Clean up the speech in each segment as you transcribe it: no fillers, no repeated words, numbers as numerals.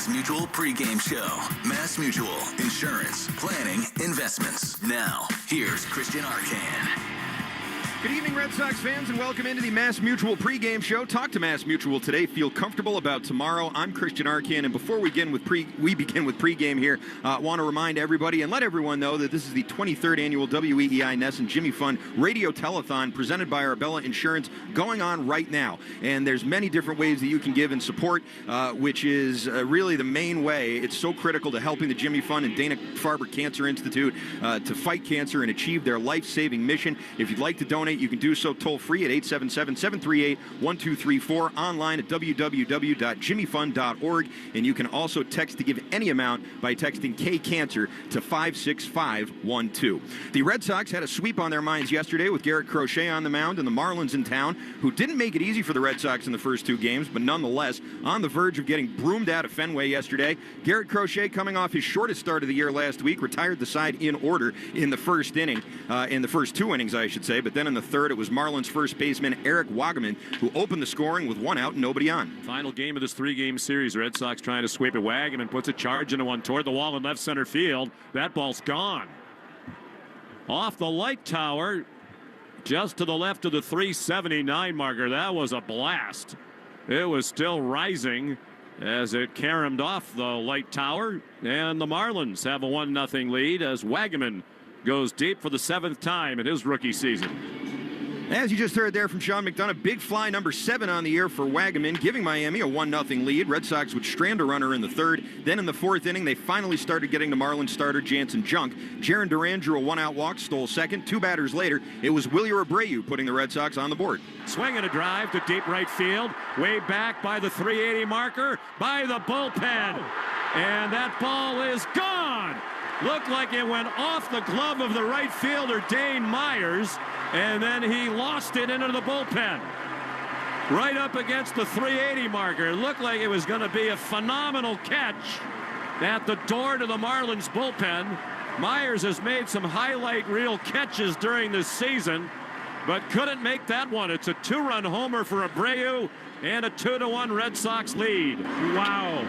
Mass Mutual pregame show. Mass Mutual Insurance, Planning, Investments. Now, here's Christian Arcand. Good evening, Red Sox fans, and welcome into the Mass Mutual pregame show. Talk to Mass Mutual today. Feel comfortable about tomorrow. I'm Christian Arcand, and before we begin with pregame here, I want to remind everybody and let everyone know that this is the 23rd annual WEEI Ness and Jimmy Fund Radio Telethon presented by Arbella Insurance going on right now. And there's many different ways that you can give and support, which is really the main way. It's so critical to helping the Jimmy Fund and Dana-Farber Cancer Institute to fight cancer and achieve their life-saving mission. If you'd like to donate, you can do so toll-free at 877-738-1234, online at www.jimmyfund.org, and you can also text to give any amount by texting K-Cancer to 56512. The Red Sox had a sweep on their minds yesterday with Garrett Crochet on the mound and the Marlins in town, who didn't make it easy for the Red Sox in the first two games, but nonetheless on the verge of getting broomed out of Fenway yesterday. Garrett Crochet, coming off his shortest start of the year last week, retired the side in order in the first inning, in the first two innings, I should say, but then in the third, it was Marlins first baseman Eric Wagaman who opened the scoring with one out and nobody on. Final game of this three-game series. Red Sox trying to sweep it. Wagaman puts a charge into one toward the wall in left center field. That ball's gone. Off the light tower, just to the left of the 379 marker. That was a blast. It was still rising as it caromed off the light tower, and the Marlins have a 1-0 lead as Wagaman goes deep for the 7th time in his rookie season. As you just heard there from Sean McDonough, big fly number 7 on the year for Wagaman, giving Miami a 1-0 lead. Red Sox would strand a runner in the third. Then in the fourth inning, they finally started getting the Marlins starter Jansen Junk. Jaron Duran drew a one-out walk, stole second. Two batters later, it was Wilyer Abreu putting the Red Sox on the board. Swing and a drive to deep right field, way back by the 380 marker, by the bullpen. And that ball is gone. Looked like it went off the glove of the right fielder, Dane Myers, and then he lost it into the bullpen. Right up against the 380 marker. It looked like it was going to be a phenomenal catch at the door to the Marlins bullpen. Myers has made some highlight reel catches during this season, but couldn't make that one. It's a 2-run homer for Abreu and a 2-1 Red Sox lead. Wow.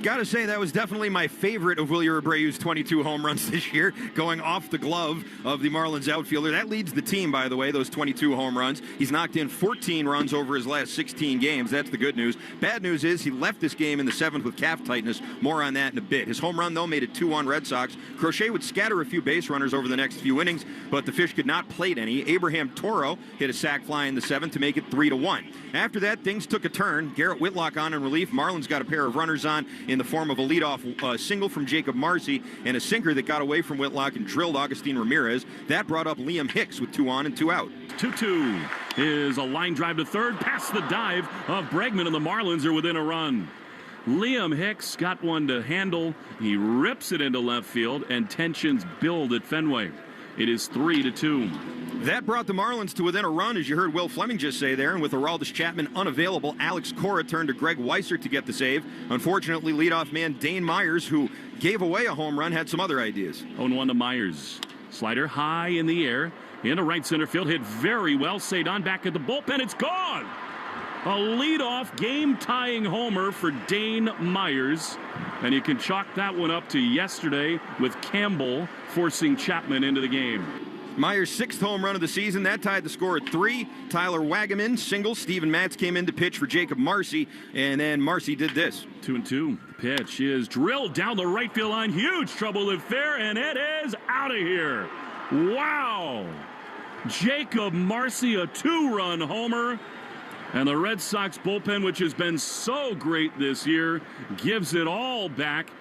Gotta say, that was definitely my favorite of Wilyer Abreu's 22 home runs this year, going off the glove of the Marlins outfielder. That leads the team, by the way, those 22 home runs. He's knocked in 14 runs over his last 16 games. That's the good news. Bad news is he left this game in the 7th with calf tightness. More on that in a bit. His home run, though, made it 2-1 Red Sox. Crochet would scatter a few base runners over the next few innings, but the Fish could not plate any. Abraham Toro hit a sac fly in the 7th to make it 3-1. After that, things took a turn. Garrett Whitlock on in relief. Marlins got a pair of runners on in the form of a leadoff single from Jacob Marcy and a sinker that got away from Whitlock and drilled Augustine Ramirez. That brought up Liam Hicks with 2 on and 2 out. 2-2 is a line drive to third past the dive of Bregman, and the Marlins are within a run. Liam Hicks got one to handle. He rips it into left field, and tensions build at Fenway. It is 3-2. That brought the Marlins to within a run, as you heard Will Fleming just say there, and with Aroldis Chapman unavailable, Alex Cora turned to Greg Weissert to get the save. Unfortunately, leadoff man Dane Myers, who gave away a home run, had some other ideas. 0-1 to Myers. Slider high in the air, into right center field, hit very well. Sadon back at the bullpen, it's gone! A leadoff game-tying homer for Dane Myers, and you can chalk that one up to yesterday with Campbell forcing Chapman into the game. Myers' 6th home run of the season. That tied the score at 3. Tyler Wagaman, single. Steven Matz came in to pitch for Jacob Marcy, and then Marcy did this. 2-2. Pitch is drilled down the right field line. Huge trouble if fair, and it is out of here. Wow. Jacob Marcy, a 2-run homer. And the Red Sox bullpen, which has been so great this year, gives it all back.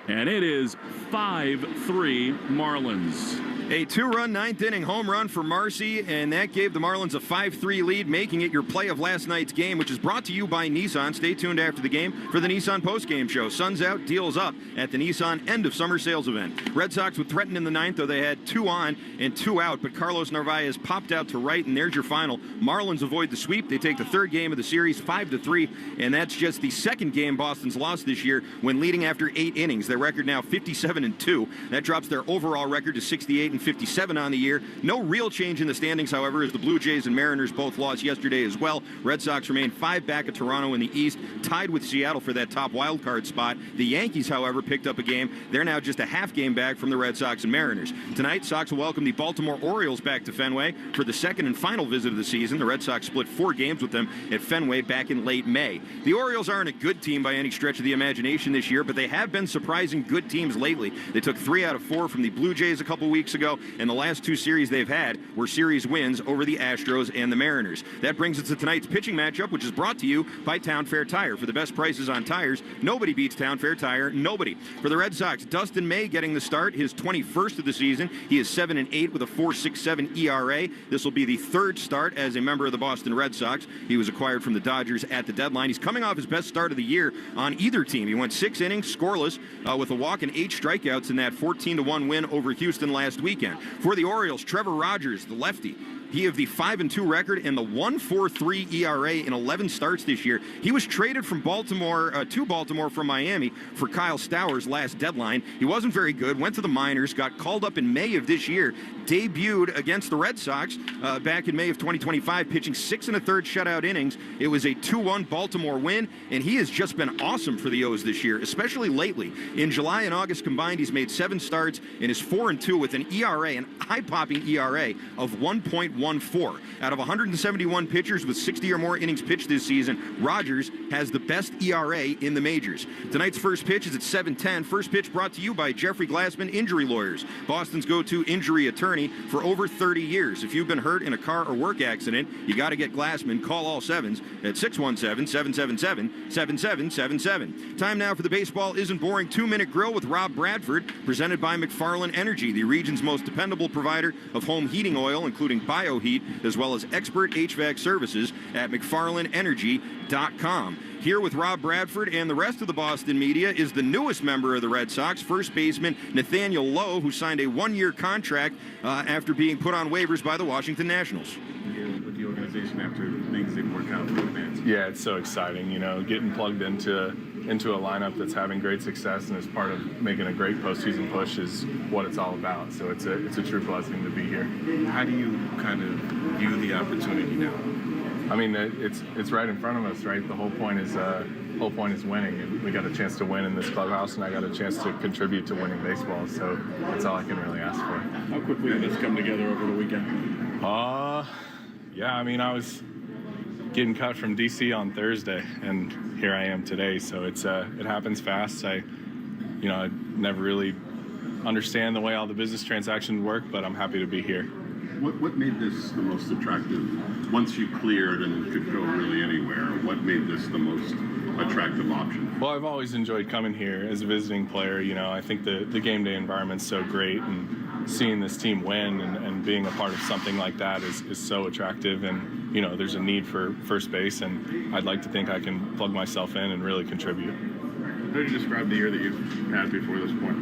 And it is 5-3 Marlins. A 2-run 9th inning home run for Marcy, and that gave the Marlins a 5-3 lead, making it your play of last night's game, which is brought to you by Nissan. Stay tuned after the game for the Nissan postgame show. Suns out, deals up at the Nissan end of summer sales event. Red Sox would threaten in the 9th, though they had 2 on and 2 out, but Carlos Narvaez popped out to right, and there's your final. Marlins avoid the sweep. They take the 3rd game of the series, 5-3, and that's just the 2nd game Boston's lost this year when leading after 8 innings. Their record now 57-2. That drops their overall record to 68 58-57 on the year. No real change in the standings, however, as the Blue Jays and Mariners both lost yesterday as well. Red Sox remain 5 back of Toronto in the East, tied with Seattle for that top wild card spot. The Yankees, however, picked up a game. They're now just a half game back from the Red Sox and Mariners. Tonight, Sox will welcome the Baltimore Orioles back to Fenway for the second and final visit of the season. The Red Sox split 4 games with them at Fenway back in late May. The Orioles aren't a good team by any stretch of the imagination this year, but they have been surprising good teams lately. They took 3 out of 4 from the Blue Jays a couple weeks ago, and the last 2 series they've had were series wins over the Astros and the Mariners. That brings us to tonight's pitching matchup, which is brought to you by Town Fair Tire. For the best prices on tires, nobody beats Town Fair Tire. Nobody. For the Red Sox, Dustin May getting the start, his 21st of the season. He is 7-8 with a 4.67 ERA. This will be the 3rd start as a member of the Boston Red Sox. He was acquired from the Dodgers at the deadline. He's coming off his best start of the year on either team. He went 6 innings, scoreless, with a walk and 8 strikeouts in that 14-1 win over Houston last weekend. For the Orioles, Trevor Rogers, the lefty. He of the 5-2 record and the 1.43 ERA in 11 starts this year. He was traded from Baltimore to Baltimore from Miami for Kyle Stowers last deadline. He wasn't very good, went to the minors, got called up in May of this year, debuted against the Red Sox back in May of 2025, pitching 6 1/3 shutout innings. It was a 2-1 Baltimore win, and he has just been awesome for the O's this year, especially lately. In July and August combined, he's made 7 starts and is 4-2 with an ERA, an eye-popping ERA of 1.14. Out of 171 pitchers with 60 or more innings pitched this season, Rogers has the best ERA in the majors. Tonight's first pitch is at 7:10. First pitch brought to you by Jeffrey Glassman Injury Lawyers, Boston's go-to injury attorney for over 30 years. If you've been hurt in a car or work accident, you got to get Glassman. Call all 7s at 617-777-7777. Time now for the Baseball Isn't Boring 2-Minute Grill with Rob Bradford, presented by McFarland Energy, the region's most dependable provider of home heating oil, including BioHeat, as well as expert HVAC services at McFarlandEnergy.com. Here with Rob Bradford and the rest of the Boston media is the newest member of the Red Sox, first baseman Nathaniel Lowe, who signed a 1-year contract after being put on waivers by the Washington Nationals. With the organization after things didn't work out for the fans. Yeah, it's so exciting, getting plugged into a lineup that's having great success and is part of making a great postseason push is what it's all about. So it's a true blessing to be here. How do you kind of view the opportunity now? I mean, it's right in front of us, right? The whole point is winning, and we got a chance to win in this clubhouse, and I got a chance to contribute to winning baseball. So that's all I can really ask for. How quickly did this come together over the weekend? Yeah, I mean, I was getting cut from DC on Thursday, and here I am today. So it happens fast. I never really understand the way all the business transactions work, but I'm happy to be here. What made this the most attractive? Once you cleared and could go really anywhere, what made this the most attractive option? Well, I've always enjoyed coming here as a visiting player. I think the game day environment's so great, and seeing this team win and being a part of something like that is so attractive. And there's a need for first base, and I'd like to think I can plug myself in and really contribute. How do you describe the year that you've had before this point?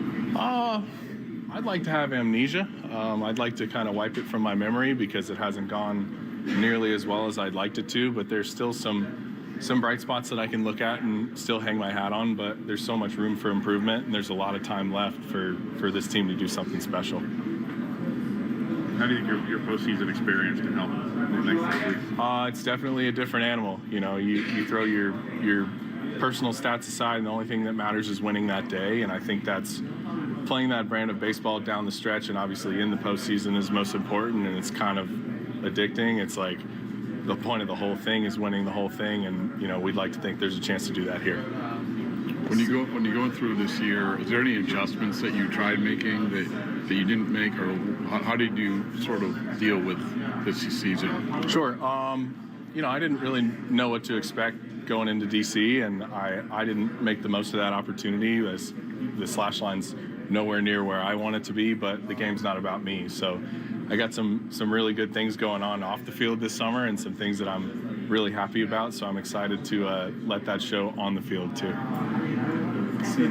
I'd like to have amnesia. I'd like to kind of wipe it from my memory because it hasn't gone nearly as well as I'd liked it to, but there's still some bright spots that I can look at and still hang my hat on, but there's so much room for improvement, and there's a lot of time left for this team to do something special. How do you think your postseason experience can help in the next 6 weeks? It's definitely a different animal. You throw your personal stats aside, and the only thing that matters is winning that day, and I think that's playing that brand of baseball down the stretch, and obviously in the postseason is most important, and it's kind of addicting. It's like the point of the whole thing is winning the whole thing, and we'd like to think there's a chance to do that here. When you're going through this year, is there any adjustments that you tried making that you didn't make, or how did you sort of deal with this season? Sure. I didn't really know what to expect going into DC, and I didn't make the most of that opportunity, as the slash line's nowhere near where I want it to be, but the game's not about me. So I got some really good things going on off the field this summer, and some things that I'm really happy about. So I'm excited to let that show on the field too. You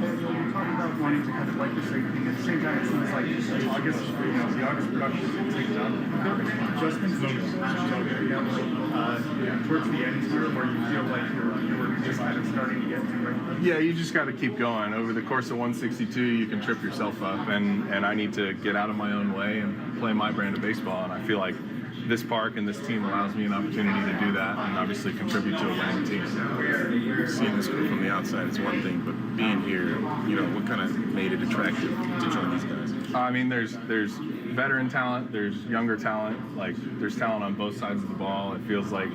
talk about wanting to kind of like this thing. At the same time, it seems like August, the August production is picked up. Adjustments that you towards the end here where you feel like you were just kind of starting to get to it? Yeah, you just got to keep going. Over the course of 162, you can trip yourself up, and I need to get out of my own way and play my brand of baseball. And I feel like this park and this team allows me an opportunity to do that and obviously contribute to a winning team. Seeing this group from the outside is one thing, but being here, what kind of made it attractive to join these guys? I mean, there's veteran talent, there's younger talent, like there's talent on both sides of the ball. It feels like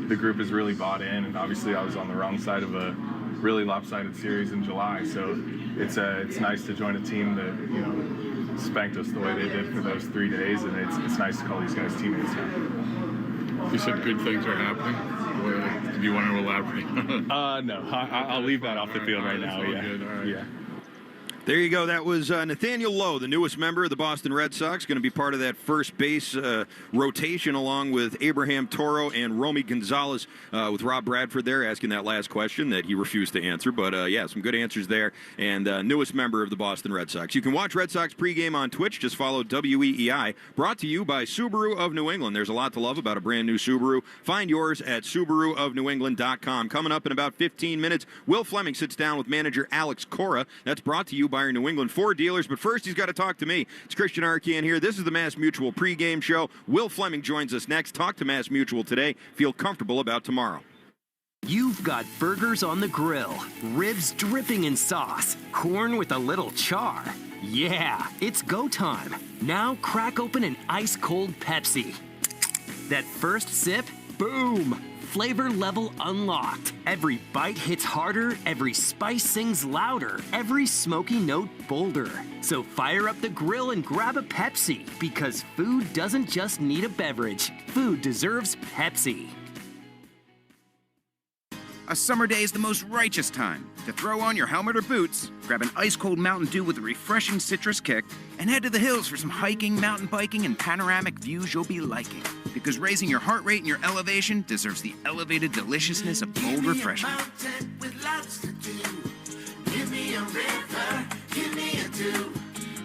the group is really bought in, and obviously I was on the wrong side of a really lopsided series in July, so it's nice to join a team that spanked us the way they did for those 3 days, and it's nice to call these guys teammates now. You said good things are happening. Do you want to elaborate? No, I'll leave that off the field right now. All Yeah. good. All right. Yeah. There you go. That was Nathaniel Lowe, the newest member of the Boston Red Sox, going to be part of that first base rotation along with Abraham Toro and Romy Gonzalez with Rob Bradford there asking that last question that he refused to answer. But, yeah, some good answers there. And newest member of the Boston Red Sox. You can watch Red Sox pregame on Twitch. Just follow WEEI. Brought to you by Subaru of New England. There's a lot to love about a brand new Subaru. Find yours at SubaruofNewEngland.com. Coming up in about 15 minutes, Will Fleming sits down with manager Alex Cora. That's brought to you by our New England Ford dealers, but first he's got to talk to me. It's Christian Arcand here. This is the Mass Mutual pregame show. Will Fleming joins us next. Talk to Mass Mutual today. Feel comfortable about tomorrow. You've got burgers on the grill, ribs dripping in sauce, corn with a little char. Yeah, it's go time. Now crack open an ice-cold Pepsi. That first sip, boom! Flavor level unlocked. Every bite hits harder, every spice sings louder, every smoky note bolder. So fire up the grill and grab a Pepsi, because food doesn't just need a beverage. Food deserves Pepsi. A summer day is the most righteous time to throw on your helmet or boots, grab an ice-cold Mountain Dew with a refreshing citrus kick, and head to the hills for some hiking, mountain biking, and panoramic views you'll be liking. Because raising your heart rate and your elevation deserves the elevated deliciousness of bold refreshment. With lots to do. Give me a river, give me a dew.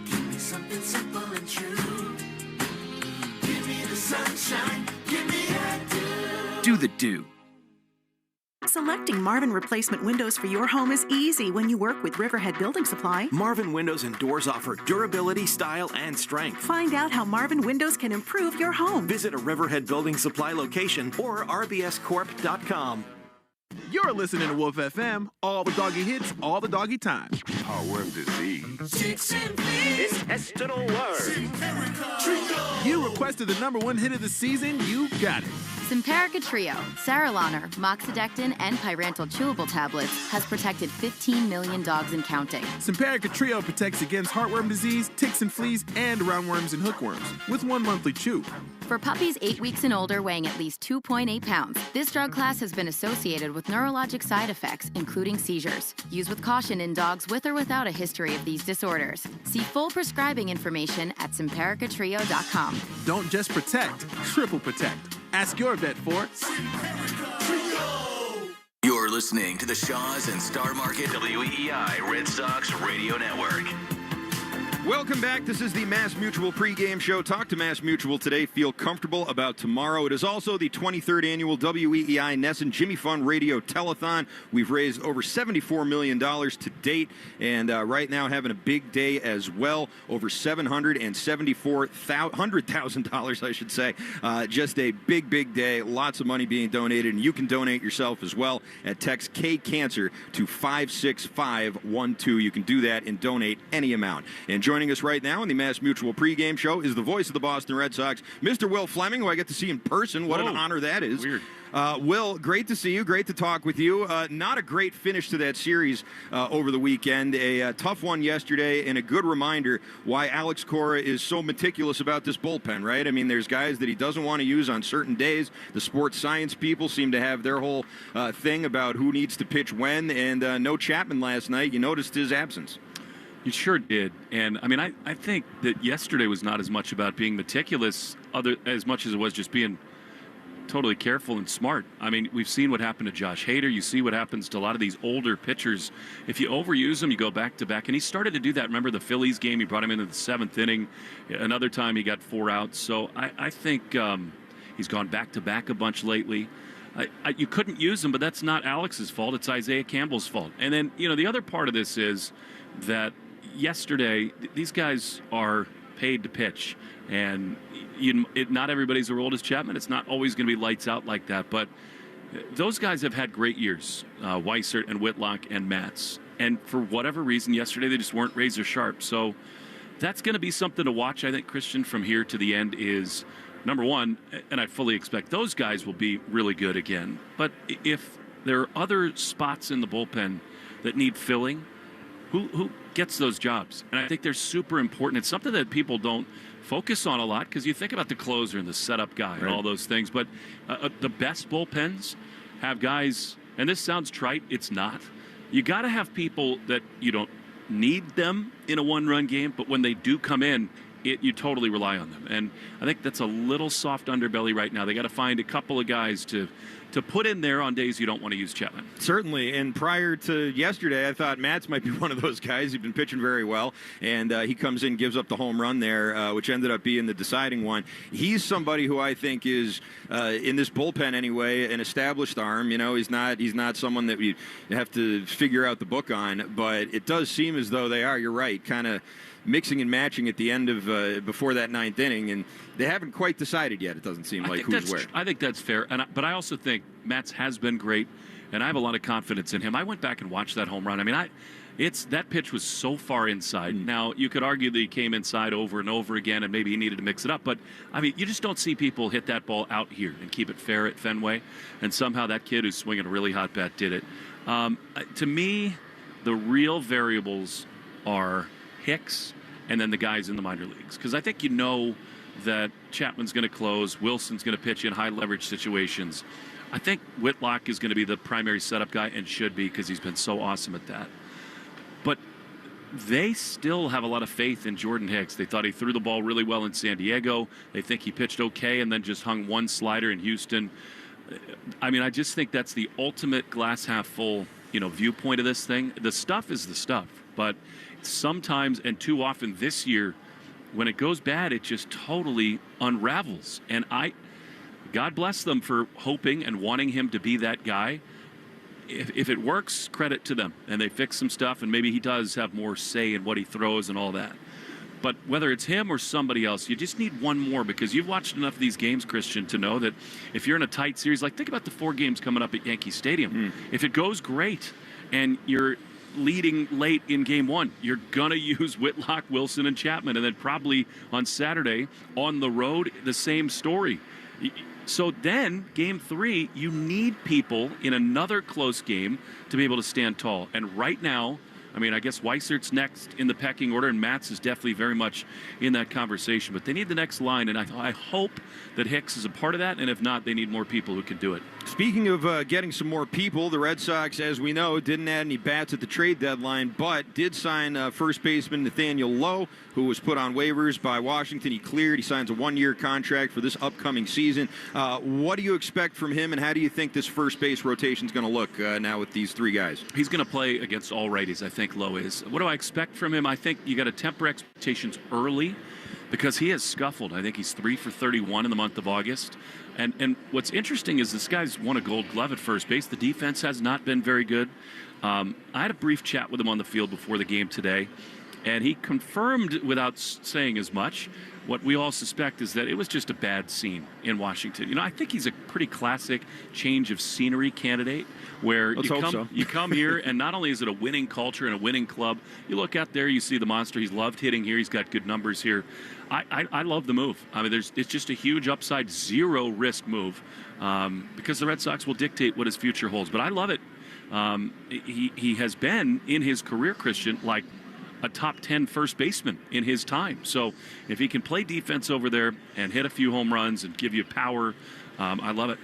Give me something simple and true. Give me the sunshine, give me a dew. Do the Dew. Selecting Marvin replacement windows for your home is easy when you work with Riverhead Building Supply. Marvin windows and doors offer durability, style, and strength. Find out how Marvin windows can improve your home. Visit a Riverhead Building Supply location or rbscorp.com. You're listening to Wolf FM. All the doggy hits, all the doggy time. Heartworm disease. Intestinal worm. You requested the #1 hit of the season. You got it. Simparica Trio, Saralaner, Moxidectin, and Pyrantel chewable tablets has protected 15 million dogs and counting. Simparica Trio protects against heartworm disease, ticks and fleas, and roundworms and hookworms with 1 monthly chew. For puppies 8 weeks and older weighing at least 2.8 pounds, this drug class has been associated with neurologic side effects, including seizures. Use with caution in dogs with or without a history of these disorders. See full prescribing information at SimparicATrio.com. Don't just protect, triple protect. Ask your vet for You're listening to the Shaws and Star Market WEEI Red Sox Radio Network. Welcome back. This is the Mass Mutual pregame show. Talk to Mass Mutual today. Feel comfortable about tomorrow. It is also the 23rd annual WEEI Nesson Jimmy Fund Radio Telethon. We've raised over $74 million to date, and right now having a big day as well. Over $774,000, I should say. Just a big, big day. Lots of money being donated, and you can donate yourself as well at text K-Cancer to 56512. You can do that and donate any amount. And joining us right now in the Mass Mutual pregame show is the voice of the Boston Red Sox, Mr. Will Fleming, who I get to see in person. What an honor that is. Weird. Will, great to see you. Great to talk with you. Not a great finish to that series over the weekend. A tough one yesterday, and a good reminder why Alex Cora is so meticulous about this bullpen, right? I mean, there's guys that he doesn't want to use on certain days. The sports science people seem to have their whole thing about who needs to pitch when, and no Chapman last night. You noticed his absence. You sure did. And, I mean, I think that yesterday was not as much about being meticulous as much as it was just being totally careful and smart. I mean, we've seen what happened to Josh Hader. You see what happens to a lot of these older pitchers. If you overuse them, you go back to back. And he started to do that. Remember the Phillies game? He brought him into the 7th inning. Another time he got 4 outs. So I think he's gone back to back a bunch lately. you couldn't use him, but that's not Alex's fault. It's Isaiah Campbell's fault. And then, the other part of this is that yesterday, these guys are paid to pitch. And not everybody's as old as Chapman. It's not always going to be lights out like that. But those guys have had great years, Weissert and Whitlock and Matz. And for whatever reason, yesterday they just weren't razor sharp. So that's going to be something to watch, I think, Christian, from here to the end is, number one, and I fully expect those guys will be really good again. But if there are other spots in the bullpen that need filling, who gets those jobs? And I think they're super important. It's something that people don't focus on a lot because you think about the closer and the setup guy and all those things. But the best bullpens have guys, and this sounds trite, it's not. You got to have people that you don't need them in a one-run game, but when they do come in, you totally rely on them. And I think that's a little soft underbelly right now. They got to find a couple of guys to put in there on days you don't want to use Chapman. Certainly, and prior to yesterday, I thought Matz might be one of those guys. He'd been pitching very well, and he comes in, gives up the home run there, which ended up being the deciding one. He's somebody who I think is, in this bullpen anyway, an established arm. He's not someone that we have to figure out the book on, but it does seem as though they are, you're right, kind of mixing and matching at the end of before that ninth inning, and they haven't quite decided yet. It doesn't seem like who's where. I think that's fair, but I also think Matz has been great, and I have a lot of confidence in him. I went back and watched that home run. I mean, that pitch was so far inside. Now you could argue that he came inside over and over again, and maybe he needed to mix it up. But I mean, you just don't see people hit that ball out here and keep it fair at Fenway. And somehow that kid who's swinging a really hot bat did it. To me, the real variables are Hicks and then the guys in the minor leagues. Because I think that Chapman's going to close, Wilson's going to pitch in high leverage situations. I think Whitlock is going to be the primary setup guy and should be because he's been so awesome at that. But they still have a lot of faith in Jordan Hicks. They thought he threw the ball really well in San Diego. They think he pitched okay and then just hung one slider in Houston. I mean, I just think that's the ultimate glass half full, viewpoint of this thing. The stuff is the stuff, but sometimes and too often this year, when it goes bad, it just totally unravels. And God bless them for hoping and wanting him to be that guy. If it works, credit to them. And they fix some stuff, and maybe he does have more say in what he throws and all that. But whether it's him or somebody else, you just need one more, because you've watched enough of these games, Christian, to know that if you're in a tight series, like think about the 4 games coming up at Yankee Stadium. If it goes great and you're leading late in game 1, you're gonna use Whitlock, Wilson, and Chapman, and then probably on Saturday on the road, the same story. So then, game 3, you need people in another close game to be able to stand tall. And right now, I mean, I guess Weissert's next in the pecking order, and Matz is definitely very much in that conversation. But they need the next line, and I hope that Hicks is a part of that, and if not, they need more people who can do it. Speaking of getting some more people, the Red Sox, as we know, didn't add any bats at the trade deadline, but did sign first baseman Nathaniel Lowe, who was put on waivers by Washington. He cleared. He signs a 1-year contract for this upcoming season. What do you expect from him, and how do you think this first base rotation is going to look now with these 3 guys? He's going to play against all righties, I think Lowe is. What do I expect from him? I think you got to temper expectations early because he has scuffled. I think he's 3 for 31 in the month of August. And what's interesting is this guy's won a Gold Glove at first base. The defense has not been very good. I had a brief chat with him on the field before the game today, and he confirmed, without saying as much, what we all suspect is that it was just a bad scene in Washington. I think he's a pretty classic change of scenery candidate where you come here, and not only is it a winning culture and a winning club, you look out there, you see the monster. He's loved hitting here. He's got good numbers here. I love the move. I mean, it's just a huge upside, zero risk move because the Red Sox will dictate what his future holds. But I love it. He has been, in his career, Christian, like a top 10 first baseman in his time. So if he can play defense over there and hit a few home runs and give you power, I love it.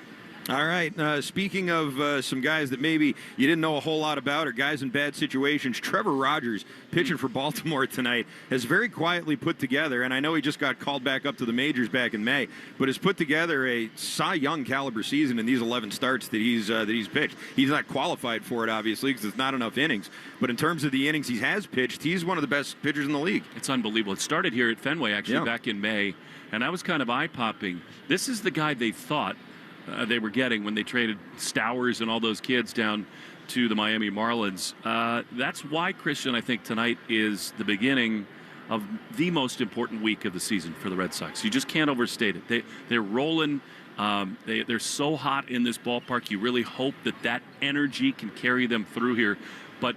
All right. Speaking of some guys that maybe you didn't know a whole lot about or guys in bad situations, Trevor Rogers, pitching for Baltimore tonight, has very quietly put together, and I know he just got called back up to the majors back in May, but has put together a Cy Young caliber season in these 11 starts that he's pitched. He's not qualified for it, obviously, because it's not enough innings. But in terms of the innings he has pitched, he's one of the best pitchers in the league. It's unbelievable. It started here at Fenway, actually, back in May, and that was kind of eye-popping. This is the guy they thought they were getting when they traded Stowers and all those kids down to the Miami Marlins. That's why, Christian, I think tonight is the beginning of the most important week of the season for the Red Sox. You just can't overstate it. They're rolling. They're so hot in this ballpark. You really hope that energy can carry them through here. But,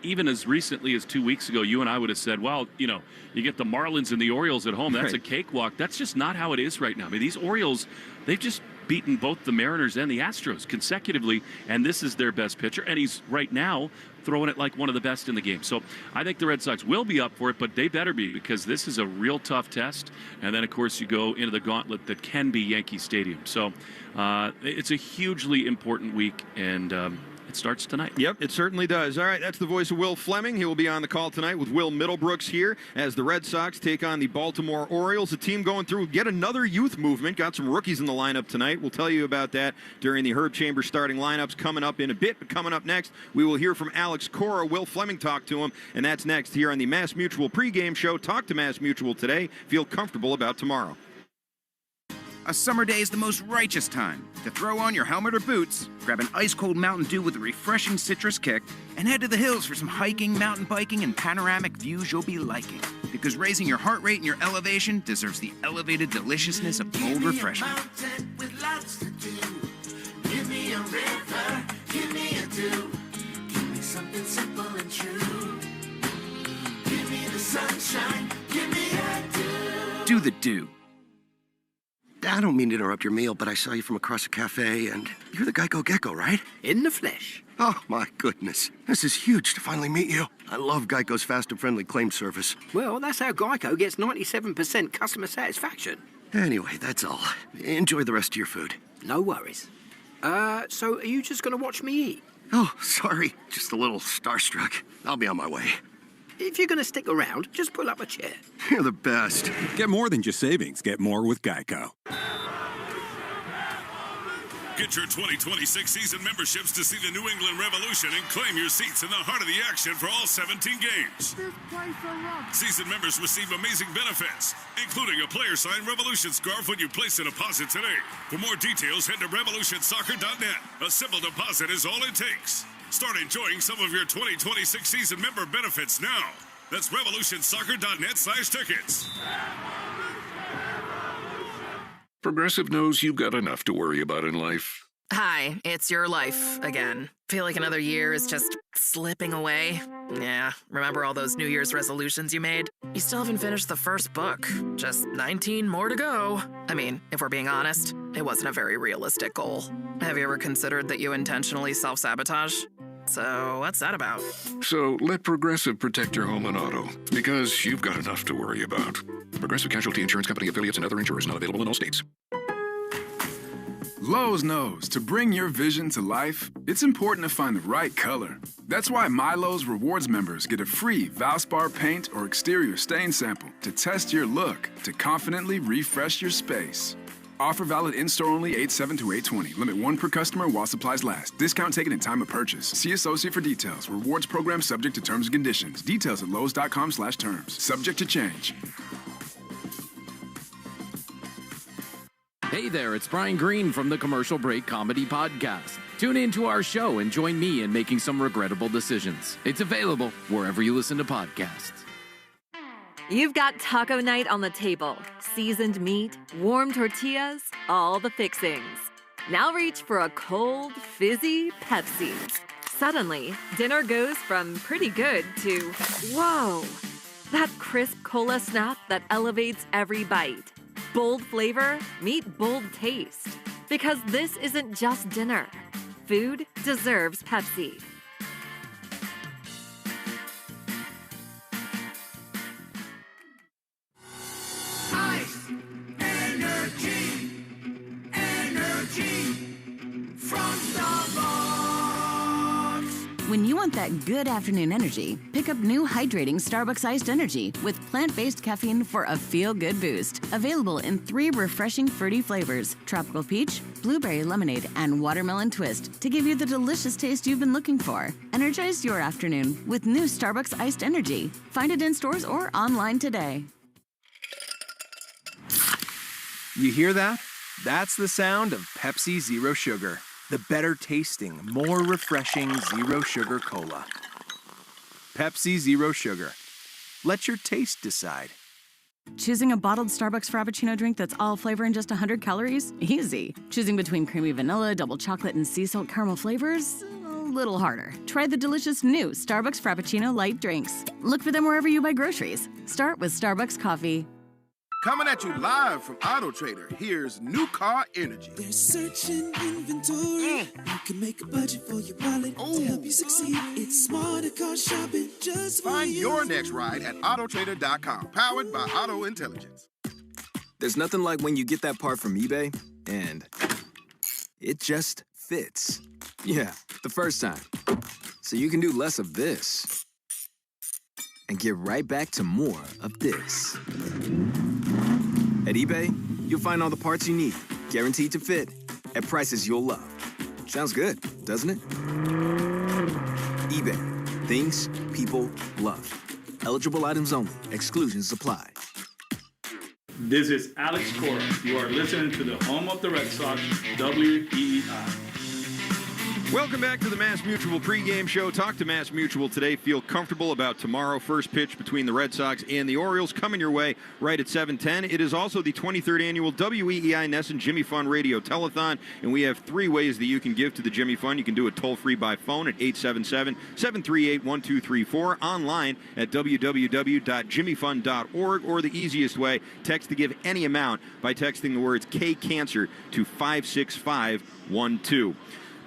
even as recently as 2 weeks ago, you and I would have said, well, you get the Marlins and the Orioles at home. That's a cakewalk. That's just not how it is right now. I mean, these Orioles, they've just beaten both the Mariners and the Astros consecutively, and this is their best pitcher. And he's right now throwing it like one of the best in the game. So I think the Red Sox will be up for it, but they better be, because this is a real tough test. And then, of course, you go into the gauntlet that can be Yankee Stadium. So it's a hugely important week, and it starts tonight. Yep, it certainly does. All right, that's the voice of Will Fleming. He will be on the call tonight with Will Middlebrooks here as the Red Sox take on the Baltimore Orioles, a team going through yet another youth movement. Got some rookies in the lineup tonight. We'll tell you about that during the Herb Chambers starting lineups coming up in a bit. But coming up next, we will hear from Alex Cora. Will Fleming talked to him, and that's next here on the Mass Mutual pregame show. Talk to Mass Mutual today. Feel comfortable about tomorrow. A summer day is the most righteous time to throw on your helmet or boots, grab an ice-cold Mountain Dew with a refreshing citrus kick, and head to the hills for some hiking, mountain biking, and panoramic views you'll be liking. Because raising your heart rate and your elevation deserves the elevated deliciousness of cold refreshment. With lots to do. Give me a river, give me a dew. Give me something simple and true. Give me the sunshine, give me a dew. Do the dew. I don't mean to interrupt your meal, but I saw you from across a cafe, and you're the Geico Gecko, right? In the flesh. Oh, my goodness. This is huge to finally meet you. I love Geico's fast and friendly claim service. Well, that's how Geico gets 97% customer satisfaction. Anyway, that's all. Enjoy the rest of your food. No worries. So are you just going to watch me eat? Oh, sorry. Just a little starstruck. I'll be on my way. If you're going to stick around, just pull up a chair. You're the best. Get more than just savings. Get more with Geico. Get your 2026 season memberships to see the New England Revolution and claim your seats in the heart of the action for all 17 games. Season members receive amazing benefits, including a player-signed Revolution scarf when you place a deposit today. For more details, head to revolutionsoccer.net. A simple deposit is all it takes. Start enjoying some of your 2026 season member benefits now. That's revolutionsoccer.net/tickets. Progressive knows you've got enough to worry about in life. Hi, it's your life again. Feel like another year is just slipping away. Yeah, remember all those New Year's resolutions you made? You still haven't finished the first book. Just 19 more to go. I mean, if we're being honest, it wasn't a very realistic goal. Have you ever considered that you intentionally self-sabotage? So what's that about? So let Progressive protect your home and auto, because you've got enough to worry about. Progressive Casualty Insurance Company affiliates and other insurers not available in all states. Lowe's knows to bring your vision to life, it's important to find the right color. That's why MyLowe's Rewards members get a free Valspar paint or exterior stain sample to test your look to confidently refresh your space. Offer valid in-store only 8/7 to 8/20. Limit 1 per customer while supplies last. Discount taken at time of purchase. See associate for details. Rewards program subject to terms and conditions. Details at lowes.com/terms. Subject to change. Hey there, it's Brian Green from the Commercial Break Comedy Podcast. Tune in to our show and join me in making some regrettable decisions. It's available wherever you listen to podcasts. You've got taco night on the table. Seasoned meat, warm tortillas, all the fixings. Now reach for a cold, fizzy Pepsi. Suddenly, dinner goes from pretty good to, whoa! That crisp cola snap that elevates every bite. Bold flavor, meet bold taste. Because this isn't just dinner. Food deserves Pepsi. Ice, energy, energy from Starbucks. When you want that good afternoon energy, pick up new hydrating Starbucks Iced Energy with plant-based caffeine for a feel-good boost. Available in 3 refreshing fruity flavors: tropical peach, blueberry lemonade, and watermelon twist to give you the delicious taste you've been looking for. Energize your afternoon with new Starbucks Iced Energy. Find it in stores or online today. You hear that? That's the sound of Pepsi Zero Sugar. The better tasting, more refreshing Zero Sugar Cola. Pepsi Zero Sugar. Let your taste decide. Choosing a bottled Starbucks Frappuccino drink that's all flavor and just 100 calories? Easy. Choosing between creamy vanilla, double chocolate, and sea salt caramel flavors? A little harder. Try the delicious new Starbucks Frappuccino light drinks. Look for them wherever you buy groceries. Start with Starbucks coffee. Coming at you live from Auto Trader, here's New Car Energy. There's searching inventory. You can make a budget for your wallet to help you succeed. It's smarter car shopping just for Find you. your next ride at autotrader.com, powered by Auto Intelligence. There's nothing like when you get that part from eBay and it just fits. Yeah, the first time. So you can do less of this and get right back to more of this. At eBay, you'll find all the parts you need, guaranteed to fit, at prices you'll love. Sounds good, doesn't it? eBay. Things people love. Eligible items only. Exclusions apply. This is Alex Cora. You are listening to the home of the Red Sox, WEEI. Welcome back to the Mass Mutual pregame show. Talk to Mass Mutual today. Feel comfortable about tomorrow. First pitch between the Red Sox and the Orioles coming your way right at 7:10. It is also the 23rd annual WEEI Nesson Jimmy Fund Radio Telethon, and we have 3 ways that you can give to the Jimmy Fund. You can do it toll-free by phone at 877-738-1234, online at www.jimmyfund.org, or the easiest way, text to give any amount by texting the words K-Cancer to 56512.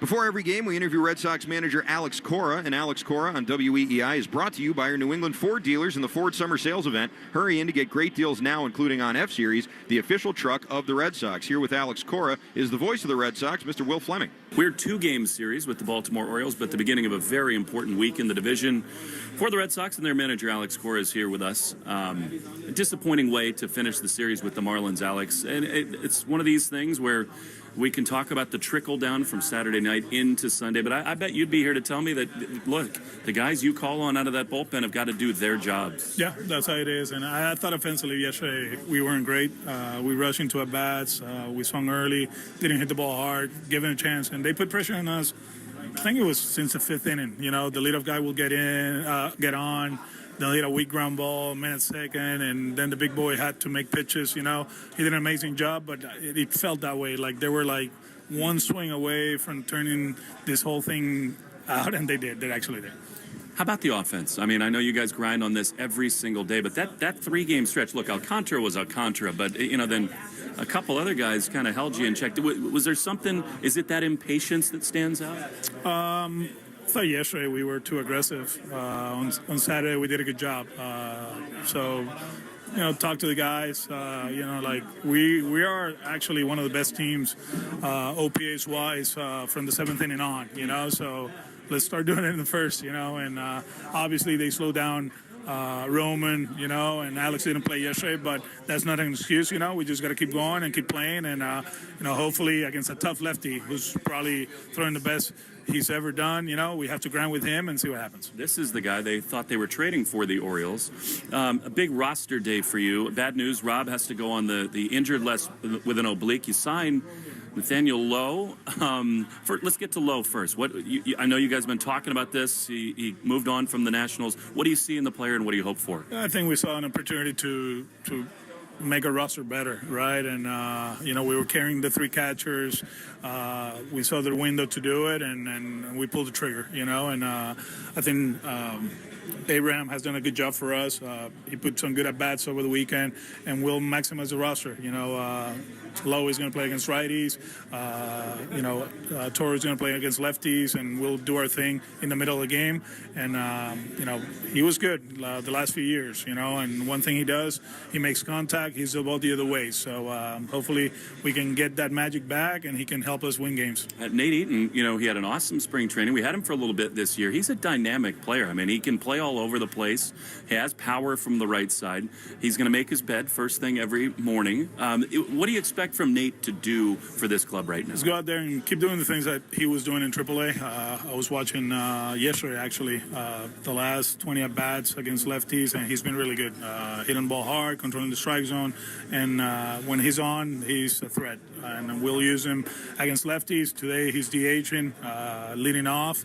Before every game, we interview Red Sox manager Alex Cora, and Alex Cora on WEEI is brought to you by our New England Ford dealers in the Ford Summer Sales Event. Hurry in to get great deals now, including on F-Series, the official truck of the Red Sox. Here with Alex Cora is the voice of the Red Sox, Mr. Will Fleming. We're 2-game series with the Baltimore Orioles, but the beginning of a very important week in the division for the Red Sox, and their manager Alex Cora is here with us. A disappointing way to finish the series with the Marlins, Alex. And it's one of these things where we can talk about the trickle down from Saturday night into Sunday, but I bet you'd be here to tell me that, look, the guys you call on out of that bullpen have got to do their jobs. Yeah, that's how it is. And I thought offensively yesterday we weren't great. We rushed into at bats. We swung early, didn't hit the ball hard, given a chance, and they put pressure on us. I think it was since the 5th inning. You know, the leadoff guy will get on. They'll hit a weak ground ball, minute second, and then the big boy had to make pitches, you know. He did an amazing job, but it felt that way. Like they were like one swing away from turning this whole thing out, and they did. They actually did. How about the offense? I mean, I know you guys grind on this every single day, but that 3-game stretch, look, Alcantara was Alcantara, but, you know, then a couple other guys kind of held you in check. Was there something, is it that impatience that stands out? I thought yesterday we were too aggressive. On Saturday we did a good job. So, you know, talk to the guys. You know, like we are actually one of the best teams, OPS-wise, from the 7th inning on. You know, so let's start doing it in the first. You know, and obviously they slowed down Roman, you know, and Alex didn't play yesterday, but that's not an excuse, you know. We just got to keep going and keep playing, and, you know, hopefully against a tough lefty who's probably throwing the best he's ever done, you know, we have to grind with him and see what happens. This is the guy they thought they were trading for, the Orioles. A big roster day for you. Bad news, Rob has to go on the injured list with an oblique. You sign Nathaniel Lowe. Let's get to Lowe first. I know you guys have been talking about this. He moved on from the Nationals. What do you see in the player, and what do you hope for? I think we saw an opportunity to make a roster better, right? And, you know, we were carrying the 3 catchers. We saw the window to do it, and we pulled the trigger, you know. And I think Abraham has done a good job for us. He put some good at-bats over the weekend, and we'll maximize the roster. You know, Lowe is going to play against righties. You know, Toro is going to play against lefties, and we'll do our thing in the middle of the game. And, you know, he was good the last few years, you know, and one thing he does, he makes contact. He's the ball the other way. So hopefully we can get that magic back, and he can help us win games. Nate Eaton, you know, he had an awesome spring training. We had him for a little bit this year. He's a dynamic player. I mean, he can play all over the place. He has power from the right side. He's going to make his bed first thing every morning. What do you expect expect from Nate to do for this club right now? Let's go out there and keep doing the things that he was doing in AAA. I was watching yesterday, actually, the last 20 at-bats against lefties, and he's been really good. Hitting the ball hard, controlling the strike zone, and when he's on, he's a threat. And we'll use him against lefties. Today, he's DHing, leading off.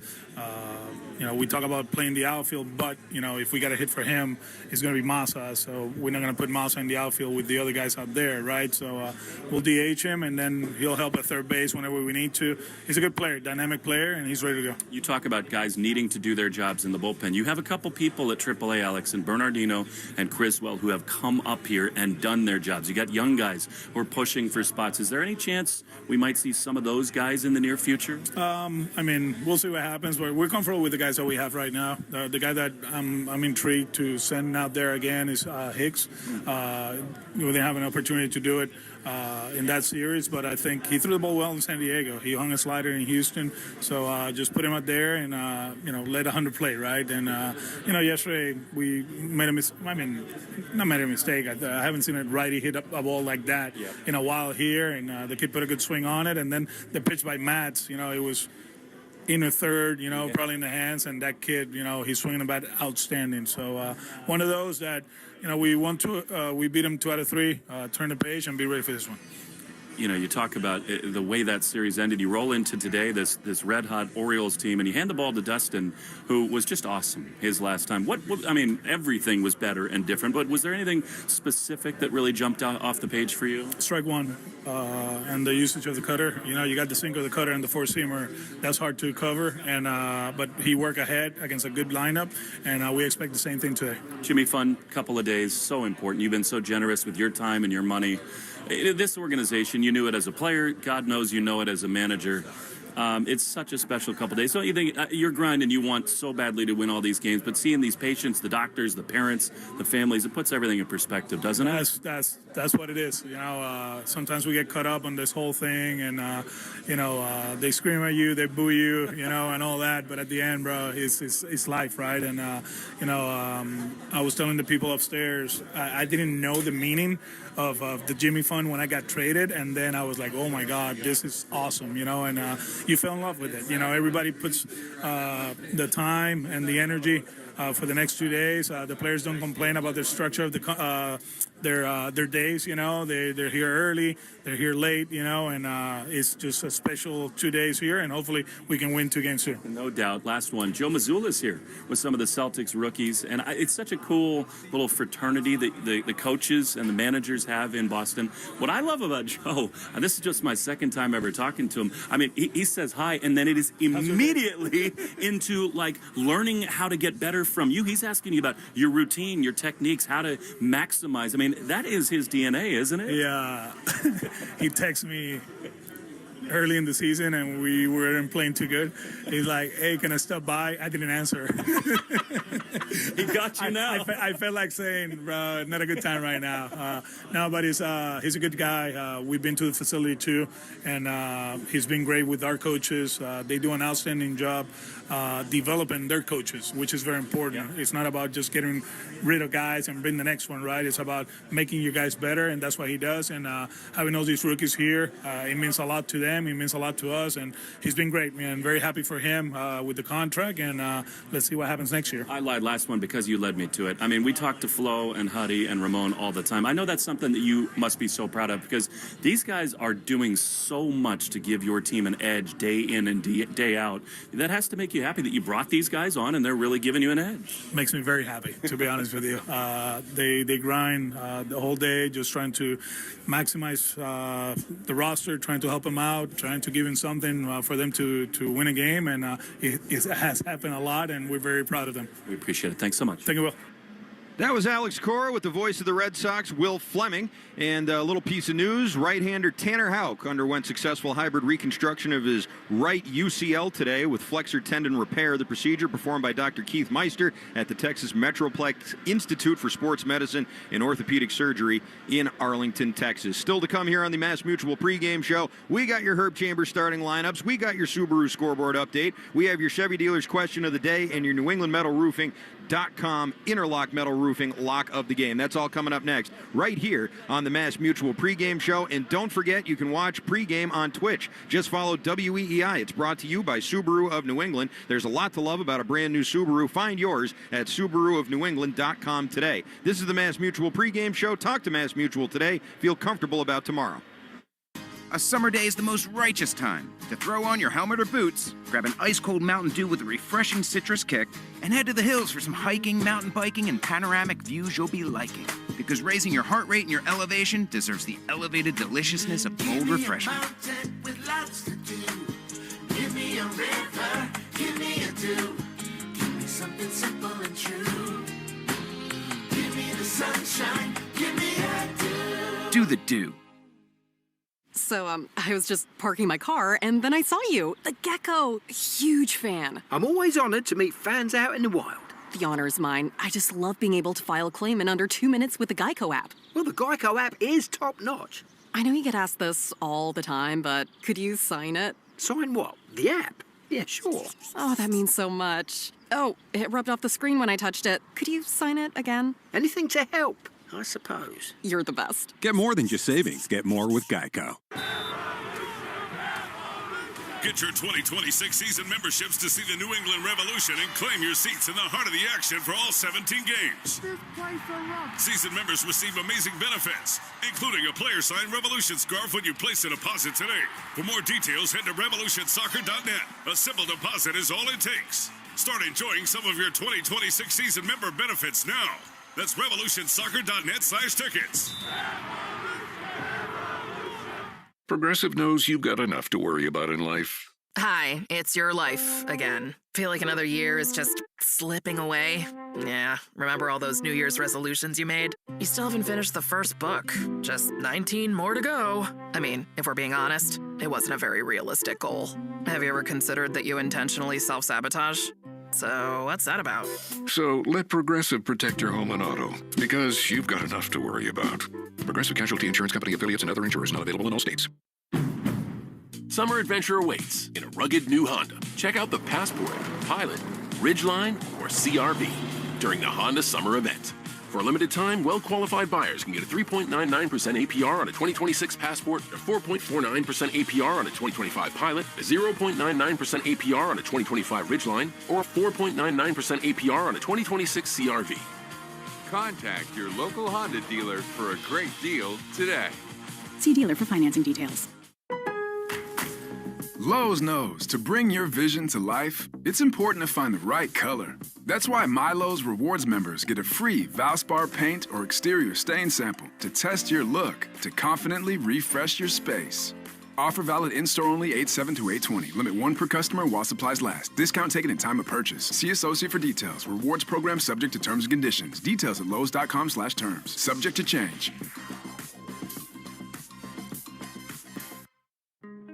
We talk about playing the outfield, but, if we got a hit for him, it's going to be Massa. So we're not going to put Massa in the outfield with the other guys out there, right? So we'll DH him, and then he'll help at third base whenever we need to. He's a good player, dynamic player, and he's ready to go. You talk about guys needing to do their jobs in the bullpen. You have a couple people at AAA, Alex, and Bernardino and Criswell, who have come up here and done their jobs. You got young guys who are pushing for spots. Is there any chance we might see some of those guys in the near future? We'll see what happens, but we're comfortable with the guys that we have right now. The guy that I'm intrigued to send out there again is Hicks. They have an opportunity to do it in that series, but I think he threw the ball well in San Diego. He hung a slider in Houston, so just put him out there and let 100 play, right? And yesterday we made a not made a mistake. I haven't seen a righty hit a ball like that in a while here, and the kid put a good swing on it, and then the pitch by Mats, it was in a third, probably in the hands, and that kid, he's swinging the bat outstanding. So one of those that, we beat him 2 out of 3, turn the page and be ready for this one. You talk about the way that series ended. You roll into today, this red-hot Orioles team, and you hand the ball to Dustin, who was just awesome his last time. Everything was better and different, but was there anything specific that really jumped out off the page for you? Strike one, and the usage of the cutter. You got the sinker, the cutter, and the four-seamer. That's hard to cover, and but he worked ahead against a good lineup, and we expect the same thing today. Jimmy, fun couple of days, so important. You've been so generous with your time and your money. This organization, you knew it as a player. God knows you know it as a manager. It's such a special couple days. Don't you think you're grinding, you want so badly to win all these games, but seeing these patients, the doctors, the parents, the families, it puts everything in perspective, doesn't it? That's what it is. Sometimes we get caught up on this whole thing, and they scream at you, they boo you, and all that. But at the end, bro, it's life, right? And I was telling the people upstairs, I didn't know the meaning of the Jimmy Fund when I got traded, and then I was like, oh my God, this is awesome, and you fell in love with it. Everybody puts the time and the energy for the next 2 days. The players don't complain about the structure of their days. They're here early, they're here late, and it's just a special 2 days here, and hopefully we can win 2 games here. No doubt. Last one. Joe Mazzulla's here with some of the Celtics rookies, and it's such a cool little fraternity that the coaches and the managers have in Boston. What I love about Joe, and this is just my second time ever talking to him, he says hi, and then it is immediately into learning how to get better from you. He's asking you about your routine, your techniques, how to maximize. That is his DNA, isn't it? Yeah. He texted me early in the season, and we weren't playing too good. He's like, hey, can I stop by? I didn't answer. He got you now. I felt like saying, bro, not a good time right now. No, but he's a good guy. We've been to the facility too, and he's been great with our coaches. They do an outstanding job developing their coaches, which is very important. Yeah. It's not about just getting rid of guys and bring the next one, right? It's about making you guys better, and that's what he does. And having all these rookies here, it means a lot to them. It means a lot to us, and he's been great, man. Very happy for him with the contract, and let's see what happens next year. I lied last one because you led me to it. We talk to Flo and Huddy and Ramon all the time. I know that's something that you must be so proud of, because these guys are doing so much to give your team an edge day in and day out. That has to make you happy that you brought these guys on and they're really giving you an edge. Makes me very happy, to be honest with you. They grind the whole day, just trying to maximize the roster, trying to help them out, trying to give them something for them to win a game, and it has happened a lot, and we're very proud of them. We appreciate it. Thanks so much. Thank you, Will. That was Alex Cora with the voice of the Red Sox, Will Fleming. And a little piece of news, right-hander Tanner Houck underwent successful hybrid reconstruction of his right UCL today with flexor tendon repair. The procedure performed by Dr. Keith Meister at the Texas Metroplex Institute for Sports Medicine and Orthopedic Surgery in Arlington, Texas. Still to come here on the Mass Mutual pregame show, we got your Herb Chambers starting lineups. We got your Subaru scoreboard update. We have your Chevy dealer's question of the day and your New England Metal Roofing.com interlock metal Roofing lock of the game. That's all coming up next, right here on the Mass Mutual pregame show. And don't forget, you can watch pregame on Twitch. Just follow WEEI. It's brought to you by Subaru of New England. There's a lot to love about a brand new Subaru. Find yours at SubaruofNewEngland.com today. This is the Mass Mutual pregame show. Talk to Mass Mutual today. Feel comfortable about tomorrow. A summer day is the most righteous time to throw on your helmet or boots, grab an ice-cold Mountain Dew with a refreshing citrus kick, and head to the hills for some hiking, mountain biking, and panoramic views you'll be liking. Because raising your heart rate and your elevation deserves the elevated deliciousness of cold refreshment. With lots to do. Give me a river, give me a dew. Give me something simple and true. Give me the sunshine, give me a dew. Do the dew. So, I was just parking my car, and then I saw you, the gecko. Huge fan. I'm always honored to meet fans out in the wild. The honor is mine. I just love being able to file a claim in under 2 minutes with the Geico app. Well, the Geico app is top-notch. I know you get asked this all the time, but could you sign it? Sign what? The app? Yeah, sure. Oh, that means so much. Oh, it rubbed off the screen when I touched it. Could you sign it again? Anything to help, I suppose. You're the best. Get more than just savings. Get more with Geico. Get your 2026 season memberships to see the New England Revolution and claim your seats in the heart of the action for all 17 games. Season members receive amazing benefits, including a player-signed Revolution scarf when you place a deposit today. For more details, head to revolutionsoccer.net. A simple deposit is all it takes. Start enjoying some of your 2026 season member benefits now. That's revolutionsoccer.net/tickets. Progressive knows you've got enough to worry about in life. Hi, it's your life again. Feel like another year is just slipping away? Yeah, remember all those New Year's resolutions you made? You still haven't finished the first book. Just 19 more to go. I mean, if we're being honest, it wasn't a very realistic goal. Have you ever considered that you intentionally self-sabotage? So, what's that about? So, let Progressive protect your home and auto, because you've got enough to worry about. Progressive Casualty Insurance Company affiliates and other insurers not available in all states. Summer adventure awaits in a rugged new Honda. Check out the Passport, Pilot, Ridgeline, or CR-V during the Honda Summer event. For a limited time, well-qualified buyers can get a 3.99% APR on a 2026 Passport, a 4.49% APR on a 2025 Pilot, a 0.99% APR on a 2025 Ridgeline, or a 4.99% APR on a 2026 CR-V. Contact your local Honda dealer for a great deal today. See dealer for financing details. Lowe's knows to bring your vision to life, it's important to find the right color. That's why Lowe's Rewards members get a free Valspar paint or exterior stain sample to test your look to confidently refresh your space. Offer valid in-store only 8/7 to 8/20. Limit 1 per customer while supplies last. Discount taken in time of purchase. See associate for details. Rewards program subject to terms and conditions. Details at lowes.com/terms. Subject to change.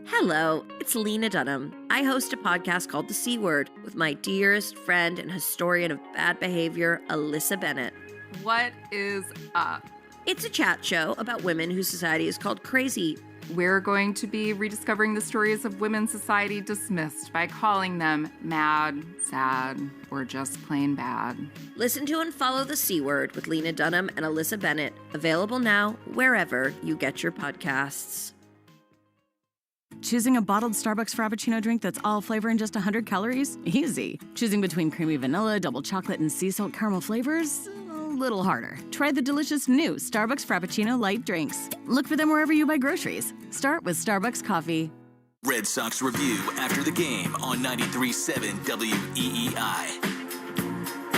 Hello, it's Lena Dunham. I host a podcast called The C Word with my dearest friend and historian of bad behavior, Alyssa Bennett. What is up? It's a chat show about women whose society is called crazy. We're going to be rediscovering the stories of women society dismissed by calling them mad, sad, or just plain bad. Listen to and follow The C Word with Lena Dunham and Alyssa Bennett. Available now wherever you get your podcasts. Choosing a bottled Starbucks Frappuccino drink that's all flavor and just 100 calories? Easy. Choosing between creamy vanilla, double chocolate, and sea salt caramel flavors? A little harder. Try the delicious new Starbucks Frappuccino light drinks. Look for them wherever you buy groceries. Start with Starbucks coffee. Red Sox review after the game on 93.7 WEEI.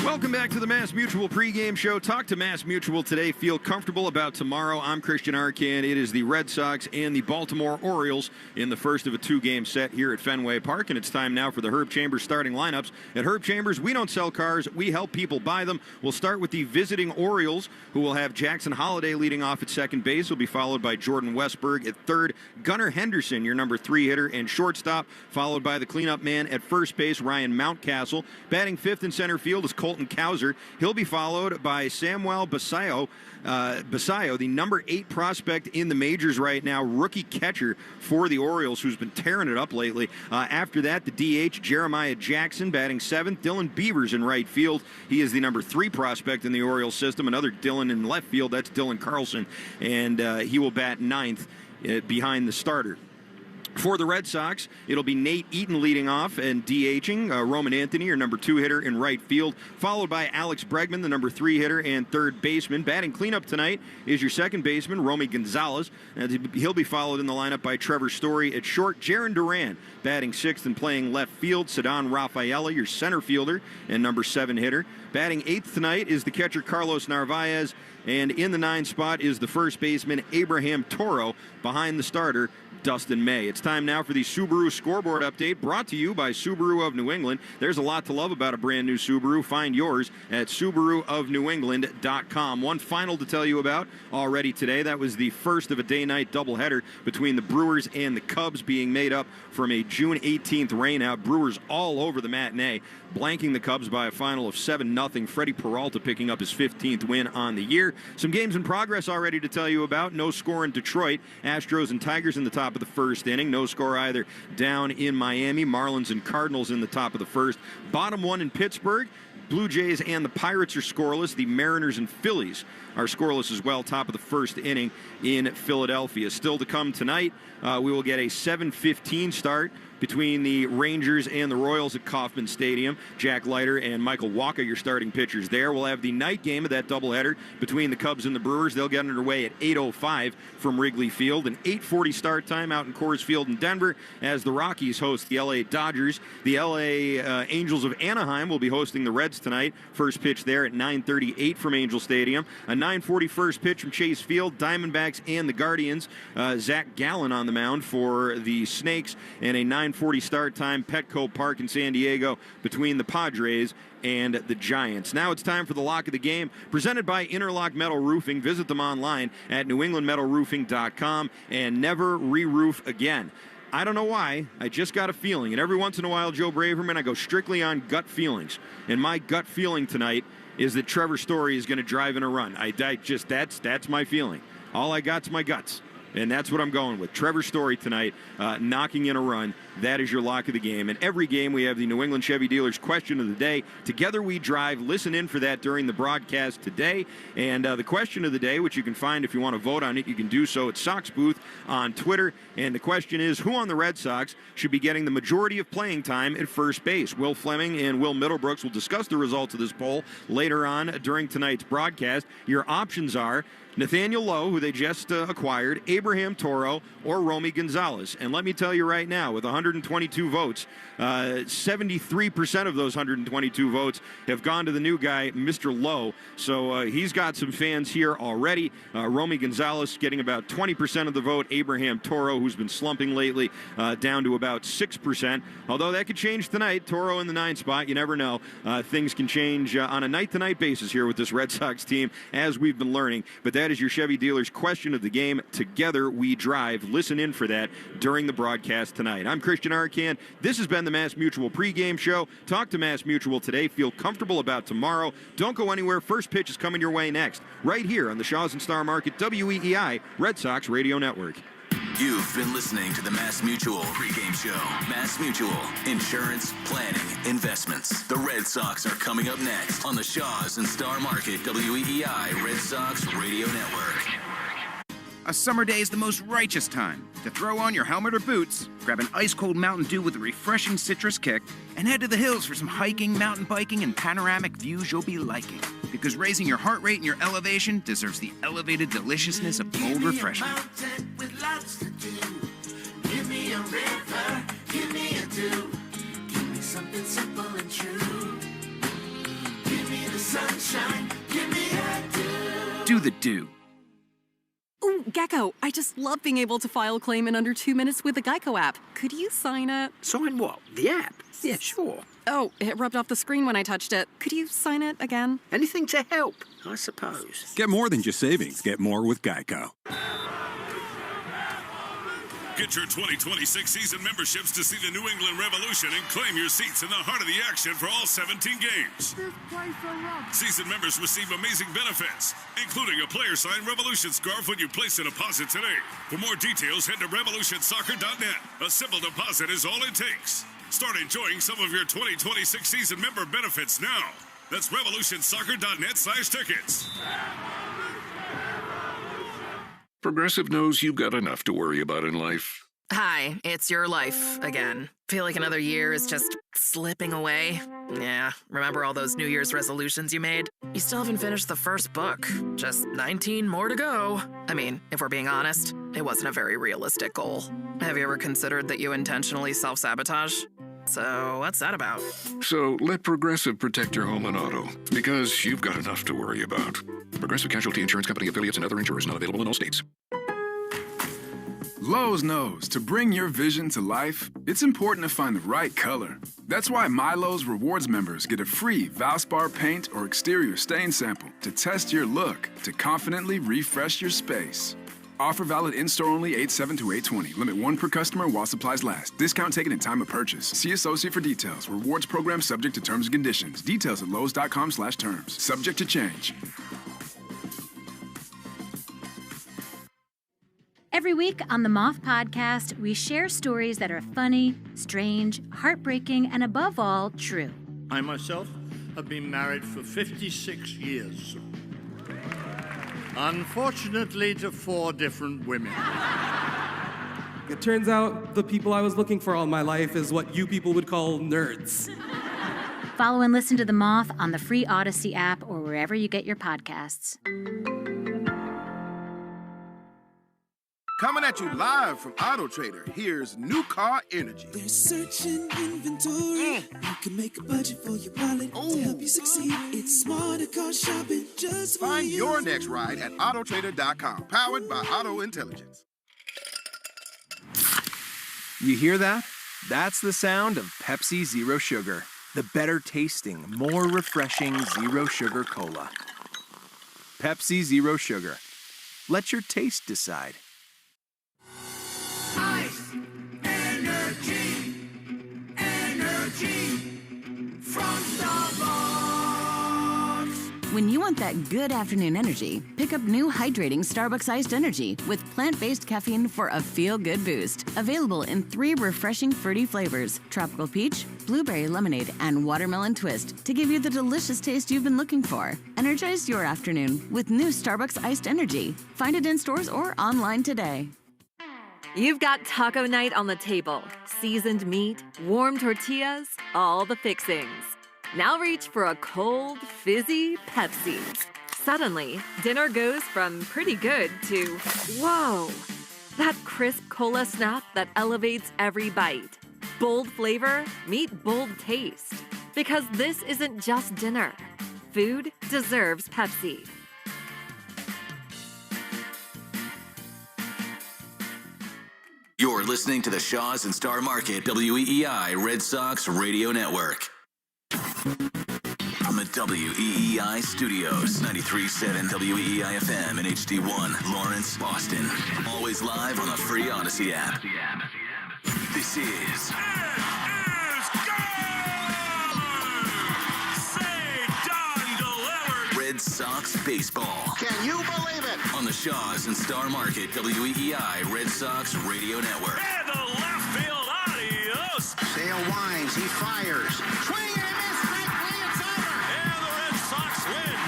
Welcome back to the Mass Mutual pregame show. Talk to Mass Mutual today. Feel comfortable about tomorrow. I'm Christian Arcan. It is the Red Sox and the Baltimore Orioles in the first of a 2-game set here at Fenway Park. And it's time now for the Herb Chambers starting lineups. At Herb Chambers, we don't sell cars. We help people buy them. We'll start with the visiting Orioles, who will have Jackson Holliday leading off at second base. Will be followed by Jordan Westberg at third. Gunnar Henderson, your number 3 hitter and shortstop, followed by the cleanup man at first base, Ryan Mountcastle. Batting fifth in center field is Cole Colton Cowser. He'll be followed by Samuel Basayo, the number 8 prospect in the majors right now, rookie catcher for the Orioles, who's been tearing it up lately. After that, the DH, Jeremiah Jackson, batting 7th. Dylan Beavers in right field. He is the number 3 prospect in the Orioles system. Another Dylan in left field, that's Dylan Carlson, and he will bat 9th behind the starter. For the Red Sox, it'll be Nate Eaton leading off and DHing. Roman Anthony, your number 2 hitter in right field, followed by Alex Bregman, the number 3 hitter and third baseman. Batting cleanup tonight is your second baseman, Romy Gonzalez. And he'll be followed in the lineup by Trevor Story at short. Jaron Duran batting 6th and playing left field. Cedon Rafaela, your center fielder and number 7 hitter. Batting 8th tonight is the catcher Carlos Narvaez. And in the 9 spot is the first baseman Abraham Toro, behind the starter Dustin May. It's time now for the Subaru scoreboard update, brought to you by Subaru of New England. There's a lot to love about a brand new Subaru. Find yours at SubaruofNewEngland.com. One final to tell you about already today. That was the first of a day-night doubleheader between the Brewers and the Cubs, being made up from a June 18th rainout. Brewers all over the matinee, blanking the Cubs by a final of 7-0. Freddie Peralta picking up his 15th win on the year. Some games in progress already to tell you about. No score in Detroit. Astros and Tigers in the top of the first inning. No score either down in Miami. Marlins and Cardinals in the top of the first. Bottom 1 in Pittsburgh. Blue Jays and the Pirates are scoreless. The Mariners and Phillies are scoreless as well. Top of the first inning in Philadelphia. Still to come tonight, we will get a 7:15 start between the Rangers and the Royals at Kauffman Stadium. Jack Leiter and Michael Wacha, your starting pitchers there. We'll have the night game of that doubleheader between the Cubs and the Brewers. They'll get underway at 8:05 from Wrigley Field. An 8:40 start time out in Coors Field in Denver as the Rockies host the LA Dodgers. The LA Angels of Anaheim will be hosting the Reds tonight. First pitch there at 9:38 from Angel Stadium. A 9:40 first pitch from Chase Field. Diamondbacks and the Guardians. Zach Gallen on the mound for the Snakes, and a 9:40 start time, Petco Park in San Diego, between the Padres and the Giants. Now it's time for the lock of the game, presented by Interlock Metal Roofing. Visit them online at newenglandmetalroofing.com and never re-roof again. I don't know why. I just got a feeling. And every once in a while, Joe Braverman, I go strictly on gut feelings. And my gut feeling tonight is that Trevor Story is going to drive in a run. That's my feeling. All I got's my guts. And that's what I'm going with. Trevor Story tonight, knocking in a run. That is your lock of the game. And every game we have the New England Chevy Dealers question of the day. Together we drive. Listen in for that during the broadcast today. And the question of the day, which you can find if you want to vote on it, you can do so at Sox Booth on Twitter. And the question is, who on the Red Sox should be getting the majority of playing time at first base? Will Fleming and Will Middlebrooks will discuss the results of this poll later on during tonight's broadcast. Your options are Nathaniel Lowe, who they just acquired, Abraham Toro, or Romy Gonzalez. And let me tell you right now, with 122 votes, 73% of those 122 votes have gone to the new guy, Mr. Lowe. So he's got some fans here already. Romy Gonzalez getting about 20% of the vote. Abraham Toro, who's been slumping lately, down to about 6%. Although that could change tonight. Toro in the 9 spot. You never know. Things can change on a night-to-night basis here with this Red Sox team, as we've been learning. But that is your Chevy Dealers question of the game. Together we drive. Listen in for that during the broadcast tonight. I'm Christian Arcan. This has been the Mass Mutual pregame show. Talk to Mass Mutual today. Feel comfortable about tomorrow. Don't go anywhere. First pitch is coming your way next, right here on the Shaw's and Star Market WEEI Red Sox Radio Network. You've been listening to the Mass Mutual pregame show. Mass Mutual, insurance, planning, investments. The Red Sox are coming up next on the Shaw's and Star Market WEEI Red Sox Radio Network. A summer day is the most righteous time to throw on your helmet or boots, grab an ice-cold Mountain Dew with a refreshing citrus kick, and head to the hills for some hiking, mountain biking, and panoramic views you'll be liking. Because raising your heart rate and your elevation deserves the elevated deliciousness of cold refreshment. With lots to do. Give me a river, give me a dew. Give me something simple and true. Give me the sunshine, give me a dew. Do the dew. Ooh, Gecko, I just love being able to file a claim in under 2 minutes with the Geico app. Could you sign it? Sign what? The app? Yeah, sure. Oh, it rubbed off the screen when I touched it. Could you sign it again? Anything to help, I suppose. Get more than just savings. Get more with Geico. Get your 2026 season memberships to see the New England Revolution and claim your seats in the heart of the action for all 17 games. Season members receive amazing benefits, including a player-signed Revolution scarf when you place a deposit today. For more details, head to revolutionsoccer.net. A simple deposit is all it takes. Start enjoying some of your 2026 season member benefits now. That's revolutionsoccer.net/tickets. Progressive knows you've got enough to worry about in life. Hi, it's your life again. Feel like another year is just slipping away? Yeah, remember all those New Year's resolutions you made? You still haven't finished the first book. Just 19 more to go. I mean, if we're being honest, it wasn't a very realistic goal. Have you ever considered that you intentionally self-sabotage? So what's that about? So let Progressive protect your home and auto, because you've got enough to worry about. Progressive Casualty Insurance Company, affiliates, and other insurers not available in all states. Lowe's knows to bring your vision to life, it's important to find the right color. That's why MyLowe's Rewards members get a free Valspar paint or exterior stain sample to test your look to confidently refresh your space. Offer valid in-store only 8/7 to 8/20. Limit 1 per customer while supplies last. Discount taken in time of purchase. See associate for details. Rewards program subject to terms and conditions. Details at lowes.com/terms. Subject to change. Every week on the Moth Podcast, we share stories that are funny, strange, heartbreaking, and above all, true. I myself have been married for 56 years. Unfortunately, to 4 different women. It turns out the people I was looking for all my life is what you people would call nerds. Follow and listen to The Moth on the free Odyssey app or wherever you get your podcasts. Coming at you live from Auto Trader, here's New Car Energy. There's searching inventory. You can make a budget for your wallet to help you succeed. It's smarter car shopping just for Find you. your next ride at autotrader.com, powered by Auto Intelligence. You hear that? That's the sound of Pepsi Zero Sugar. The better tasting, more refreshing Zero Sugar Cola. Pepsi Zero Sugar. Let your taste decide. Ice, energy, energy from Starbucks. When you want that good afternoon energy, pick up new hydrating Starbucks iced energy with plant-based caffeine for a feel-good boost. Available in 3 refreshing fruity flavors: tropical peach, blueberry lemonade, and watermelon twist to give you the delicious taste you've been looking for. Energize your afternoon with new Starbucks iced energy. Find it in stores or online today. You've got taco night on the table. Seasoned meat, warm tortillas, all the fixings. Now reach for a cold, fizzy Pepsi. Suddenly, dinner goes from pretty good to, whoa, that crisp cola snap that elevates every bite. Bold flavor, meet bold taste. Because this isn't just dinner. Food deserves Pepsi. You're listening to the Shaws and Star Market WEEI Red Sox Radio Network. From the WEEI studios, 93.7 WEEI FM and HD1, Lawrence, Boston. Always live on the free Odyssey app. This is... Red Sox baseball. Can you believe it? On the Shaws and Star Market WEEI Red Sox Radio Network. And the left field, adios. Sale winds, he fires. Swing and a miss, strike three, it's over. And the Red Sox win.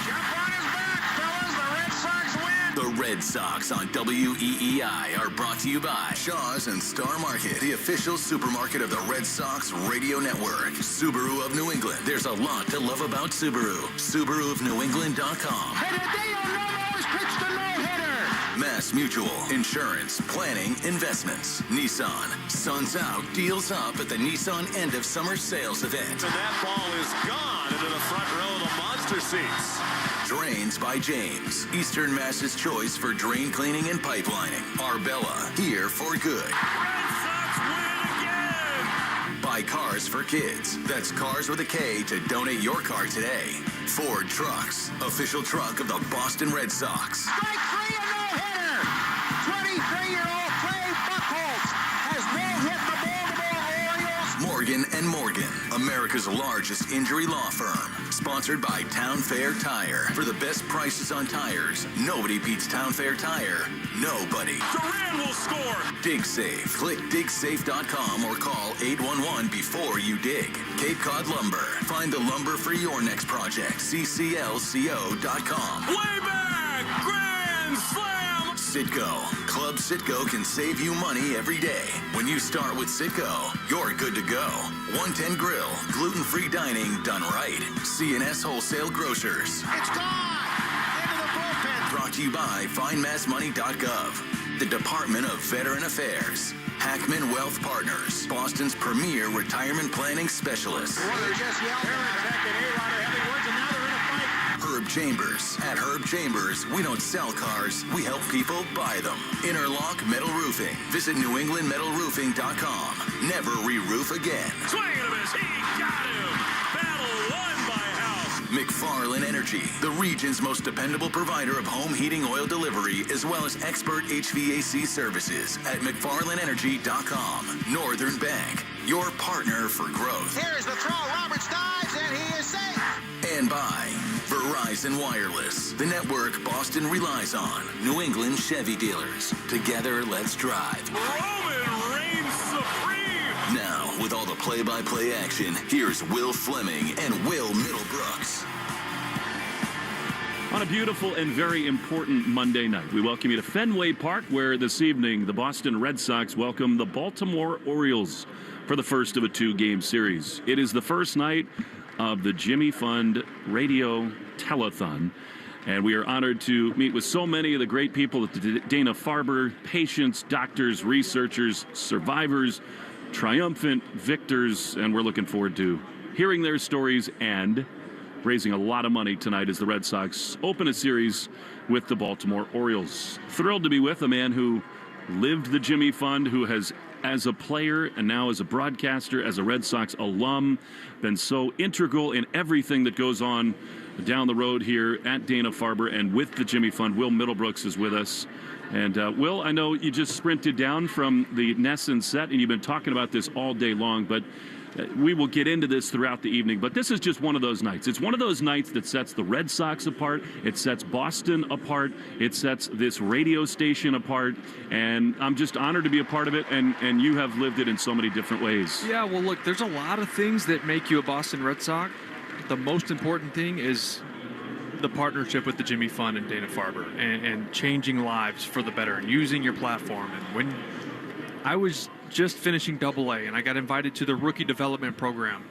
Jump on his back, fellas, the Red Sox win. The Red Sox on WEEI are brought to you by Shaws and Star Market, the official supermarket of the Red Sox Radio Network. Subaru of New England. There's a lot to love about Subaru. SubaruofNewEngland.com. And Hideo Nomo's pitched a no-hitter. Mass Mutual, insurance, planning, investments. Nissan, sun's out, deals up at the Nissan end of summer sales event. And that ball is gone into the front row of the monster seats. Drains by James, Eastern Mass's choice for drain cleaning and pipelining. Arbella, here for good. Red Sox win again. Buy Cars for Kids. That's Cars with a K to donate your car today. Ford Trucks, official truck of the Boston Red Sox. Strike three, a no-hitter. 23-year-old Clay Buchholz Morgan & Morgan, America's largest injury law firm. Sponsored by Town Fair Tire. For the best prices on tires, nobody beats Town Fair Tire. Nobody. Duran will score. Dig Safe. Click digsafe.com or call 811 before you dig. Cape Cod Lumber. Find the lumber for your next project. cclco.com. Way back! Grand slam! Citgo. Club Citgo can save you money every day. When you start with Citgo, you're good to go. 110 Grill. Gluten-free dining done right. C&S Wholesale Grocers. It's gone! Into the bullpen. Brought to you by FindMassMoney.gov. The Department of Veteran Affairs. Hackman Wealth Partners. Boston's premier retirement planning specialist. Well, they just yelled at A-Rod having words, and now they're in a fight. Herb Chambers. At Herb Chambers, we don't sell cars, we help people buy them. Interlock Metal Roofing. Visit NewEnglandMetalRoofing.com. Never re-roof again. Swing and a miss. He got him. Battle won by House. McFarland Energy, the region's most dependable provider of home heating oil delivery, as well as expert HVAC services at McFarlandEnergy.com. Northern Bank, your partner for growth. Here's the throw. Roberts dives, and he is safe. And by Verizon Wireless, the network Boston relies on. New England Chevy dealers. Together, let's drive. Roman reigns supreme. Now, with all the play-by-play action, here's Will Fleming and Will Middlebrooks. On a beautiful and very important Monday night, we welcome you to Fenway Park, where this evening the Boston Red Sox welcome the Baltimore Orioles for the first of a two-game series. It is the first night of the Jimmy Fund Radio Telethon, and we are honored to meet with so many of the great people at the Dana-Farber, patients, doctors, researchers, survivors, triumphant victors, and we're looking forward to hearing their stories and raising a lot of money tonight as the Red Sox open a series with the Baltimore Orioles. Thrilled to be with a man who lived the Jimmy Fund, who has, as a player and now as a broadcaster, as a Red Sox alum, been so integral in everything that goes on down the road here at Dana-Farber and with the Jimmy Fund. Will Middlebrooks is with us. And Will, I know you just sprinted down from the Nesson set, and you've been talking about this all day long, but we will get into this throughout the evening, but this is just one of those nights. It's one of those nights that sets the Red Sox apart. It sets Boston apart. It sets this radio station apart, and I'm just honored to be a part of it, and you have lived it in so many different ways. Yeah, well, look, there's a lot of things that make you a Boston Red Sox. The most important thing is the partnership with the Jimmy Fund and Dana-Farber and changing lives for the better and using your platform. And when I was just finishing AA and I got invited to the rookie development program,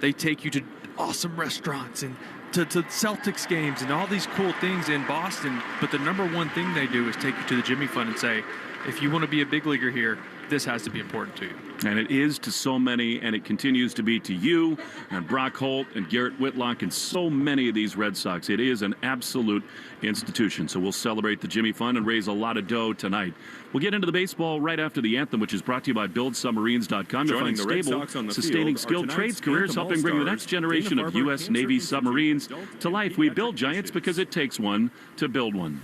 they take you to awesome restaurants and to Celtics games and all these cool things in Boston. But the number one thing they do is take you to the Jimmy Fund and say, if you want to be a big leaguer here, this has to be important to you. And it is to so many, and it continues to be to you and Brock Holt and Garrett Whitlock and so many of these Red Sox. It is an absolute institution. So we'll celebrate the Jimmy Fund and raise a lot of dough tonight. We'll get into the baseball right after the anthem, which is brought to you by BuildSubmarines.com. You'll find stable, sustaining skilled trades careers, helping bring the next generation of U.S. Navy submarines to life. We build giants because it takes one to build one.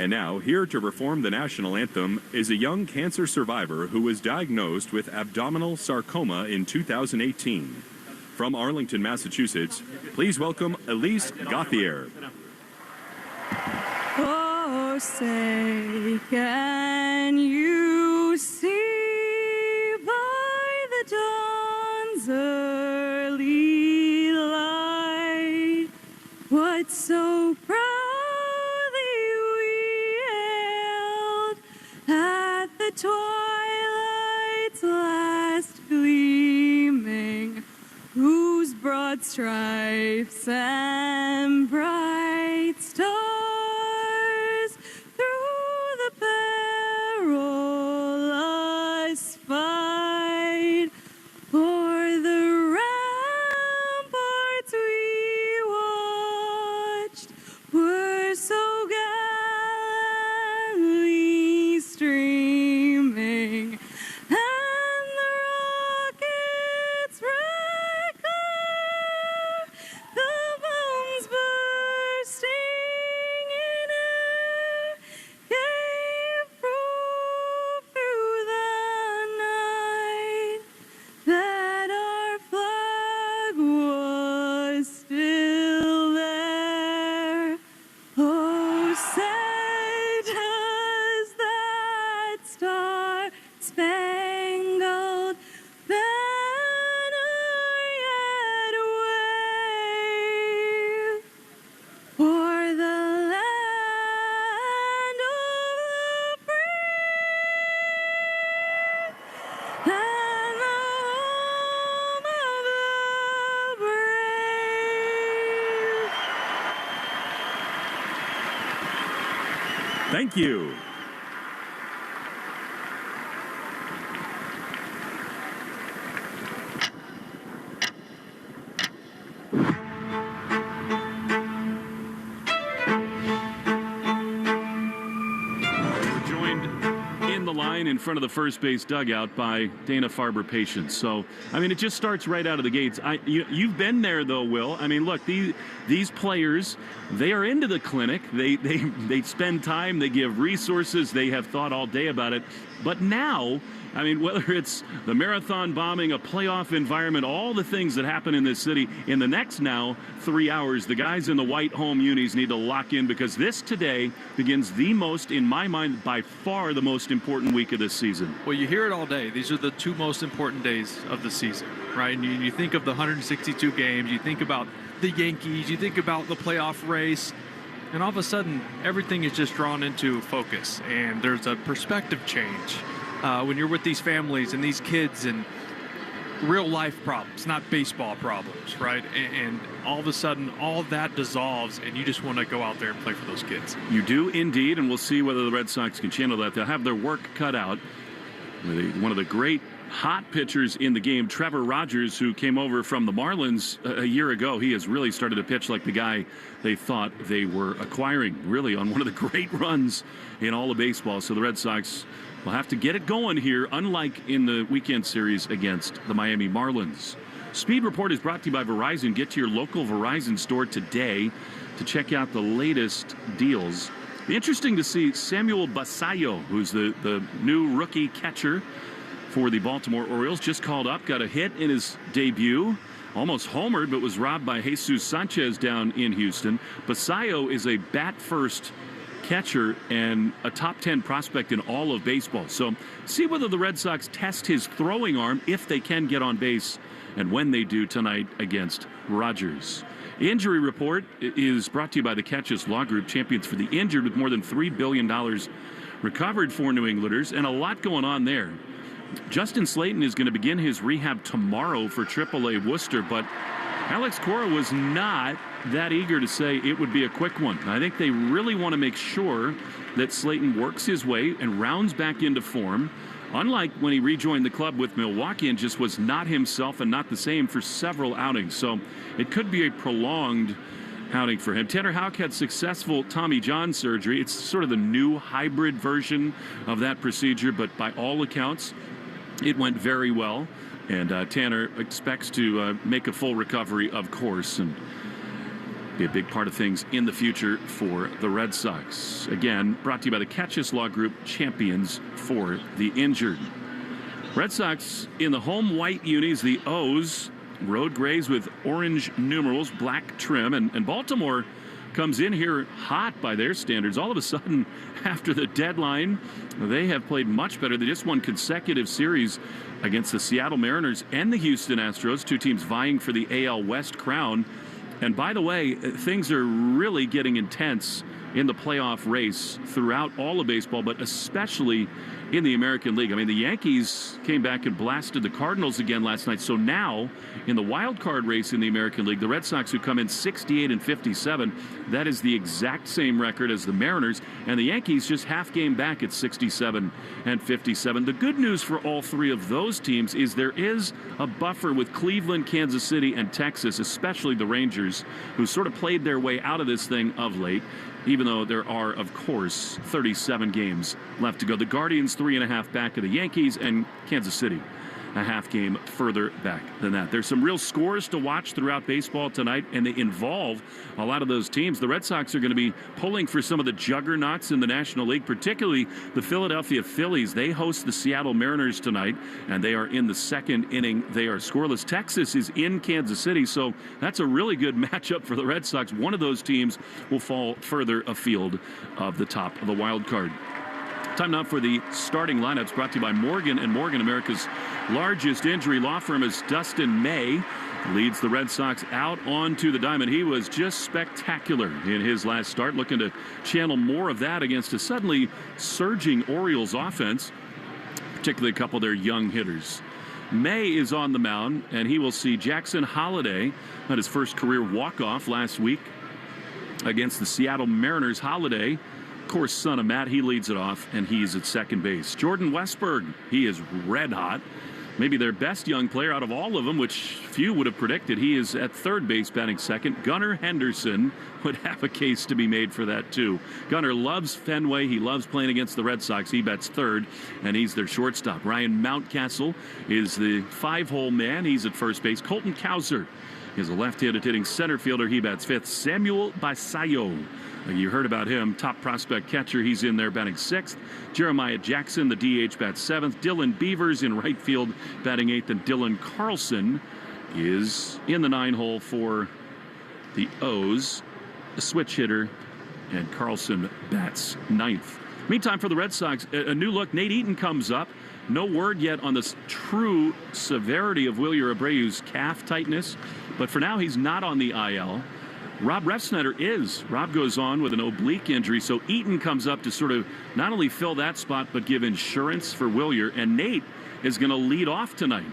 And now, here to perform the national anthem is a young cancer survivor who was diagnosed with abdominal sarcoma in 2018. From Arlington, Massachusetts, please welcome Elise Gauthier. Oh, say, can you see by the dawn's early light what so proudly at the twilight's last gleaming, whose broad stripes and bright stars through the perilous fight o'er the ramparts we watched were so gallantly streaming, and the rockets red glare, the bombs Thank you. In front of the first base dugout by Dana-Farber patients. So, I mean, it just starts right out of the gates. You've been there, though, Will. I mean, look, these players, they are into the clinic. They spend time. They give resources. They have thought all day about it. But now, I mean, whether it's the marathon bombing, a playoff environment, all the things that happen in this city, in the next now 3 hours, the guys in the white home unis need to lock in, because this today begins the most, in my mind, by far the most important week of this season. Well, you hear it all day. These are the two most important days of the season, right? And you think of the 162 games, you think about the Yankees, you think about the playoff race, and all of a sudden, everything is just drawn into focus, and there's a perspective change. When you're with these families and these kids and real life problems, not baseball problems, right? And all of a sudden, all that dissolves, and you just want to go out there and play for those kids. You do indeed, and we'll see whether the Red Sox can channel that. They'll have their work cut out. One of the great hot pitchers in the game, Trevor Rogers, who came over from the Marlins a year ago. He has really started to pitch like the guy they thought they were acquiring, really on one of the great runs in all of baseball. So the Red Sox will have to get it going here, unlike in the weekend series against the Miami Marlins. Speed Report is brought to you by Verizon. Get to your local Verizon store today to check out the latest deals. Interesting to see Samuel Basallo, who's the new rookie catcher for the Baltimore Orioles, just called up, got a hit in his debut, almost homered, but was robbed by Jesus Sanchez down in Houston. Basallo is a bat-first catcher and a top 10 prospect in all of baseball. So see whether the Red Sox test his throwing arm, if they can get on base, and when they do tonight against Rogers. Injury Report is brought to you by the Catches Law Group, champions for the injured, with more than $3 billion recovered for New Englanders, and a lot going on there. Justin Slayton is going to begin his rehab tomorrow for AAA Worcester, but Alex Cora was not that eager to say it would be a quick one. I think they really want to make sure that Slayton works his way and rounds back into form, unlike when he rejoined the club with Milwaukee and just was not himself and not the same for several outings. So it could be a prolonged outing for him. Tanner Houck had successful Tommy John surgery. It's sort of the new hybrid version of that procedure, but by all accounts, it went very well. And Tanner expects to make a full recovery, of course, and be a big part of things in the future for the Red Sox. Again, brought to you by the Catches Law Group, champions for the injured. Red Sox in the home white unis, the O's, road grays with orange numerals, black trim, and Baltimore comes in here hot by their standards. All of a sudden, after the deadline, they have played much better. They just won consecutive series against the Seattle Mariners and the Houston Astros, two teams vying for the AL West crown. And by the way, things are really getting intense in the playoff race throughout all of baseball, but especially in the American League. I mean, the Yankees came back and blasted the Cardinals again last night. So now, in the wild card race in the American League, the Red Sox, who come in 68-57, that is the exact same record as the Mariners, and the Yankees just half game back at 67-57. The good news for all three of those teams is there is a buffer with Cleveland, Kansas City, and Texas, especially the Rangers, who sort of played their way out of this thing of late, even though there are, of course, 37 games left to go. The Guardians 3.5 back of the Yankees, and Kansas City a half game further back than that. There's some real scores to watch throughout baseball tonight, and they involve a lot of those teams. The Red Sox are going to be pulling for some of the juggernauts in the National League, particularly the Philadelphia Phillies. They host the Seattle Mariners tonight, and they are in the second inning. They are scoreless. Texas is in Kansas City, so that's a really good matchup for the Red Sox. One of those teams will fall further afield of the top of the wild card. Time now for the starting lineups, brought to you by Morgan & Morgan, America's largest injury law firm. As Dustin May leads the Red Sox out onto the diamond. He was just spectacular in his last start, looking to channel more of that against a suddenly surging Orioles offense, particularly a couple of their young hitters. May is on the mound, and he will see Jackson Holliday on his first career walk-off last week against the Seattle Mariners. Holliday course, son of Matt, he leads it off, and he's at second base. Jordan Westberg, he is red hot. Maybe their best young player out of all of them, which few would have predicted. He is at third base batting second. Gunnar Henderson would have a case to be made for that, too. Gunnar loves Fenway. He loves playing against the Red Sox. He bats third, and he's their shortstop. Ryan Mountcastle is the five-hole man. He's at first base. Colton Cowser is a left-handed hitting center fielder. He bats fifth. Samuel Basayo, you heard about him, top prospect catcher. He's in there batting sixth. Jeremiah Jackson, the DH, bats seventh. Dylan Beavers in right field batting eighth. And Dylan Carlson is in the nine-hole for the O's, a switch hitter, and Carlson bats ninth. Meantime, for the Red Sox, a new look. Nate Eaton comes up. No word yet on the true severity of Wilyer Abreu's calf tightness, but for now he's not on the IL. Rob Refsnyder is. Rob goes on with an oblique injury, so Eaton comes up to sort of not only fill that spot, but give insurance for Wilyer. And Nate is going to lead off tonight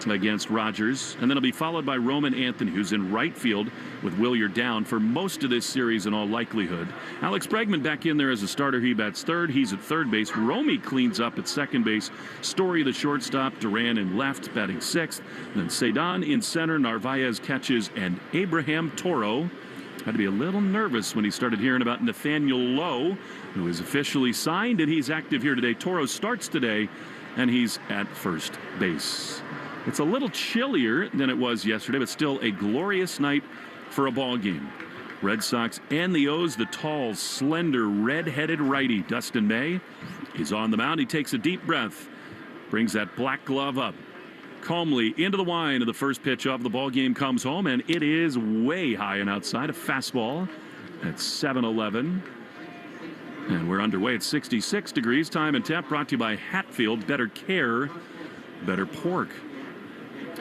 against Rogers, and then it'll be followed by Roman Anthony, who's in right field with Wilyer down for most of this series in all likelihood. Alex Bregman back in there as a starter. He bats third. He's at third base. Romy cleans up at second base. Story, the shortstop. Duran in left, batting sixth. Then Cedon in center. Narvaez catches, and Abraham Toro had to be a little nervous when he started hearing about Nathaniel Lowe, who is officially signed, and he's active here today. Toro starts today, and he's at first base. It's a little chillier than it was yesterday, but still a glorious night for a ball game. Red Sox and the O's. The tall, slender, red-headed righty Dustin May is on the mound. He takes a deep breath, brings that black glove up calmly into the wind of the first pitch of the ball game. Comes home, and it is way high and outside. A fastball at 7-11. And we're underway at 66 degrees. Time and temp brought to you by Hatfield. Better care, better pork.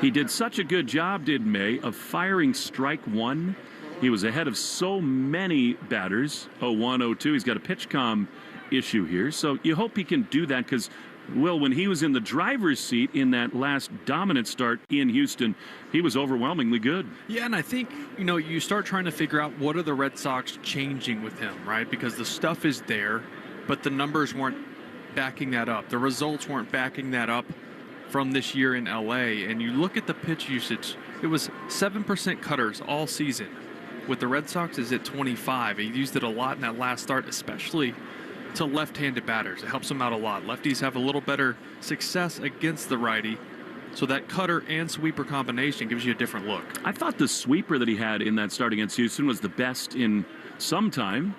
He did such a good job, did May, of firing strike one. He was ahead of so many batters. 0-1, 0-2. He's got a pitch comm issue here. So you hope he can do that, because, Will, when he was in the driver's seat in that last dominant start in Houston, he was overwhelmingly good. Yeah, and I think, you start trying to figure out what are the Red Sox changing with him, right? Because the stuff is there, but the numbers weren't backing that up. The results weren't backing that up from this year in LA. And you look at the pitch usage, it was 7% cutters all season. With the Red Sox, is at 25. He used it a lot in that last start, especially to left-handed batters. It helps them out a lot. Lefties have a little better success against the righty, so that cutter and sweeper combination gives you a different look. I thought the sweeper that he had in that start against Houston was the best in some time.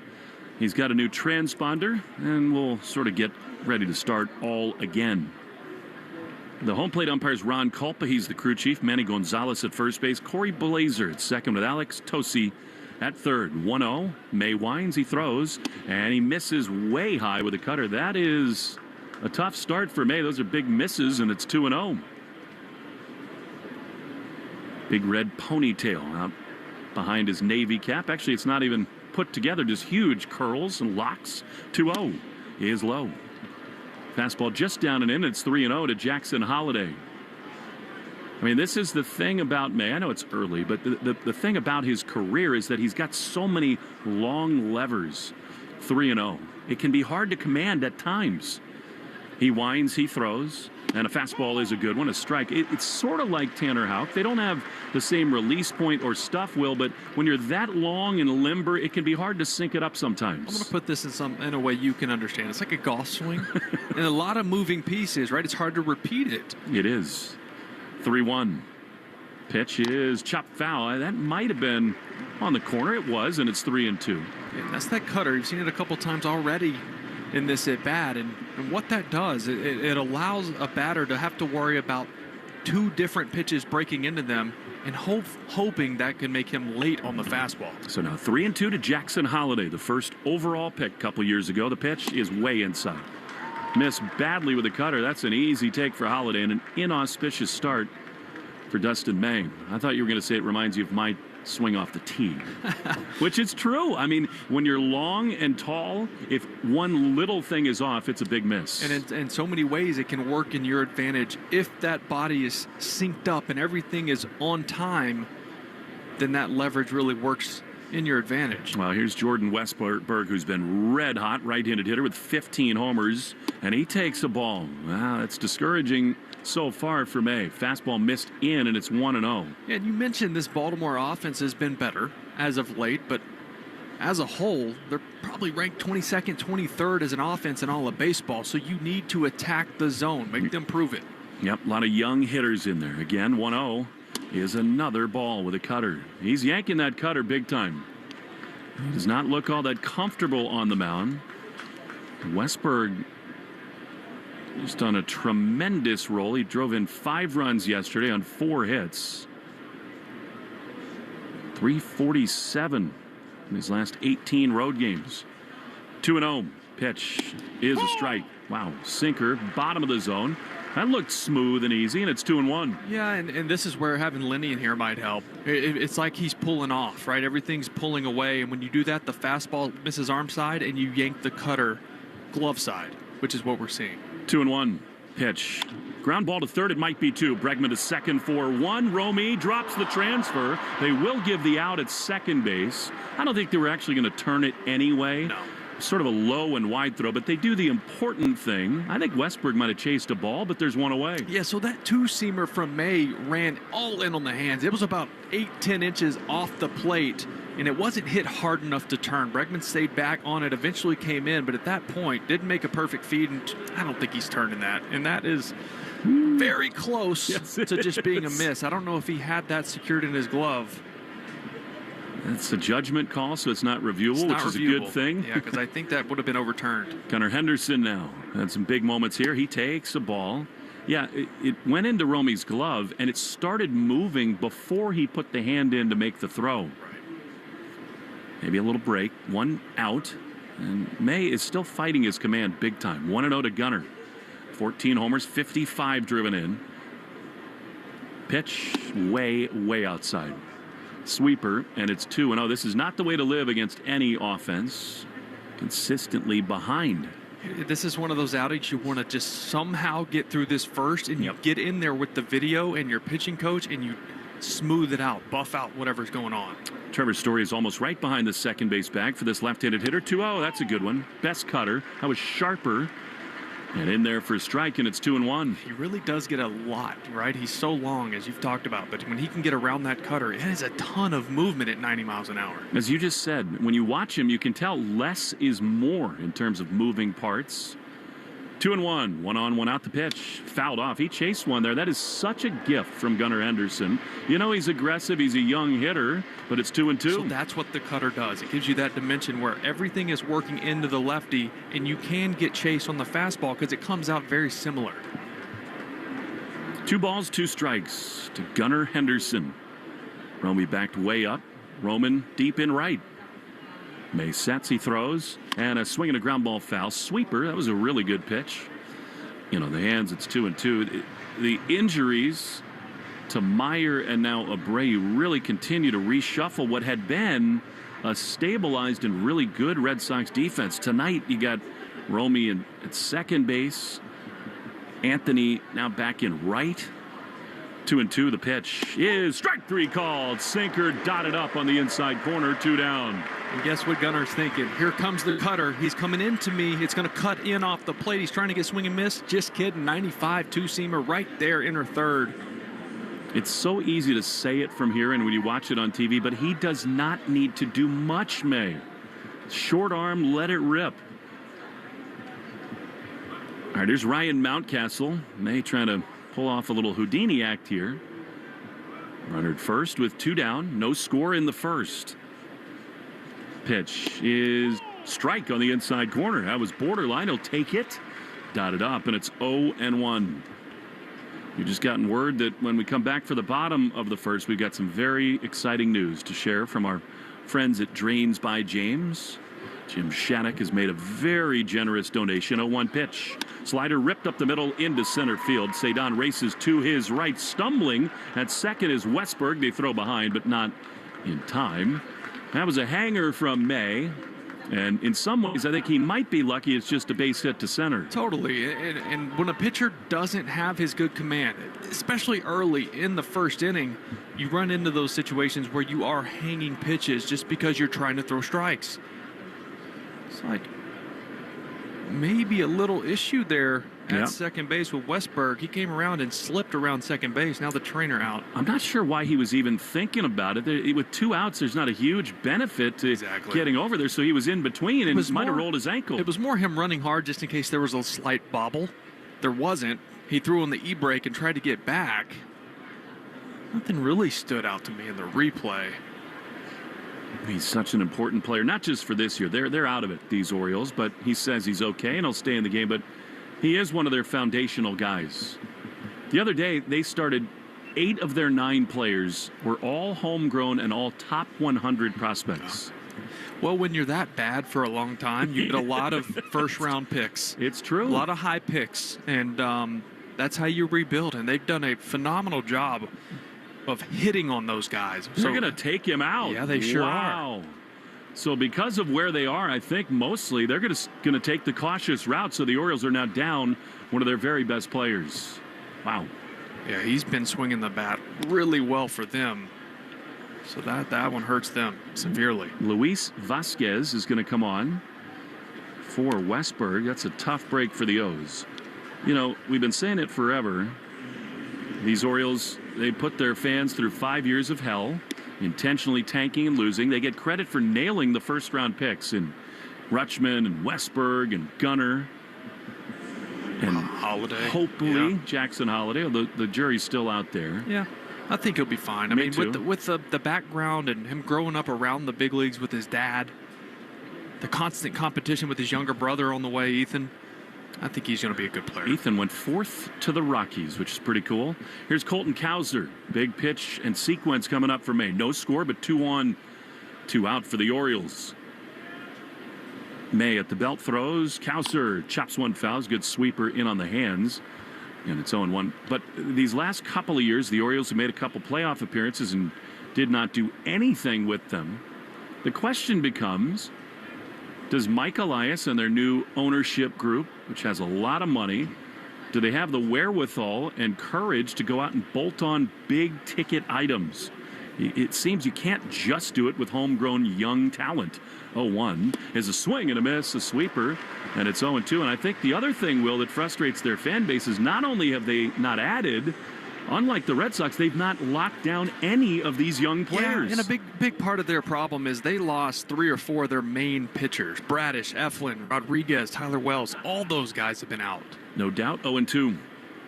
He's got a new transponder, and we'll sort of get ready to start all again. The home plate umpire is Ron Culpa. He's the crew chief. Manny Gonzalez at first base. Corey Blazer at second with Alex Tosi at third. 1-0. May winds. He throws, and he misses way high with a cutter. That is a tough start for May. Those are big misses, and it's 2-0. Big red ponytail out behind his Navy cap. Actually, it's not even put together. Just huge curls and locks. 2-0 is Lowe. Fastball just down and in. It's 3-0 to Jackson Holliday. I mean, this is the thing about May. I know it's early, but the thing about his career is that he's got so many long levers. 3-0. It can be hard to command at times. He winds, he throws, and a fastball is a good one, a strike. It's sort of like Tanner Houck. They don't have the same release point or stuff, Will, but when you're that long and limber, it can be hard to sync it up sometimes. I'm going to put this in a way you can understand. It's like a golf swing and a lot of moving pieces, right? It's hard to repeat it. It is. 3-1. Pitch is chopped foul. That might have been on the corner. It was, and it's 3-2. Yeah, that's that cutter. You've seen it a couple times already in this at-bat, and what that does, it allows a batter to have to worry about two different pitches breaking into them and hoping that can make him late on the fastball. So now 3-2 to Jackson Holliday, the first overall pick a couple years ago. The pitch is way inside. Missed badly with the cutter. That's an easy take for Holliday, and an inauspicious start for Dustin May. I thought you were going to say it reminds you of my swing off the tee, which is true. I mean, when you're long and tall, if one little thing is off, it's a big miss. And in so many ways, it can work in your advantage. If that body is synced up and everything is on time, then that leverage really works in your advantage. Well, here's Jordan Westberg, who's been red hot, right-handed hitter with 15 homers, and he takes a ball. Wow, that's discouraging so far for May. Fastball missed in, and it's 1-0. Yeah, and you mentioned this Baltimore offense has been better as of late, but as a whole, they're probably ranked 22nd, 23rd as an offense in all of baseball, so you need to attack the zone, make them prove it. Yep, a lot of young hitters in there. Again, 1-0 is another ball with a cutter. He's yanking that cutter big time. He does not look all that comfortable on the mound. Westberg just on a tremendous roll. He drove in 5 runs yesterday on 4 hits. 347 in his last 18 road games. 2-0. Pitch is a strike. Wow. Sinker, bottom of the zone. That looked smooth and easy, and it's 2-1. Yeah, and this is where having Lenny in here might help. It's like he's pulling off, right? Everything's pulling away, and when you do that, the fastball misses arm side, and you yank the cutter glove side, which is what we're seeing. 2-1. Pitch. Ground ball to third. It might be 2. Bregman to second for 1. Romy drops the transfer. They will give the out at second base. I don't think they were actually going to turn it anyway. No. Sort of a low and wide throw, but they do the important thing. I think Westberg might have chased a ball, but there's one away. Yeah, so that 2-seamer from May ran all in on the hands. It was about 8-10 inches off the plate, and it wasn't hit hard enough to turn. Bregman stayed back on it, eventually came in, but at that point didn't make a perfect feed, and I don't think he's turning that. And that is very close to just being a miss. I don't know if he had that secured in his glove. It's a judgment call, so it's not reviewable, which is a good thing. Yeah, because I think that would have been overturned. Gunnar Henderson now had some big moments here. He takes a ball. Yeah, it went into Romy's glove, and it started moving before he put the hand in to make the throw. Right. Maybe a little break. 1 out. And May is still fighting his command big time. 1-0 to Gunnar. 14 homers, 55 driven in. Pitch way outside. Sweeper, and it's 2-0. This is not the way to live against any offense. Consistently behind. This is one of those outings you want to just somehow get through this first, and you get in there with the video and your pitching coach, and you smooth it out, buff out whatever's going on. Trevor Story is almost right behind the second base bag for this left-handed hitter. 2-0, that's a good one. Best cutter. That was sharper. And in there for a strike, and it's 2-1. He really does get a lot, right? He's so long, as you've talked about, but when he can get around that cutter, it has a ton of movement at 90 miles an hour. As you just said, when you watch him, you can tell less is more in terms of moving parts. 2-1, 1 on, 1 out the pitch. Fouled off. He chased one there. That is such a gift from Gunnar Henderson. You know he's aggressive. He's a young hitter, but it's 2-2. So that's what the cutter does. It gives you that dimension where everything is working into the lefty, and you can get chase on the fastball because it comes out very similar. 2 balls, 2 strikes to Gunnar Henderson. Romy backed way up. Roman deep in right. May sets, he throws, and a swing and a ground ball foul. Sweeper, that was a really good pitch. You know, the hands, it's 2-2. The injuries to Meyer and now Abreu really continue to reshuffle what had been a stabilized and really good Red Sox defense. Tonight, you got Romy at second base. Anthony now back in right. 2-2, the pitch is strike 3 called. Sinker dotted up on the inside corner, 2 down. And guess what Gunnar's thinking? Here comes the cutter. He's coming into me. It's going to cut in off the plate. He's trying to get swing and miss. Just kidding. 95 2-seamer right there, inner third. It's so easy to say it from here and when you watch it on TV, but he does not need to do much, May. Short arm, let it rip. All right, here's Ryan Mountcastle. May trying to pull off a little Houdini act here. Runner at first with 2 down. No score in the first. Pitch is strike on the inside corner. That was borderline. He'll take it. Dotted up, and it's 0-1. You've just gotten word that when we come back for the bottom of the first, we've got some very exciting news to share from our friends at Drains by James. Jim Shattuck has made a very generous donation. 0-1 pitch. Slider ripped up the middle into center field. Cedon races to his right. Stumbling at second is Westberg. They throw behind, but not in time. That was a hanger from May. And in some ways, I think he might be lucky it's just a base hit to center. Totally. And when a pitcher doesn't have his good command, especially early in the first inning, you run into those situations where you are hanging pitches just because you're trying to throw strikes. It's like maybe a little issue there at second base with Westberg. He came around and slipped around second base. Now the trainer out. I'm not sure why he was even thinking about it. With 2 outs, there's not a huge benefit to getting over there. So he was in between and might have rolled his ankle. It was more him running hard just in case there was a slight bobble. There wasn't. He threw on the e-brake and tried to get back. Nothing really stood out to me in the replay. He's such an important player, not just for this year. They're out of it, these Orioles, but he says he's okay and he'll stay in the game. But he is one of their foundational guys. The other day, they started 8 of their 9 players were all homegrown and all top 100 prospects. Well, when you're that bad for a long time, you get a lot of first-round picks. It's true. A lot of high picks, and that's how you rebuild. And they've done a phenomenal job of hitting on those guys. They're going to take him out. Yeah, they sure are. So because of where they are, I think mostly they're going to take the cautious route. So the Orioles are now down one of their very best players. Wow. Yeah, he's been swinging the bat really well for them. So that one hurts them severely. Luis Vasquez is going to come on for Westberg. That's a tough break for the O's. You know, we've been saying it forever. These Orioles, they put their fans through 5 years of hell, intentionally tanking and losing. They get credit for nailing the first-round picks in Rutschman and Westberg and Gunnar and Holiday. Hopefully Jackson Holiday. The jury's still out there. Yeah, I think he'll be fine. I mean, with the background and him growing up around the big leagues with his dad, the constant competition with his younger brother on the way, Ethan, I think he's going to be a good player. Ethan went 4th to the Rockies, which is pretty cool. Here's Colton Cowser. Big pitch and sequence coming up for May. No score, but 2 on, 2 out for the Orioles. May at the belt throws. Cowser chops one foul. Good sweeper in on the hands. And it's 0-1. But these last couple of years, the Orioles have made a couple playoff appearances and did not do anything with them. The question becomes, does Mike Elias and their new ownership group, which has a lot of money, do they have the wherewithal and courage to go out and bolt on big ticket items? It seems you can't just do it with homegrown young talent. 0-1 is a swing and a miss, a sweeper, and it's 0-2. And I think the other thing, Will, that frustrates their fan base is not only have they not added, unlike the Red Sox, they've not locked down any of these young players. Yeah, and a big part of their problem is they lost 3 or 4 of their main pitchers. Bradish, Eflin, Rodriguez, Tyler Wells, all those guys have been out. No doubt. 0-2.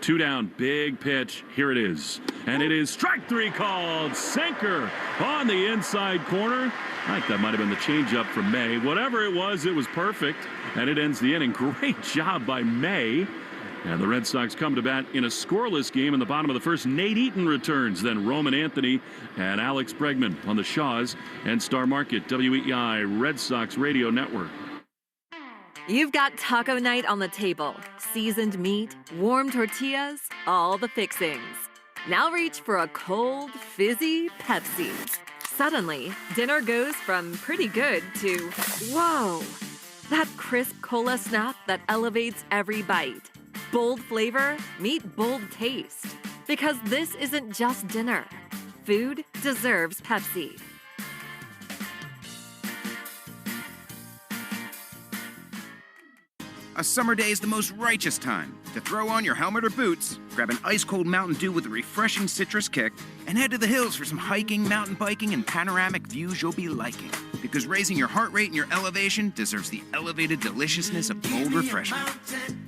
2 down, big pitch. Here it is. And it is strike 3 called. Sinker on the inside corner. I think that might have been the changeup from May. Whatever it was perfect. And it ends the inning. Great job by May. And the Red Sox come to bat in a scoreless game in the bottom of the first. Nate Eaton returns, then Roman Anthony and Alex Bregman on the Shaws and Star Market, WEI Red Sox Radio Network. You've got taco night on the table. Seasoned meat, warm tortillas, all the fixings. Now reach for a cold, fizzy Pepsi. Suddenly, dinner goes from pretty good to, whoa, that crisp cola snap that elevates every bite. Bold flavor, meet bold taste. Because this isn't just dinner. Food deserves Pepsi. A summer day is the most righteous time to throw on your helmet or boots, grab an ice-cold Mountain Dew with a refreshing citrus kick, and head to the hills for some hiking, mountain biking, and panoramic views you'll be liking. Because raising your heart rate and your elevation deserves the elevated deliciousness of bold refreshment.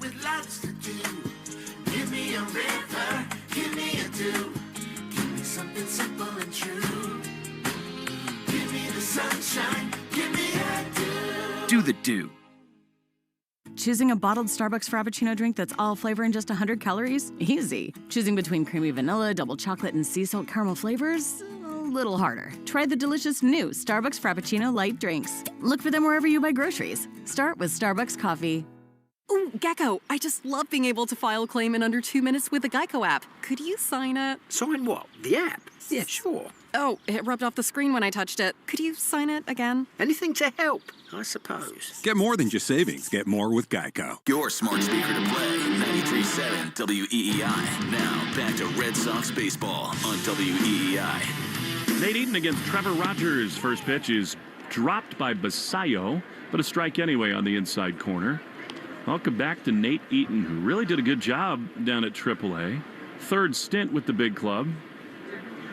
With lots to do. Give me a river, give me a dew. Give me something simple and true. Give me the sunshine, give me a dew. Do the Dew. Choosing a bottled Starbucks Frappuccino drink that's all flavor and just 100 calories? Easy. Choosing between creamy vanilla, double chocolate, and sea salt caramel flavors? A little harder. Try the delicious new Starbucks Frappuccino light drinks. Look for them wherever you buy groceries. Start with Starbucks coffee. Ooh, Gecko, I just love being able to file a claim in under 2 minutes with the Geico app. Could you sign it? Sign what? The app? Yeah, sure. Oh, it rubbed off the screen when I touched it. Could you sign it again? Anything to help, I suppose. Get more than just savings. Get more with Geico. Your smart speaker to play, 93.7 WEEI. Now, back to Red Sox baseball on WEEI. Nate Eaton against Trevor Rogers. First pitch is dropped by Basayo, but a strike anyway on the inside corner. Welcome back to Nate Eaton, who really did a good job down at AAA. Third stint with the big club.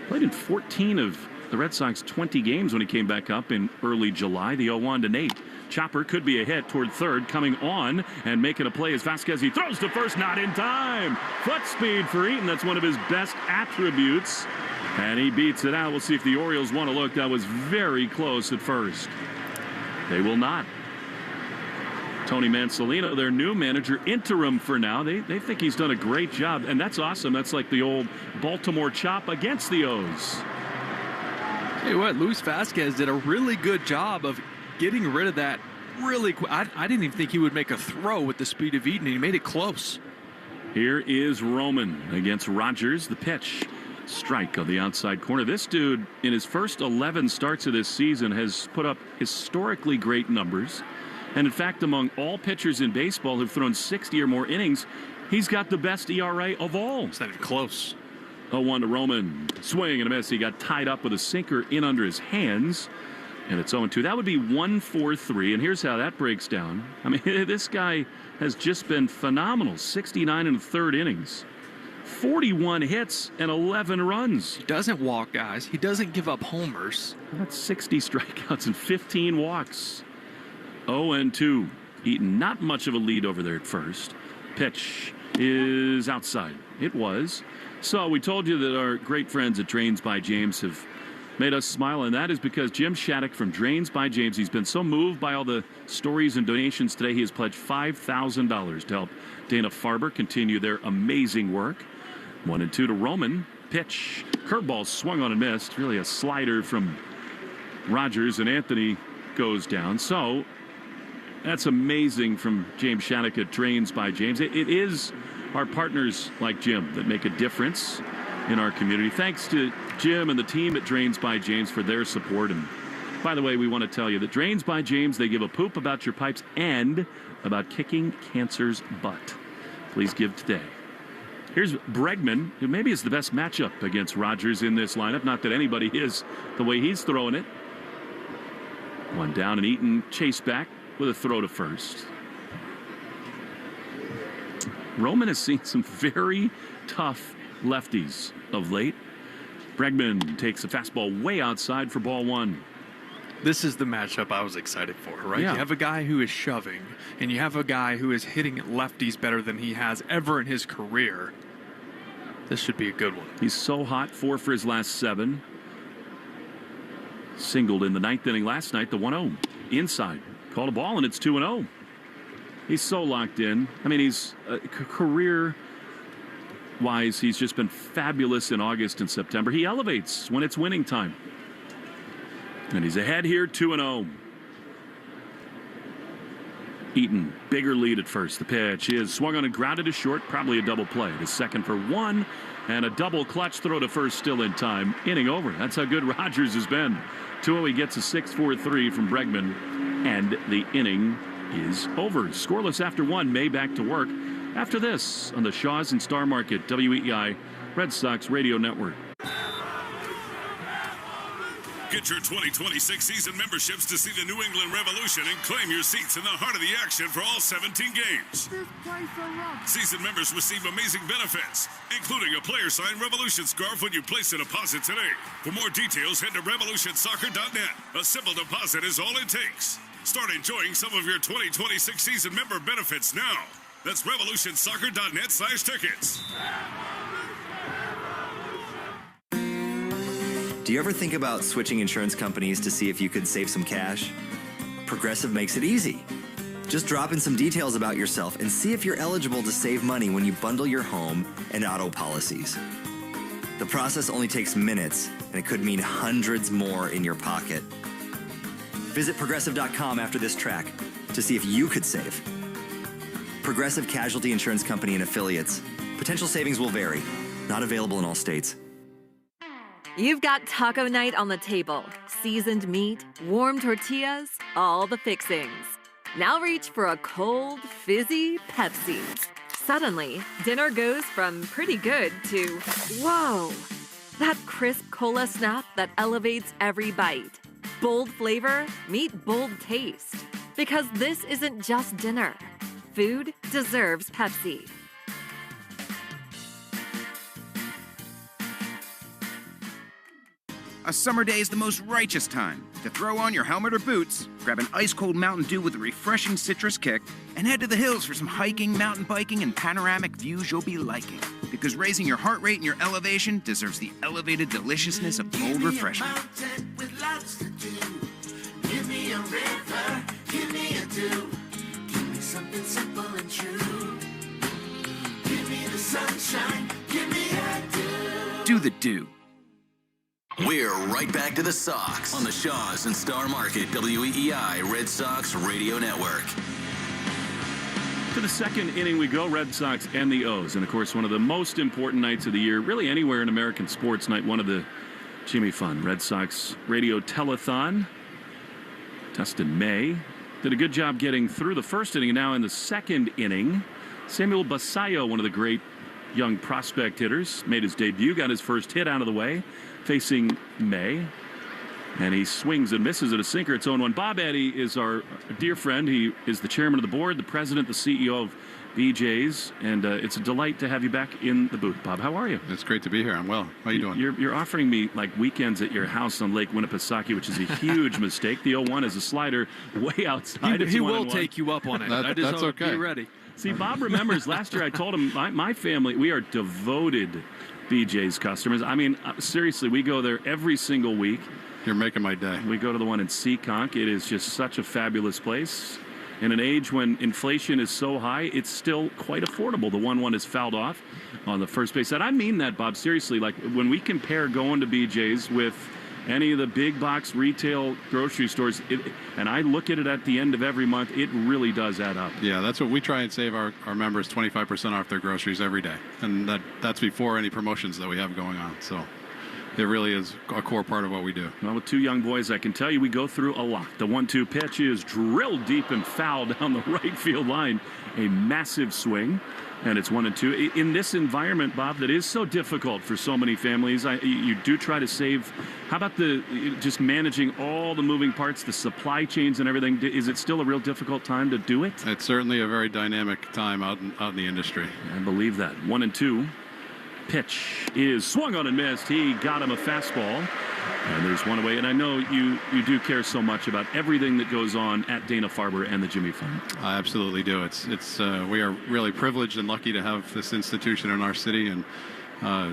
Played in 14 of the Red Sox 20 games when he came back up in early July. The 0-1 to Nate. Chopper could be a hit toward third, coming on and making a play as Vasquez. He throws to first, not in time. Foot speed for Eaton. That's one of his best attributes. And he beats it out. We'll see if the Orioles want to look. That was very close at first. They will not. Tony Mansolino, their new manager, interim for now. They think he's done a great job, and that's awesome. That's like the old Baltimore chop against the O's. Tell you what, Luis Vasquez did a really good job of getting rid of that really quick. I didn't even think he would make a throw with the speed of Eaton, and he made it close. Here is Roman against Rogers. The pitch. Strike on the outside corner. This dude, in his first 11 starts of this season, has put up historically great numbers. And in fact, among all pitchers in baseball who've thrown 60 or more innings, he's got the best ERA of all. It's not even close. 0-1 to Roman. Swing and a miss. He got tied up with a sinker in under his hands. And it's 0-2. That would be 1-4-3. And here's how that breaks down. I mean, this guy has just been phenomenal. 69 and a third innings. 41 hits and 11 runs. He doesn't walk guys. He doesn't give up homers. That's 60 strikeouts and 15 walks. 0-2. Eaton, not much of a lead over there at first. Pitch is outside. It was. So we told you that our great friends at Drains by James have made us smile, and that is because Jim Shattuck from Drains by James, he's been so moved by all the stories and donations today, he has pledged $5,000 to help Dana Farber continue their amazing work. 1-2 to Roman. Pitch. Curveball swung on and missed. Really a slider from Rogers, and Anthony goes down. So that's amazing from James Shattuck at Drains by James. It is our partners like Jim that make a difference in our community. Thanks to Jim and the team at Drains by James for their support. And by the way, we want to tell you that Drains by James, they give a poop about your pipes and about kicking cancer's butt. Please give today. Here's Bregman, who maybe is the best matchup against Rogers in this lineup. Not that anybody is the way he's throwing it. One down, and Eaton chased back with a throw to first. Roman has seen some very tough lefties of late. Bregman takes a fastball way outside for ball one. This is the matchup I was excited for, right? Yeah. You have a guy who is shoving, and you have a guy who is hitting lefties better than he has ever in his career. This should be a good one. He's so hot, 4 for his last 7. Singled in the 9th inning last night, the 1-0. Inside. Called a ball, and it's 2-0. He's so locked in. I mean, he's career-wise, he's just been fabulous in August and September. He elevates when it's winning time. And he's ahead here, 2-0. Eaton, bigger lead at first. The pitch is swung on and grounded to short, probably a double play. The second for 1, and a double clutch throw to first still in time. Inning over. That's how good Rogers has been. 2-0, he gets a 6-4-3 from Bregman, and the inning is over. Scoreless after 1. May back to work after this on the Shaw's and Star Market, WEEI Red Sox Radio Network. Get your 2026 season memberships to see the New England Revolution and claim your seats in the heart of the action for all 17 games. Season members receive amazing benefits, including a player-signed Revolution scarf when you place a deposit today. For more details, head to revolutionsoccer.net. A simple deposit is all it takes. Start enjoying some of your 2026 season member benefits now. That's revolutionsoccer.net/tickets. Do you ever think about switching insurance companies to see if you could save some cash? Progressive makes it easy. Just drop in some details about yourself and see if you're eligible to save money when you bundle your home and auto policies. The process only takes minutes, and it could mean hundreds more in your pocket. Visit Progressive.com after this track to see if you could save. Progressive Casualty Insurance Company and Affiliates. Potential savings will vary. Not available in all states. You've got taco night on the table. Seasoned meat, warm tortillas, all the fixings. Now reach for a cold, fizzy Pepsi. Suddenly, dinner goes from pretty good to, whoa, that crisp cola snap that elevates every bite. Bold flavor, meet bold taste. Because this isn't just dinner. Food deserves Pepsi. A summer day is the most righteous time to throw on your helmet or boots, grab an ice-cold Mountain Dew with a refreshing citrus kick, and head to the hills for some hiking, mountain biking, and panoramic views you'll be liking. Because raising your heart rate and your elevation deserves the elevated deliciousness of bold refreshment. With lots to do. Give me a river, give me a dew. Give me something simple and true. Give me the sunshine, give me a dew. Do the Dew. We're right back to the Sox on the Shaws and Star Market WEEI Red Sox Radio Network. To the second inning we go, Red Sox and the O's. And, of course, one of the most important nights of the year, really anywhere in American sports, night one of the Jimmy Fun Red Sox Radio Telethon. Dustin May did a good job getting through the first inning, and now in the second inning, Samuel Basallo, one of the great young prospect hitters, made his debut, got his first hit out of the way, facing May, and he swings and misses at a sinker. It's 0-1. Bob Eddy is our dear friend. He is the chairman of the board, the president, the CEO of BJ's, and it's a delight to have you back in the booth. Bob, how are you? It's great to be here. I'm well. How are you doing? You're offering me like weekends at your house on Lake Winnipesaukee, which is a huge mistake. The 0-1 is a slider way outside. He will take you up on it. That's okay. Be ready. See, Bob remembers last year I told him my family, we are devoted BJ's customers. I mean, seriously, we go there every single week. You're making my day. We go to the one in Seekonk. It is just such a fabulous place. In an age when inflation is so high, it's still quite affordable. The 1-1 is fouled off on the first base side. I mean that, Bob, seriously. Like, when we compare going to BJ's with any of the big box retail grocery stores, and I look at it at the end of every month, it really does add up. Yeah, that's what we try and save our members 25% off their groceries every day. And that's before any promotions that we have going on. So it really is a core part of what we do. Well, with two young boys, I can tell you we go through a lot. The 1-2 pitch is drilled deep and foul down the right field line. A massive swing, and it's 1-2. In this environment, Bob, that is so difficult for so many families, you do try to save. How about just managing all the moving parts, the supply chains and everything? Is it still a real difficult time to do it? It's certainly a very dynamic time out in the industry. I believe that. 1-2. Pitch is swung on and missed. He got him a fastball. And there's one away. And I know you do care so much about everything that goes on at Dana-Farber and the Jimmy Fund. I absolutely do. It's we are really privileged and lucky to have this institution in our city, and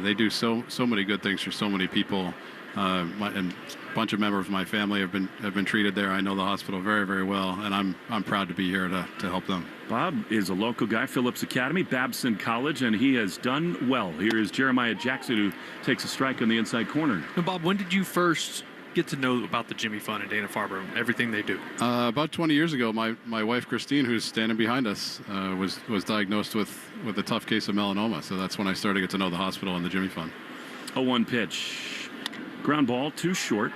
they do so many good things for so many people. And a bunch of members of my family have been treated there. I know the hospital very, very well, and I'm proud to be here to help them. Bob is a local guy, Phillips Academy, Babson College, and he has done well. Here is Jeremiah Jackson, who takes a strike on the inside corner. Now, Bob, when did you first get to know about the Jimmy Fund and Dana-Farber and everything they do? About 20 years ago, my wife Christine, who's standing behind us, was diagnosed with a tough case of melanoma. So that's when I started to get to know the hospital and the Jimmy Fund. 0-1 pitch. Ground ball, too short.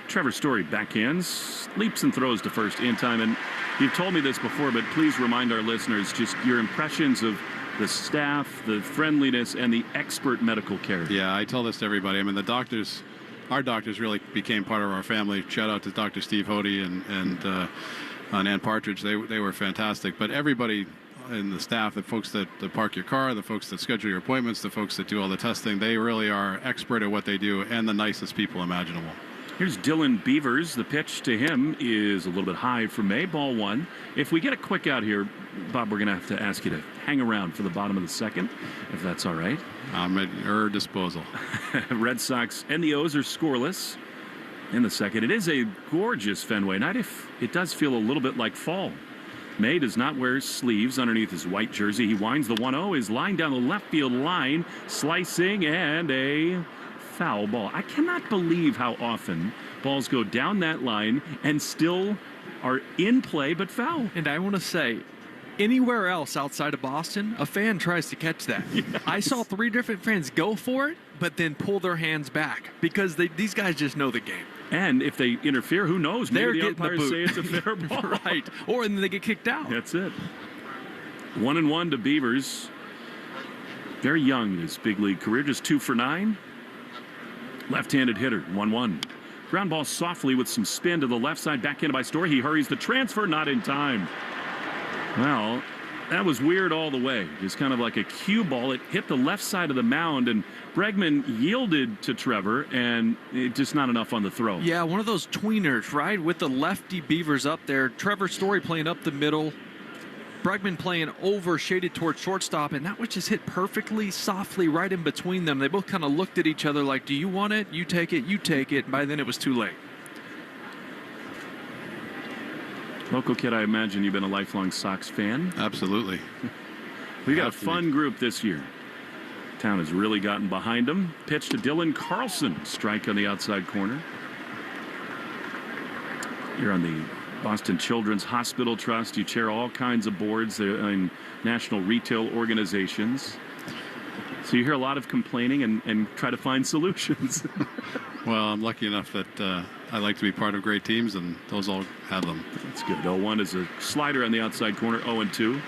Trevor Story backhands, leaps and throws to first in time. And you've told me this before, but please remind our listeners just your impressions of the staff, the friendliness, and the expert medical care. Yeah, I tell this to everybody. I mean, our doctors really became part of our family. Shout out to Dr. Steve Hody and Ann Partridge. They were fantastic. But everybody in the staff, the folks that park your car, the folks that schedule your appointments, the folks that do all the testing, they really are expert at what they do and the nicest people imaginable. Here's Dylan Beavers. The pitch to him is a little bit high for May. Ball one. If we get a quick out here, Bob, we're going to have to ask you to hang around for the bottom of the second, if that's all right. I'm at your disposal. Red Sox and the O's are scoreless in the second. It is a gorgeous Fenway night. If it does feel a little bit like fall. May does not wear sleeves underneath his white jersey. He winds the 1-0, is lined down the left field line, slicing, and a foul ball. I cannot believe how often balls go down that line and still are in play but foul. And I want to say, Anywhere else outside of Boston, a fan tries to catch that. Yes. I saw 3 different fans go for it, but then pull their hands back because these guys just know the game. And if they interfere, who knows? Maybe the umpires say it's a fair ball. Right. Or then they get kicked out. That's it. 1-1 to Beavers. Very young in his big league career, just 2 for 9. Left-handed hitter, 1-1. Ground ball softly with some spin to the left side, backhanded by Story. He hurries the transfer, not in time. Well, that was weird all the way. Just kind of like a cue ball. It hit the left side of the mound, and Bregman yielded to Trevor, and just not enough on the throw. Yeah, one of those tweeners, right? With the lefty Beavers up there. Trevor Story playing up the middle. Bregman playing over, shaded towards shortstop, and that was just hit perfectly, softly, right in between them. They both kind of looked at each other like, do you want it? You take it, you take it. By then it was too late. Local kid, I imagine you've been a lifelong Sox fan. Absolutely. We got a fun group this year. Town has really gotten behind them. Pitch to Dylan Carlson. Strike on the outside corner. You're on the Boston Children's Hospital Trust. You chair all kinds of boards in national retail organizations. So you hear a lot of complaining and try to find solutions. Well, I'm lucky enough that I like to be part of great teams, and those all have them. That's good. 0-1 is a slider on the outside corner. 0-2.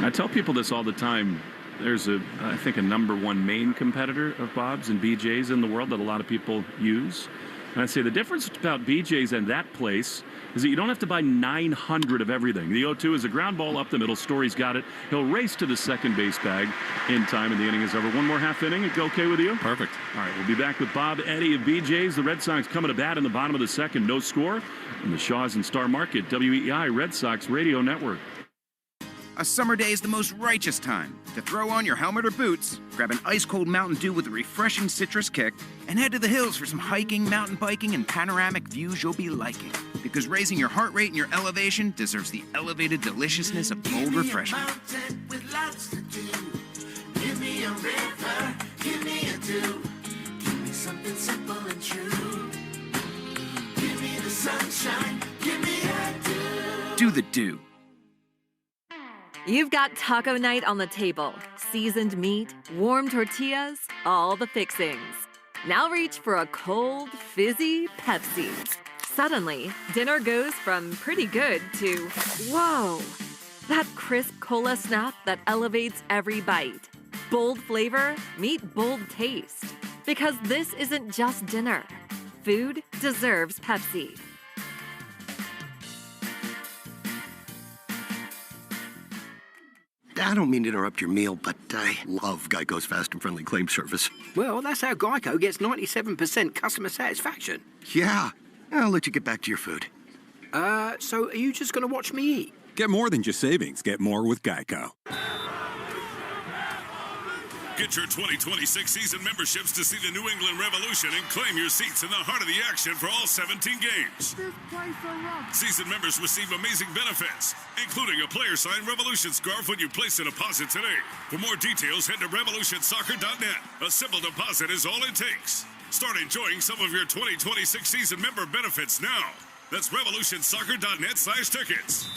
I tell people this all the time. There's I think a #1 main competitor of Bob's and BJ's in the world that a lot of people use. And I say the difference about BJ's and that place is that you don't have to buy 900 of everything. The 0-2 is a ground ball up the middle. Story's got it. He'll race to the second base bag in time, and the inning is over. One more half inning. Okay with you? Perfect. All right, we'll be back with Bob Eddy of BJ's. The Red Sox coming to bat in the bottom of the second. No score. In the Shaws and Star Market, WEEI Red Sox Radio Network. A summer day is the most righteous time to throw on your helmet or boots, grab an ice-cold Mountain Dew with a refreshing citrus kick, and head to the hills for some hiking, mountain biking, and panoramic views you'll be liking. Because raising your heart rate and your elevation deserves the elevated deliciousness of cold refreshment. Give me a river, give me a dew. Give me something simple and true. Give me the sunshine, give me a dew. Do the dew. You've got taco night on the table. Seasoned meat, warm tortillas, all the fixings. Now reach for a cold, fizzy Pepsi. Suddenly, dinner goes from pretty good to, whoa, that crisp cola snap that elevates every bite. Bold flavor, meet bold taste. Because this isn't just dinner. Food deserves Pepsi. I don't mean to interrupt your meal, but I love Geico's fast and friendly claim service. Well, that's how Geico gets 97% customer satisfaction. Yeah. I'll let you get back to your food. So are you just going to watch me eat? Get more than just savings. Get more with Geico. Get your 2026 season memberships to see the New England Revolution and claim your seats in the heart of the action for all 17 games. Season members receive amazing benefits, including a player-signed Revolution scarf when you place a deposit today. For more details, head to revolutionsoccer.net. A simple deposit is all it takes. Start enjoying some of your 2026 season member benefits now. That's revolutionsoccer.net/tickets.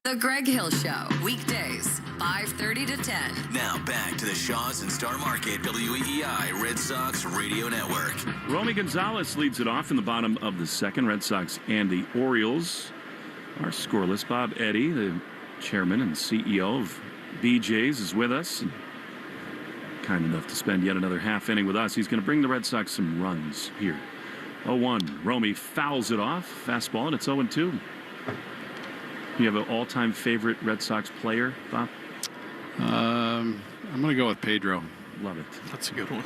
The Greg Hill Show, weekdays, 5:30 to 10. Now back to the Shaws and Star Market WEEI Red Sox Radio Network. Romy Gonzalez leads it off in the bottom of the second. Red Sox and the Orioles are scoreless. Bob Eddy, the chairman and CEO of BJ's, is with us. Kind enough to spend yet another half inning with us. He's going to bring the Red Sox some runs here. 0-1. Romy fouls it off. Fastball, and it's 0-2. You have an all-time favorite Red Sox player, Bob? I'm going to go with Pedro. Love it. That's a good one.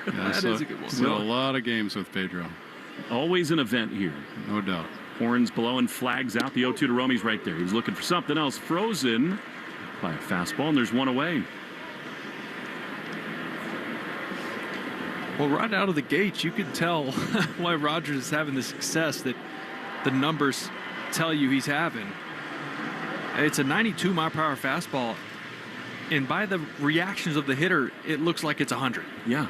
That is a good one. Still a lot of games with Pedro. Always an event here. No doubt. Horns below and flags out. The 0-2 to Romy's right there. He's looking for something else. Frozen by a fastball, and there's one away. Well, right out of the gate, you can tell why Rogers is having the success that the numbers tell you he's having. It's a 92-mile-per-hour fastball, and by the reactions of the hitter, it looks like it's 100. Yeah.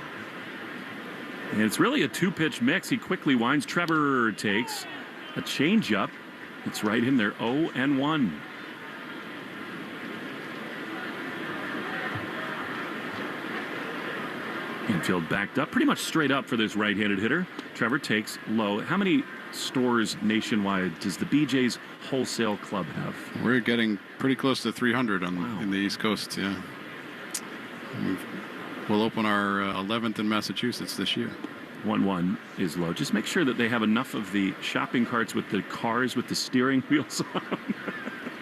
And it's really a two-pitch mix. He quickly winds. Trevor takes a changeup. It's right in there, 0-1. Infield backed up, pretty much straight up for this right-handed hitter. Trevor takes low. How many stores nationwide does the BJ's Wholesale Club have? We're getting pretty close to 300 in the East Coast, yeah. We'll open our 11th in Massachusetts this year. 1-1 is low. Just make sure that they have enough of the shopping carts with the cars with the steering wheels on.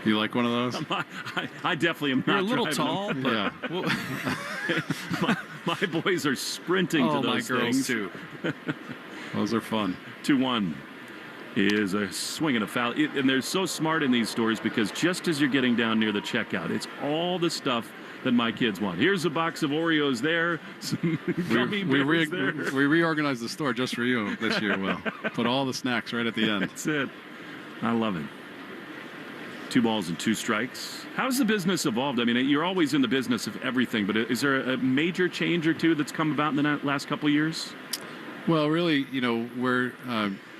You like one of those? I definitely am not. You're a little tall, but yeah. my boys are sprinting to those my girls things. too. Those are fun. 2-1 is a swing and a foul. And they're so smart in these stores because just as you're getting down near the checkout, it's all the stuff that my kids want. Here's a box of Oreos there. Some gummy bears there. We reorganized the store just for you this year, Will. Put all the snacks right at the end. That's it. I love it. 2 balls and 2 strikes. How's the business evolved? I mean, you're always in the business of everything, but is there a major change or two that's come about in the last couple of years? Well, really, we're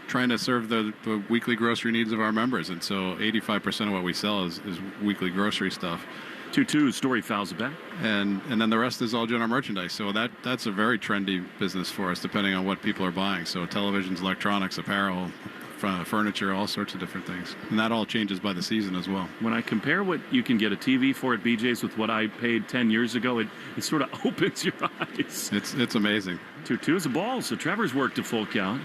trying to serve the weekly grocery needs of our members, and so 85% of what we sell is weekly grocery stuff. 2-2, Story fouls it back. And then the rest is all general merchandise. So that's a very trendy business for us, depending on what people are buying. So televisions, electronics, apparel, furniture, all sorts of different things. And that all changes by the season as well. When I compare what you can get a TV for at BJ's with what I paid 10 years ago, it sort of opens your eyes. It's amazing. 2-2 is a ball, so Trevor's worked a full count.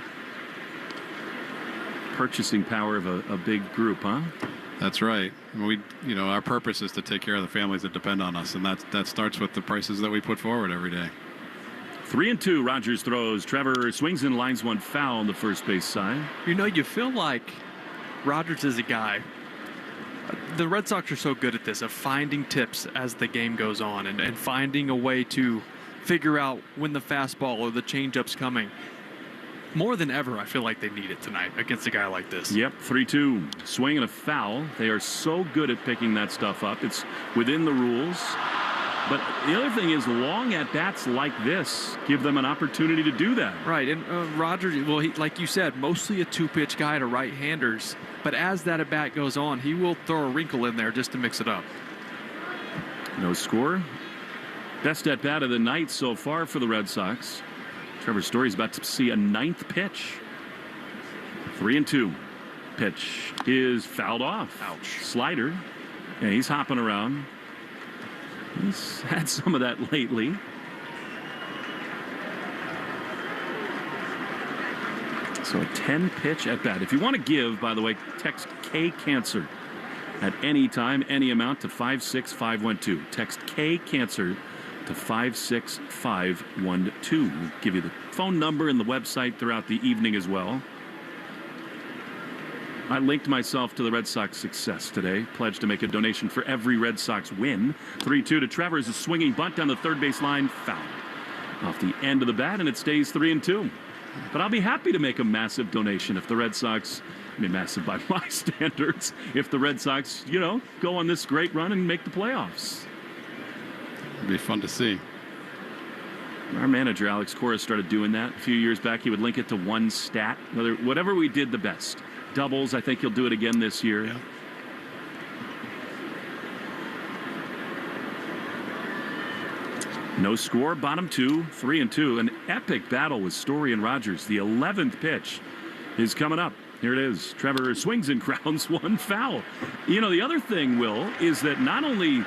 Purchasing power of a big group, huh? That's right. Our purpose is to take care of the families that depend on us, and that starts with the prices that we put forward every day. 3-2, Rogers throws. Trevor swings and lines one foul on the first base side. You feel like Rogers is a guy. The Red Sox are so good at this, of finding tips as the game goes on and finding a way to figure out when the fastball or the changeup's coming. More than ever, I feel like they need it tonight against a guy like this. Yep, 3-2. Swing and a foul. They are so good at picking that stuff up. It's within the rules. But the other thing is long at-bats like this give them an opportunity to do that. Right, and Rogers, like you said, mostly a two-pitch guy to right-handers. But as that at-bat goes on, he will throw a wrinkle in there just to mix it up. No score. Best at-bat of the night so far for the Red Sox. Trevor Story's about to see a 9th pitch. 3-2. Pitch is fouled off. Ouch. Slider. And he's hopping around. He's had some of that lately. So a 10-pitch at bat. If you want to give, by the way, text K-Cancer at any time, any amount to 56512. Text K-Cancer to 56512. We'll give you the phone number and the website throughout the evening as well. I linked myself to the Red Sox success today. Pledged to make a donation for every Red Sox win. 3-2 to Trevor is a swinging bunt down the third base line. Foul. Off the end of the bat, and it stays 3-2. But I'll be happy to make a massive donation if the Red Sox, massive by my standards, if the Red Sox, go on this great run and make the playoffs. It'd be fun to see. Our manager, Alex Cora, started doing that a few years back. He would link it to one stat, whatever we did the best. Doubles, I think he'll do it again this year. Yeah. No score, bottom 2, 3-2. An epic battle with Story and Rogers. The 11th pitch is coming up. Here it is. Trevor swings and grounds one foul. The other thing, Will, is that not only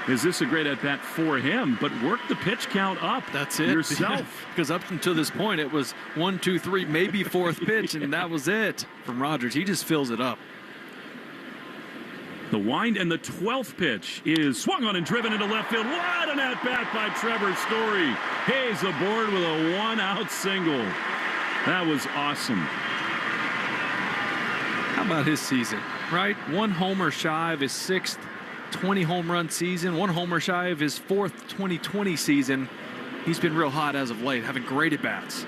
is this a great at-bat for him, but work the pitch count up. That's it. Yourself. Because up until this point, it was 1, 2, 3, maybe 4th pitch, and that was it from Rogers. He just fills it up. The wind and the 12th pitch is swung on and driven into left field. What an at-bat by Trevor Story. Hayes aboard with a 1-out single. That was awesome. How about his season, right? 1 homer shy of his 6th 20 home run season, 1 homer shy of his 4th 2020 season. He's been real hot as of late, having great at-bats.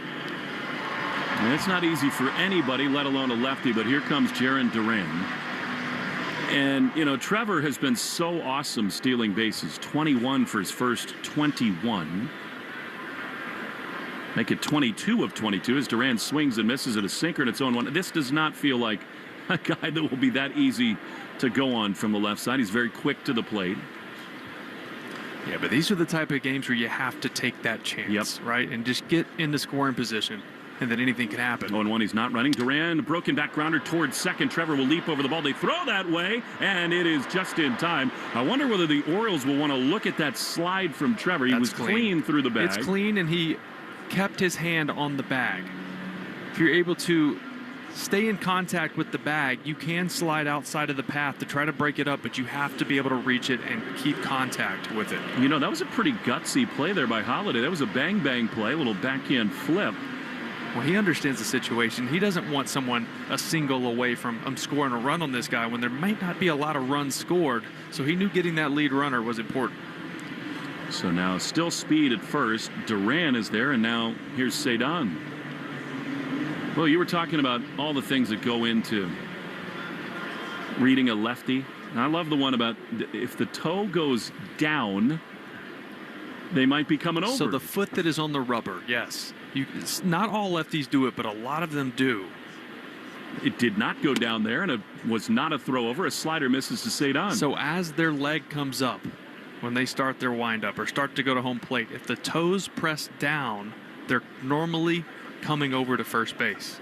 And it's not easy for anybody, let alone a lefty, but here comes Jarren Duran. And, Trevor has been so awesome stealing bases. 21 for his first 21. Make it 22 of 22 as Duran swings and misses at a sinker in its own one. This does not feel like a guy that will be that easy to go on from the left side. He's very quick to the plate. Yeah, but these are the type of games where you have to take that chance, right? And just get in the scoring position, and then anything can happen. 0-1, he's not running. Duran, broken back grounder towards second. Trevor will leap over the ball. They throw that way, and it is just in time. I wonder whether the Orioles will want to look at that slide from Trevor. He was clean through the bag. It's clean, and he kept his hand on the bag. If you're able to stay in contact with the bag, you can slide outside of the path to try to break it up, but you have to be able to reach it and keep contact with it. You know, that was a pretty gutsy play there by Holiday. That was a bang-bang play, a little backhand flip. Well, he understands the situation. He doesn't want someone a single away from scoring a run on this guy when there might not be a lot of runs scored, so he knew getting that lead runner was important. So now still speed at first. Duran is there, and now here's Cedon. Well, you were talking about all the things that go into reading a lefty. And I love the one about if the toe goes down, they might be coming over. So the foot that is on the rubber, yes. Not all lefties do it, but a lot of them do. It did not go down there, and it was not a throw over. A slider misses to Cedon. So as their leg comes up, when they start their windup or start to go to home plate, if the toes press down, they're normally coming over to first base.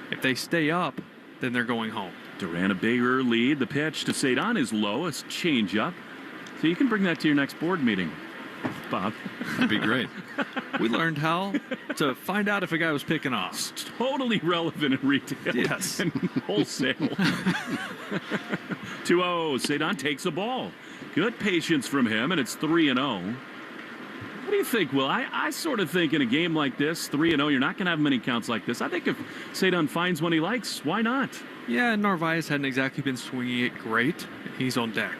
If they stay up, then they're going home. Duran a bigger lead. The pitch to Cedon is low. It's change up. So you can bring that to your next board meeting, Bob. That'd be great. We learned how to find out if a guy was picking off. It's totally relevant in retail. Yes. And wholesale. 2-0. Cedon takes a ball. Good patience from him, and it's 3-0. What do you think, Will? I sort of think in a game like this, 3-0, you're not going to have many counts like this. I think if Cedon finds one he likes, why not? Yeah, and Narvaez hadn't exactly been swinging it great. He's on deck.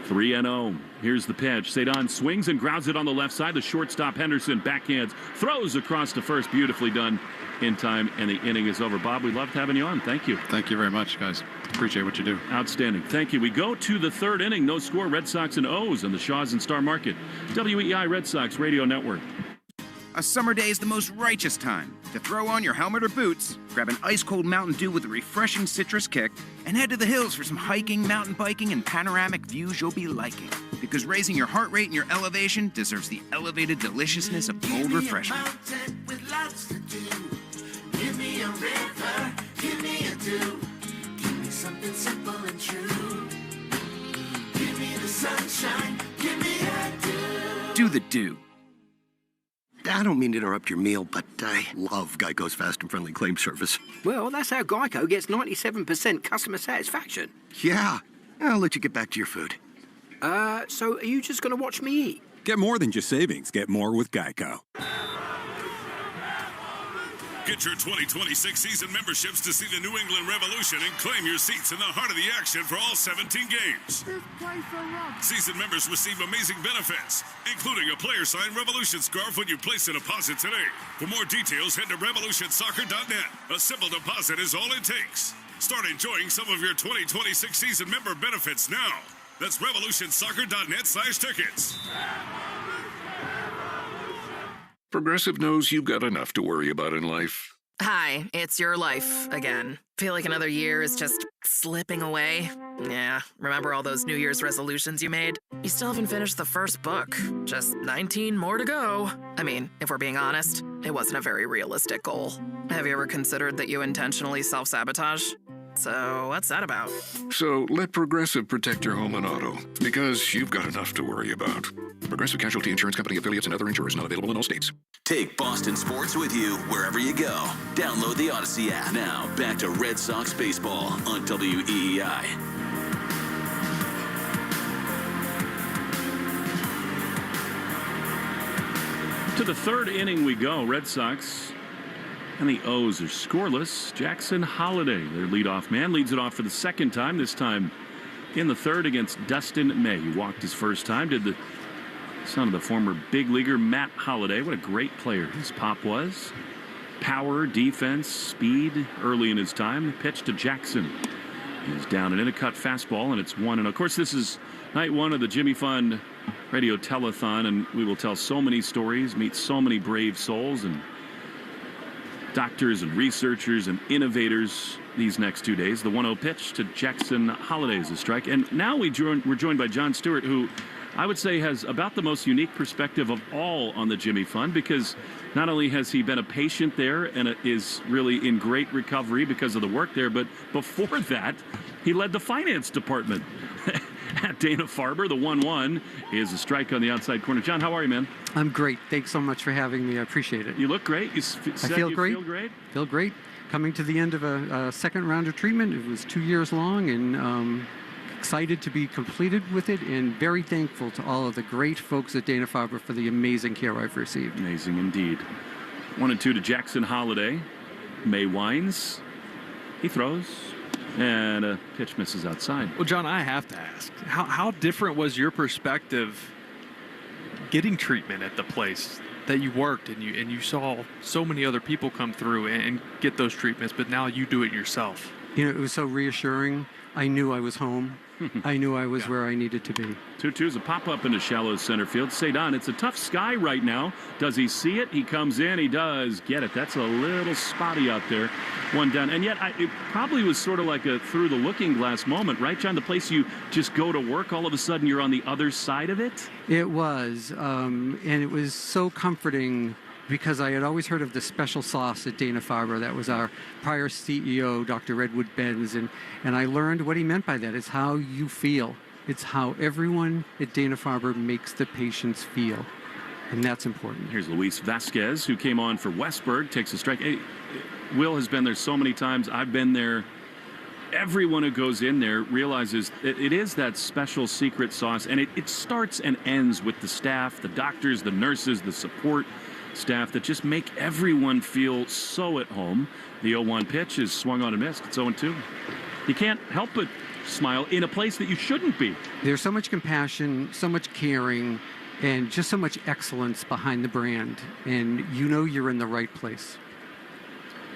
3-0. Here's the pitch. Cedon swings and grounds it on the left side. The shortstop, Henderson, backhands, throws across to first. Beautifully done in time, and the inning is over. Bob, we loved having you on. Thank you. Thank you very much, guys. Appreciate what you do. Outstanding. Thank you. We go to the third inning. No score. Red Sox and O's on the Shaws and Star Market. WEI Red Sox Radio Network. A summer day is the most righteous time to throw on your helmet or boots, grab an ice-cold Mountain Dew with a refreshing citrus kick, and head to the hills for some hiking, mountain biking, and panoramic views you'll be liking. Because raising your heart rate and your elevation deserves the elevated deliciousness of cold refreshment. Give me a river, give me a dew. Give me something simple and true. Give me the sunshine, give me a dew. Do the Dew. I don't mean to interrupt your meal, but I love Geico's fast and friendly claim service. Well, that's how Geico gets 97% customer satisfaction. Yeah, I'll let you get back to your food. So are you just going to watch me eat? Get more than just savings. Get more with Geico. Get your 2026 season memberships to see the New England Revolution and claim your seats in the heart of the action for all 17 games. Season members receive amazing benefits, including a player-signed Revolution scarf when you place a deposit today. For more details, head to revolutionsoccer.net. A simple deposit is all it takes. Start enjoying some of your 2026 season member benefits now. That's revolutionsoccer.net/tickets. Progressive knows you've got enough to worry about in life. Hi, it's your life again. Feel like another year is just slipping away? Yeah, remember all those New Year's resolutions you made? You still haven't finished the first book. Just 19 more to go. I mean, if we're being honest, it wasn't a very realistic goal. Have you ever considered that you intentionally self-sabotage? So what's that about? So let Progressive protect your home and auto, because you've got enough to worry about. Progressive Casualty Insurance Company affiliates and other insurers not available in all states. Take Boston sports with you wherever you go. Download the Odyssey app. Now, back to Red Sox baseball on WEEI. To the third inning we go. Red Sox and the O's are scoreless. Jackson Holiday, their leadoff man, leads it off for the second time, this time in the third against Dustin May. He walked his first time, did the son of the former big leaguer Matt Holliday. What a great player his pop was. Power, defense, speed early in his time. The pitch to Jackson. He's down an in-a-cut fastball, and it's 1-0. Of course, this is night one of the Jimmy Fund Radio Telethon, and we will tell so many stories, meet so many brave souls, and doctors and researchers and innovators these next 2 days. The 1-0 pitch to Jackson Holliday is a strike. And now we're joined by John Stewart, who I would say has about the most unique perspective of all on the Jimmy Fund, because not only has he been a patient there and is really in great recovery because of the work there, but before that, he led the finance department at Dana-Farber. The 1-1 is a strike on the outside corner. John, how are you, man? I'm great. Thanks so much for having me. I appreciate it. You look great. I feel great. Feel great. Coming to the end of a second round of treatment. It was 2 years long, and excited to be completed with it, and very thankful to all of the great folks at Dana-Farber for the amazing care I've received. Amazing indeed. 1-2 to Jackson Holliday. May winds. He throws. And a pitch misses outside. Well, John, I have to ask, how different was your perspective getting treatment at the place that you worked, and you saw so many other people come through and get those treatments, but now you do it yourself? You know, it was so reassuring. I knew I was home. I knew I was where I needed to be. 2-2 is a pop-up into shallow center field. Cedon, it's a tough sky right now. Does he see it? He comes in. He does get it. That's a little spotty out there. One down. And yet, it probably was sort of like a through-the-looking-glass moment, right, John? The place you just go to work, all of a sudden you're on the other side of it? It was. And it was so comforting, because I had always heard of the special sauce at Dana-Farber. That was our prior CEO, Dr. Redwood Benz, and I learned what he meant by that. It's how you feel. It's how everyone at Dana-Farber makes the patients feel, and that's important. Here's Luis Vasquez, who came on for Westberg, takes a strike. Hey, Will has been there so many times. I've been there. Everyone who goes in there realizes it is that special secret sauce, and it starts and ends with the staff, the doctors, the nurses, the support staff that just make everyone feel so at home. The 0-1 pitch is swung on and missed. It's 0-2. You can't help but smile in a place that you shouldn't be. There's so much compassion, so much caring, and just so much excellence behind the brand, and you know you're in the right place.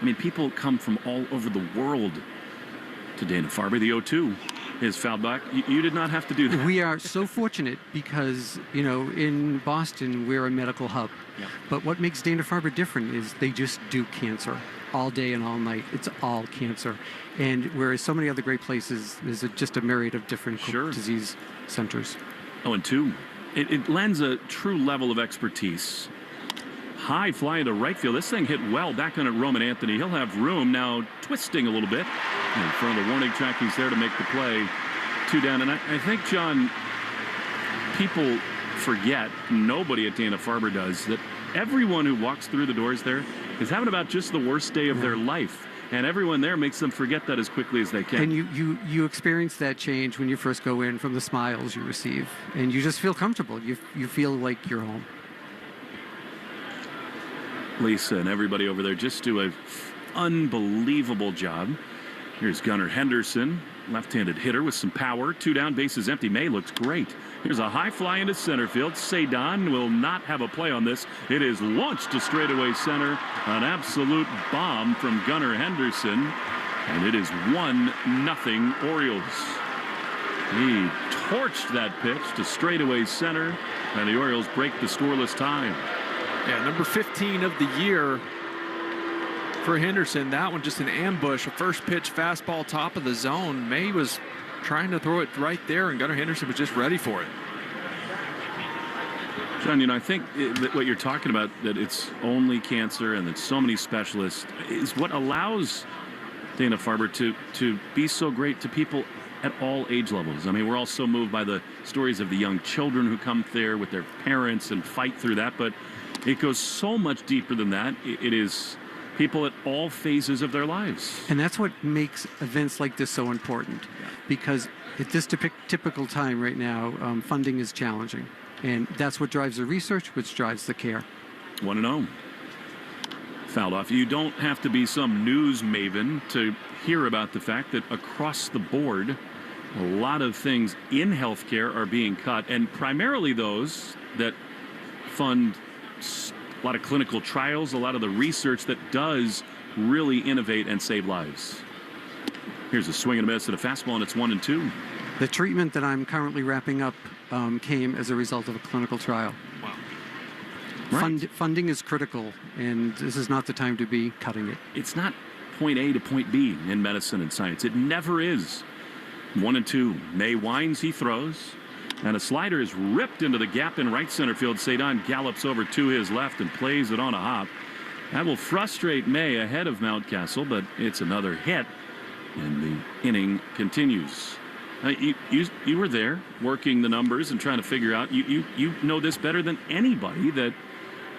I mean, people come from all over the world to Dana-Farber. The 0-2 is fouled back. You did not have to do that. We are so fortunate because, you know, in Boston, we're a medical hub. Yep. But what makes Dana-Farber different is they just do cancer all day and all night. It's all cancer. And whereas so many other great places, there's just a myriad of different disease centers. 0-2. It lends a true level of expertise. High fly into right field. This thing hit well back on it. Roman Anthony. He'll have room now, twisting a little bit in front of the warning track. He's there to make the play. 2 down. And I think, John, people forget, nobody at Dana-Farber does, that everyone who walks through the doors there is having about just the worst day of their life. And everyone there makes them forget that as quickly as they can. And you experience that change when you first go in, from the smiles you receive. And you just feel comfortable. You feel like you're home. Lisa and everybody over there just do an unbelievable job. Here's Gunnar Henderson, left-handed hitter with some power. 2 down, bases empty. May looks great. Here's a high fly into center field. Cedon will not have a play on this. It is launched to straightaway center. An absolute bomb from Gunnar Henderson. And it is 1-0 Orioles. He torched that pitch to straightaway center. And the Orioles break the scoreless tie. Yeah, number 15 of the year for Henderson. That one just an ambush. A first pitch fastball, top of the zone. May was trying to throw it right there, and Gunnar Henderson was just ready for it. John, you know, I think that what you're talking about, that it's only cancer and that so many specialists, is what allows Dana-Farber to be so great to people at all age levels. I mean, we're all so moved by the stories of the young children who come there with their parents and fight through that, but it goes so much deeper than that. It is people at all phases of their lives. And that's what makes events like this so important, because at this typical time right now, funding is challenging. And that's what drives the research, which drives the care. 1-0. Fouled off. You don't have to be some news maven to hear about the fact that across the board, a lot of things in healthcare are being cut, and primarily those that fund a lot of clinical trials, a lot of the research that does really innovate and save lives. Here's a swing and a miss at a fastball, and it's 1-2. The treatment that I'm currently wrapping up came as a result of a clinical trial. Wow. Funding is critical, and this is not the time to be cutting it. It's not point A to point B in medicine and science. It never is. 1-2. May winds, he throws. And a slider is ripped into the gap in right center field. Cedon gallops over to his left and plays it on a hop. That will frustrate May ahead of Mountcastle, but it's another hit. And the inning continues. You were there working the numbers and trying to figure out. You know this better than anybody, that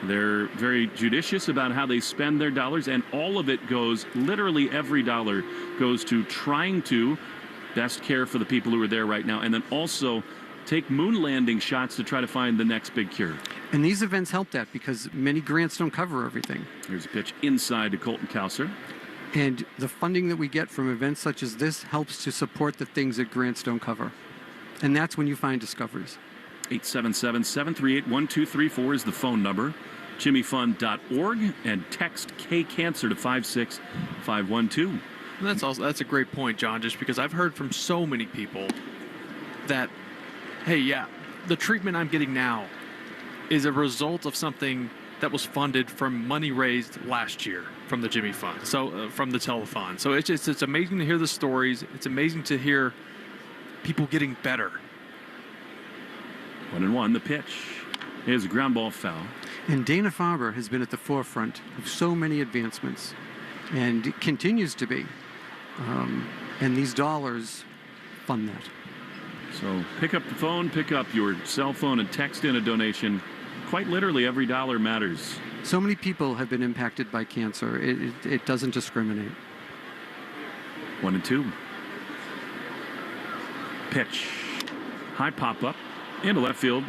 they're very judicious about how they spend their dollars, and all of it goes, literally every dollar goes to trying to best care for the people who are there right now, and then also take moon landing shots to try to find the next big cure. And these events help that because many grants don't cover everything. Here's a pitch inside to Colton Cowser. And the funding that we get from events such as this helps to support the things that grants don't cover. And that's when you find discoveries. 877-738-1234 is the phone number. JimmyFund.org, and text K-Cancer to 56512. That's a great point, John, just because I've heard from so many people that, hey, yeah, the treatment I'm getting now is a result of something that was funded from money raised last year from the Jimmy Fund, so from the telethon. So it's amazing to hear the stories. It's amazing to hear people getting better. 1-1, the pitch is a ground ball foul. And Dana-Farber has been at the forefront of so many advancements, and continues to be. And these dollars fund that. So pick up the phone, pick up your cell phone, and text in a donation. Quite literally, every dollar matters. So many people have been impacted by cancer. It doesn't discriminate. 1-2. Pitch. High pop-up into left field.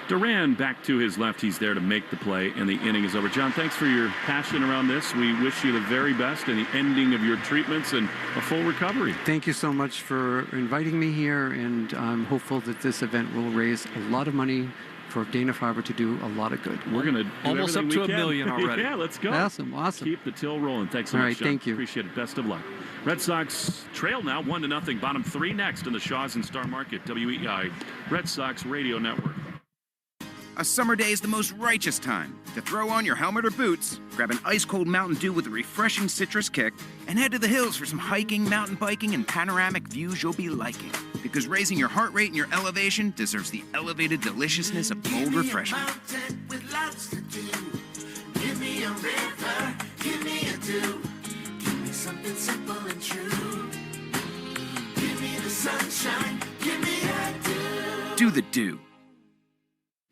Duran back to his left. He's there to make the play, and the inning is over. John, thanks for your passion around this. We wish you the very best in the ending of your treatments and a full recovery. Thank you so much for inviting me here, and I'm hopeful that this event will raise a lot of money for Dana-Farber to do a lot of good. We're going to do almost up to $1 million already. Yeah, let's go. Awesome. Keep the till rolling. Thanks so All much, right, John. thank you. Appreciate it. Best of luck. Red Sox trail now 1-0. Bottom 3 next in the Shaws and Star Market. WEI Red Sox Radio Network. A summer day is the most righteous time to throw on your helmet or boots, grab an ice-cold Mountain Dew with a refreshing citrus kick, and head to the hills for some hiking, mountain biking, and panoramic views you'll be liking. Because raising your heart rate and your elevation deserves the elevated deliciousness of bold refreshment. With lots to do. Give me a river, give me a dew. Give me something simple and true. Give me the sunshine, give me a dew. Do the Dew.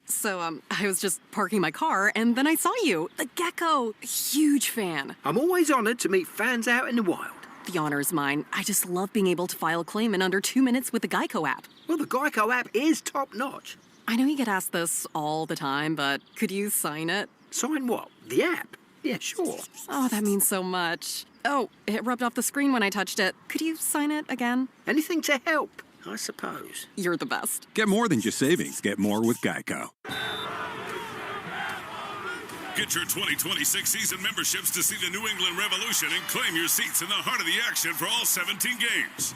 So, I was just parking my car, and then I saw you. The gecko. Huge fan. I'm always honored to meet fans out in the wild. The honor is mine. I just love being able to file a claim in under 2 minutes with the Geico app. Well, the Geico app is top-notch. I know you get asked this all the time, but could you sign it? Sign what? The app? Yeah, sure. Oh, that means so much. Oh, it rubbed off the screen when I touched it. Could you sign it again? Anything to help, I suppose. You're the best. Get more than just savings. Get more with Geico. Get your 2026 season memberships to see the New England Revolution and claim your seats in the heart of the action for all 17 games.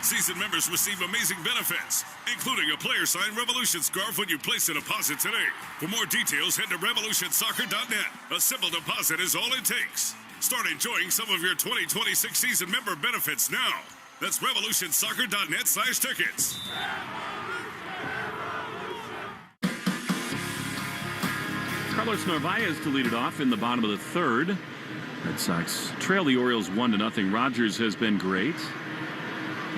Season members receive amazing benefits, including a player-signed Revolution scarf when you place a deposit today. For more details, head to revolutionsoccer.net. A simple deposit is all it takes. Start enjoying some of your 2026 season member benefits now. That's revolutionsoccer.net/tickets. Carlos Narvaez to lead it off in the bottom of the third. Red Sox trail the Orioles 1-0. Rogers has been great.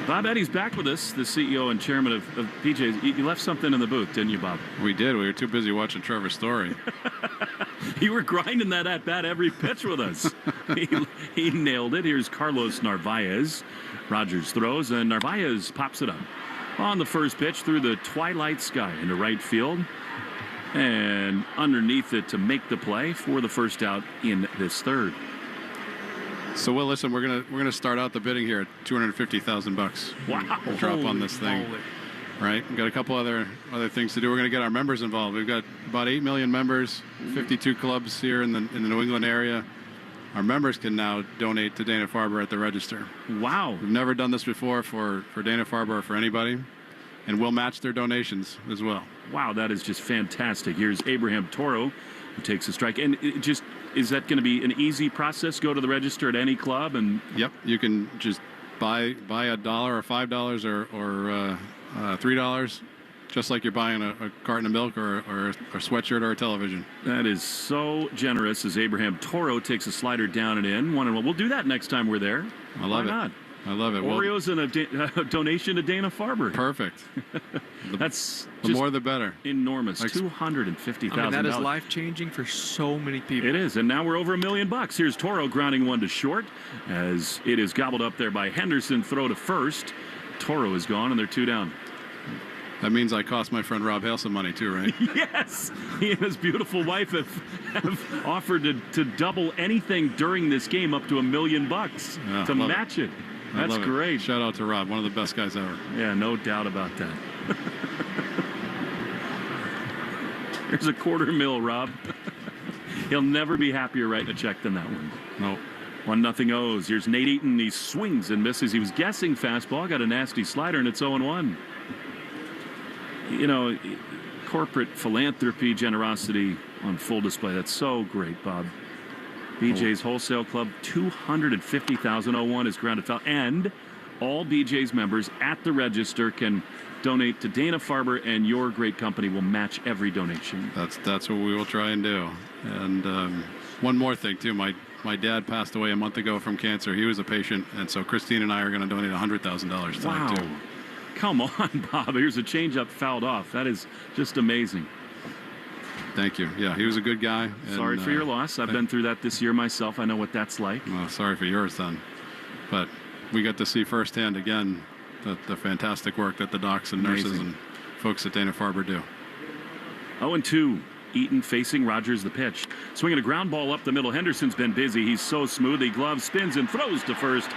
Bob Eddy's back with us, the CEO and chairman of PJ's. You left something in the booth, didn't you, Bob? We did. We were too busy watching Trevor Story. You were grinding that at-bat every pitch with us. He nailed it. Here's Carlos Narvaez. Rogers throws, and Narvaez pops it up. On the first pitch through the twilight sky into right field. And underneath it to make the play for the first out in this third. So, Will, listen, we're gonna start out the bidding here at $250,000. Wow! We'll drop on this thing, right? We've got a couple other things to do. We're gonna get our members involved. We've got about 8 million members, 52 clubs here in the New England area. Our members can now donate to Dana-Farber at the register. Wow! We've never done this before for Dana-Farber or for anybody. and we'll match their donations as well. Wow, that is just fantastic. Here's Abraham Toro, who takes a strike. And is that going to be an easy process? Go to the register at any club? And yep, you can just buy $1 or $5 or $3, just like you're buying a carton of milk or a sweatshirt or a television. That is so generous as Abraham Toro takes a slider down and in. 1-1. We'll do that next time we're there. I love it. Why not? I love it. Oreos and a donation to Dana-Farber. Perfect. That's the more the better. Enormous. $250,000. I mean, that is life-changing for so many people. It is, and now we're over $1 million. Here's Toro grounding one to short as it is gobbled up there by Henderson. Throw to first. Toro is gone, and they're 2 down. That means I cost my friend Rob Hale some money too, right? Yes. He and his beautiful wife have offered to double anything during this game up to $1 million to match it. That's great. Shout out to Rob, one of the best guys ever. Yeah, no doubt about that. Here's a $250,000, Rob. He'll never be happier writing a check than that one. No. 1-0 O's. Here's Nate Eaton. He swings and misses. He was guessing fastball, got a nasty slider, and it's 0-1. You know, corporate philanthropy, generosity on full display. That's so great, Bob. BJ's Wholesale Club, $250,000. Is grounded foul. And all BJ's members at the register can donate to Dana-Farber, and your great company will match every donation. That's what we will try and do. And one more thing, too. My dad passed away a month ago from cancer. He was a patient, and so Christine and I are going to donate $100,000 tonight, too. Come on, Bob. Here's a changeup fouled off. That is just amazing. Thank you. Yeah, he was a good guy. Sorry for your loss. I've been through that this year myself. I know what that's like. Well, sorry for yours then. But we got to see firsthand again the fantastic work that the docs and nurses and folks at Dana-Farber do. 0-2. Eaton facing Rogers the pitch. Swinging a ground ball up the middle. Henderson's been busy. He's so smooth. He gloves, spins, and throws to first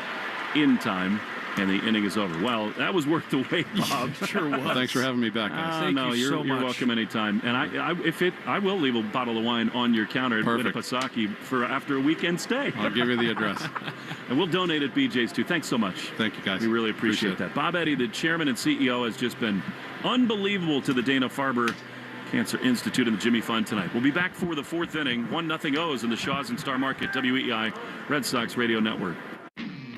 in time. And the inning is over. Well, that was worth the wait, Bob. Sure was. Thanks for having me back, guys. Thank you so much. You're welcome anytime. And I will leave a bottle of wine on your counter at Winnipesaukee for after a weekend stay. I'll give you the address. And we'll donate at BJ's too. Thanks so much. Thank you, guys. We really appreciate that. Bob Eddy, the chairman and CEO, has just been unbelievable to the Dana-Farber Cancer Institute and the Jimmy Fund tonight. We'll be back for the 4th inning. 1-0 O's in the Shaws and Star Market, WEI Red Sox Radio Network.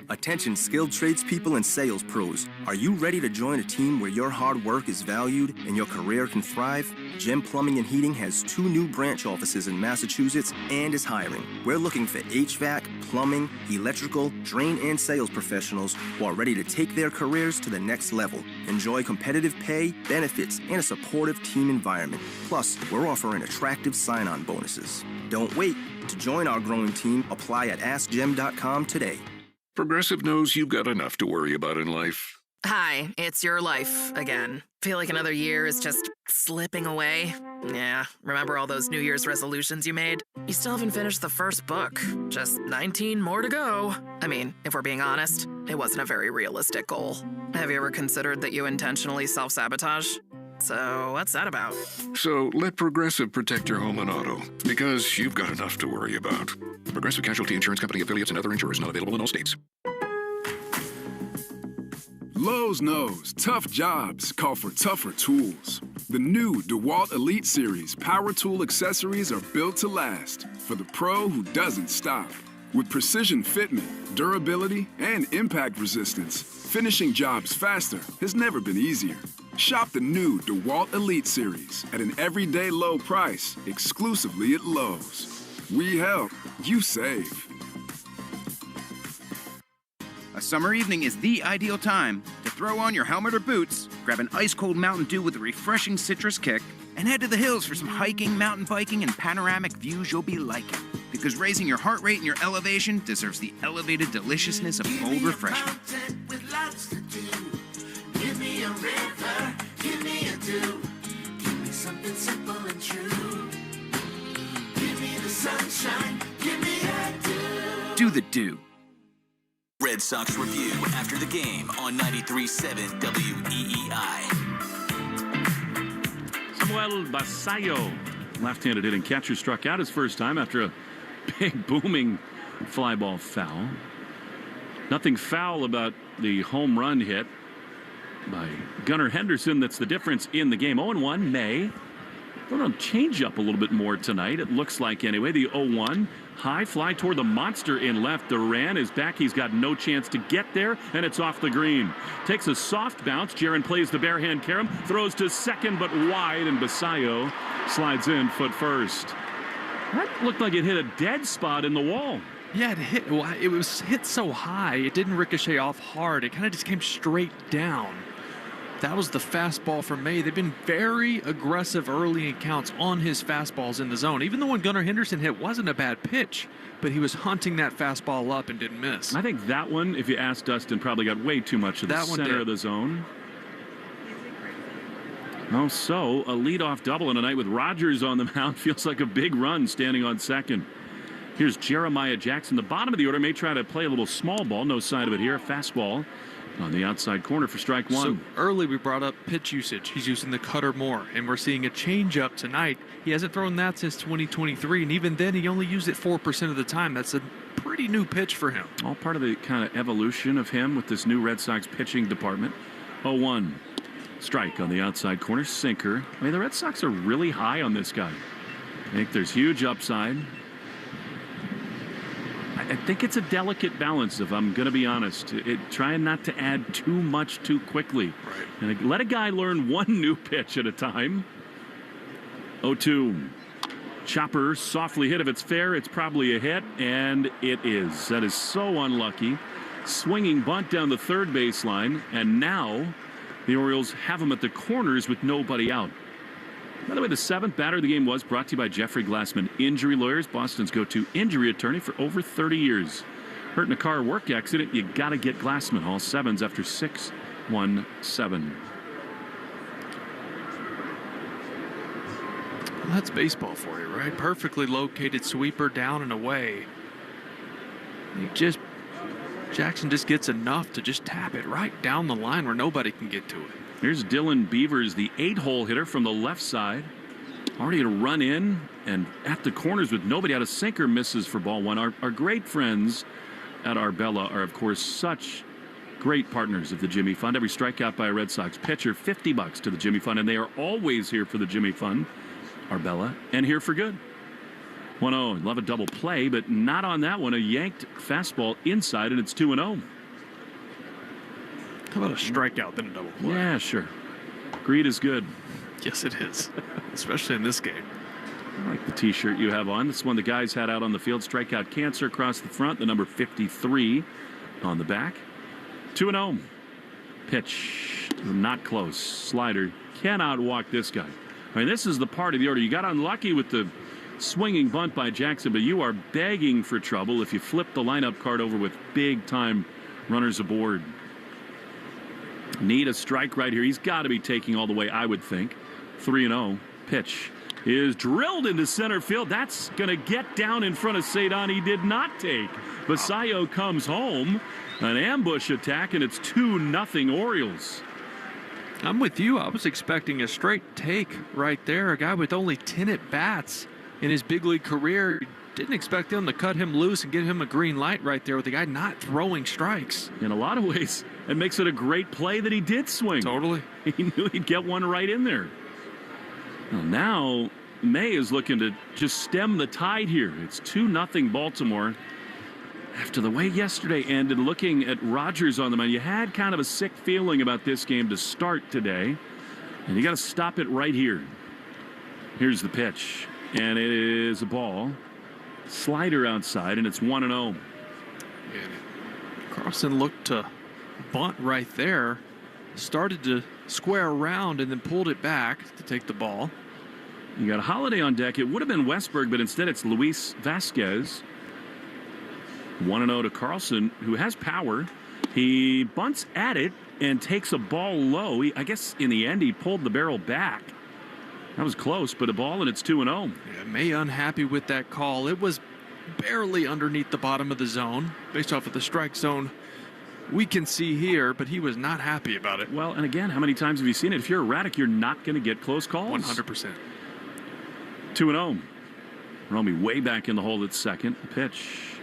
Attention skilled tradespeople and sales pros. Are you ready to join a team where your hard work is valued and your career can thrive? Gem Plumbing and Heating has 2 new branch offices in Massachusetts and is hiring. We're looking for HVAC, plumbing, electrical, drain, and sales professionals who are ready to take their careers to the next level. Enjoy competitive pay, benefits, and a supportive team environment. Plus, we're offering attractive sign-on bonuses. Don't wait. To join our growing team, apply at AskGem.com today. Progressive knows you've got enough to worry about in life. Hi, it's your life again. Feel like another year is just slipping away? Yeah, remember all those New Year's resolutions you made? You still haven't finished the first book. Just 19 more to go. I mean, if we're being honest, it wasn't a very realistic goal. Have you ever considered that you intentionally self-sabotage? So what's that about? So let Progressive protect your home and auto, because you've got enough to worry about. Progressive Casualty Insurance Company affiliates and other insurers not available in all states. Lowe's knows tough jobs call for tougher tools. The new DeWalt Elite Series power tool accessories are built to last for the pro who doesn't stop. With precision fitment, durability, and impact resistance, finishing jobs faster has never been easier. Shop the new DeWalt Elite Series at an everyday low price exclusively at Lowe's. We help, you save. A summer evening is the ideal time to throw on your helmet or boots, grab an ice-cold Mountain Dew with a refreshing citrus kick, and head to the hills for some hiking, mountain biking, and panoramic views you'll be liking. Because raising your heart rate and your elevation deserves the elevated deliciousness of cold refreshment. Give me a river, give me a dew. Give me something simple and true. Give me the sunshine, give me a dew. Do the dew. Red Sox Review after the game on 93.7 WEEI. Samuel Basayo, left-handed hitting catcher, struck out his first time after a big booming fly ball foul. Nothing foul about the home run hit. by Gunnar Henderson. That's the difference in the game. 0-1, May. Going to change up a little bit more tonight, it looks like anyway. The 0-1. High fly toward the monster in left. Duran is back. He's got no chance to get there, and it's off the green. Takes a soft bounce. Jaron plays the barehand carom. Throws to second, but wide, and Basayo slides in foot first. That looked like it hit a dead spot in the wall. Yeah, it was hit so high, it didn't ricochet off hard. It kind of just came straight down. That was the fastball from May. They've been very aggressive early in counts on his fastballs in the zone. Even the one Gunnar Henderson hit wasn't a bad pitch, but he was hunting that fastball up and didn't miss. I think that one, if you ask Dustin, probably got way too much of the center of the zone. Oh, so a leadoff double in a night with Rogers on the mound feels like a big run standing on second. Here's Jeremiah Jackson. The bottom of the order may try to play a little small ball. No sign of it here. A fastball on the outside corner for strike one. So early we brought up pitch usage. He's using the cutter more, and we're seeing a changeup tonight. He hasn't thrown that since 2023, and even then he only used it 4% of the time. That's a pretty new pitch for him. All part of the kind of evolution of him with this new Red Sox pitching department. 0-1. Strike on the outside corner. Sinker. I mean, the Red Sox are really high on this guy. I think there's huge upside. I think it's a delicate balance, if I'm going to be honest. Trying not to add too much too quickly. Right. And let a guy learn one new pitch at a time. 0-2. Chopper softly hit. If it's fair, it's probably a hit, and it is. That is so unlucky. Swinging bunt down the third baseline, and now the Orioles have him at the corners with nobody out. By the way, the seventh batter of the game was brought to you by Jeffrey Glassman Injury Lawyers, Boston's go-to injury attorney for over 30 years. Hurt in a car work accident, you got to get Glassman. All sevens after 6-1-7. Well, that's baseball for you, right? Perfectly located sweeper down and away. Jackson just gets enough to just tap it right down the line where nobody can get to it. Here's Dylan Beavers, the 8-hole hitter from the left side. Already to run in and at the corners with nobody out. A sinker misses for ball one. Our great friends at Arbella are, of course, such great partners of the Jimmy Fund. Every strikeout by a Red Sox pitcher, $50 to the Jimmy Fund, and they are always here for the Jimmy Fund. Arbella, and here for good. 1-0. Love a double play, but not on that one. A yanked fastball inside, and it's 2-0. How about a strikeout, then a double play? Yeah, sure. Greed is good. Yes, it is, especially in this game. I like the T-shirt you have on. This one the guys had out on the field. Strikeout cancer across the front. The number 53 on the back. 2-0. Pitch. Not close. Slider. Cannot walk this guy. I mean, this is the part of the order. You got unlucky with the swinging bunt by Jackson, but you are begging for trouble if you flip the lineup card over with big-time runners aboard. Need a strike right here. He's got to be taking all the way, I would think. 3-0. Pitch is drilled into center field. That's going to get down in front of Cedon. He did not take. Basayo comes home. An ambush attack, and it's 2-0 Orioles. I'm with you. I was expecting a straight take right there. A guy with only 10 at-bats in his big league career. Didn't expect them to cut him loose and give him a green light right there with the guy not throwing strikes. In a lot of ways, it makes it a great play that he did swing. Totally. He knew he'd get one right in there. Well, now May is looking to just stem the tide here. It's 2-0 Baltimore. After the way yesterday ended, looking at Rogers on the mound, you had kind of a sick feeling about this game to start today. And you got to stop it right here. Here's the pitch. And it is a ball. Slider outside, and it's 1-0. Carlson looked to bunt right there. Started to square around and then pulled it back to take the ball. You got a Holiday on deck. It would have been Westberg, but instead it's Luis Vasquez. 1-0 to Carlson, who has power. He bunts at it and takes a ball low. I guess in the end he pulled the barrel back. That was close, but a ball, and it's 2-0. Yeah, May unhappy with that call. It was barely underneath the bottom of the zone, based off of the strike zone we can see here, but he was not happy about it. Well, and again, how many times have you seen it? If you're erratic, you're not going to get close calls. 100%. 2-0. Romy way back in the hole at second. The pitch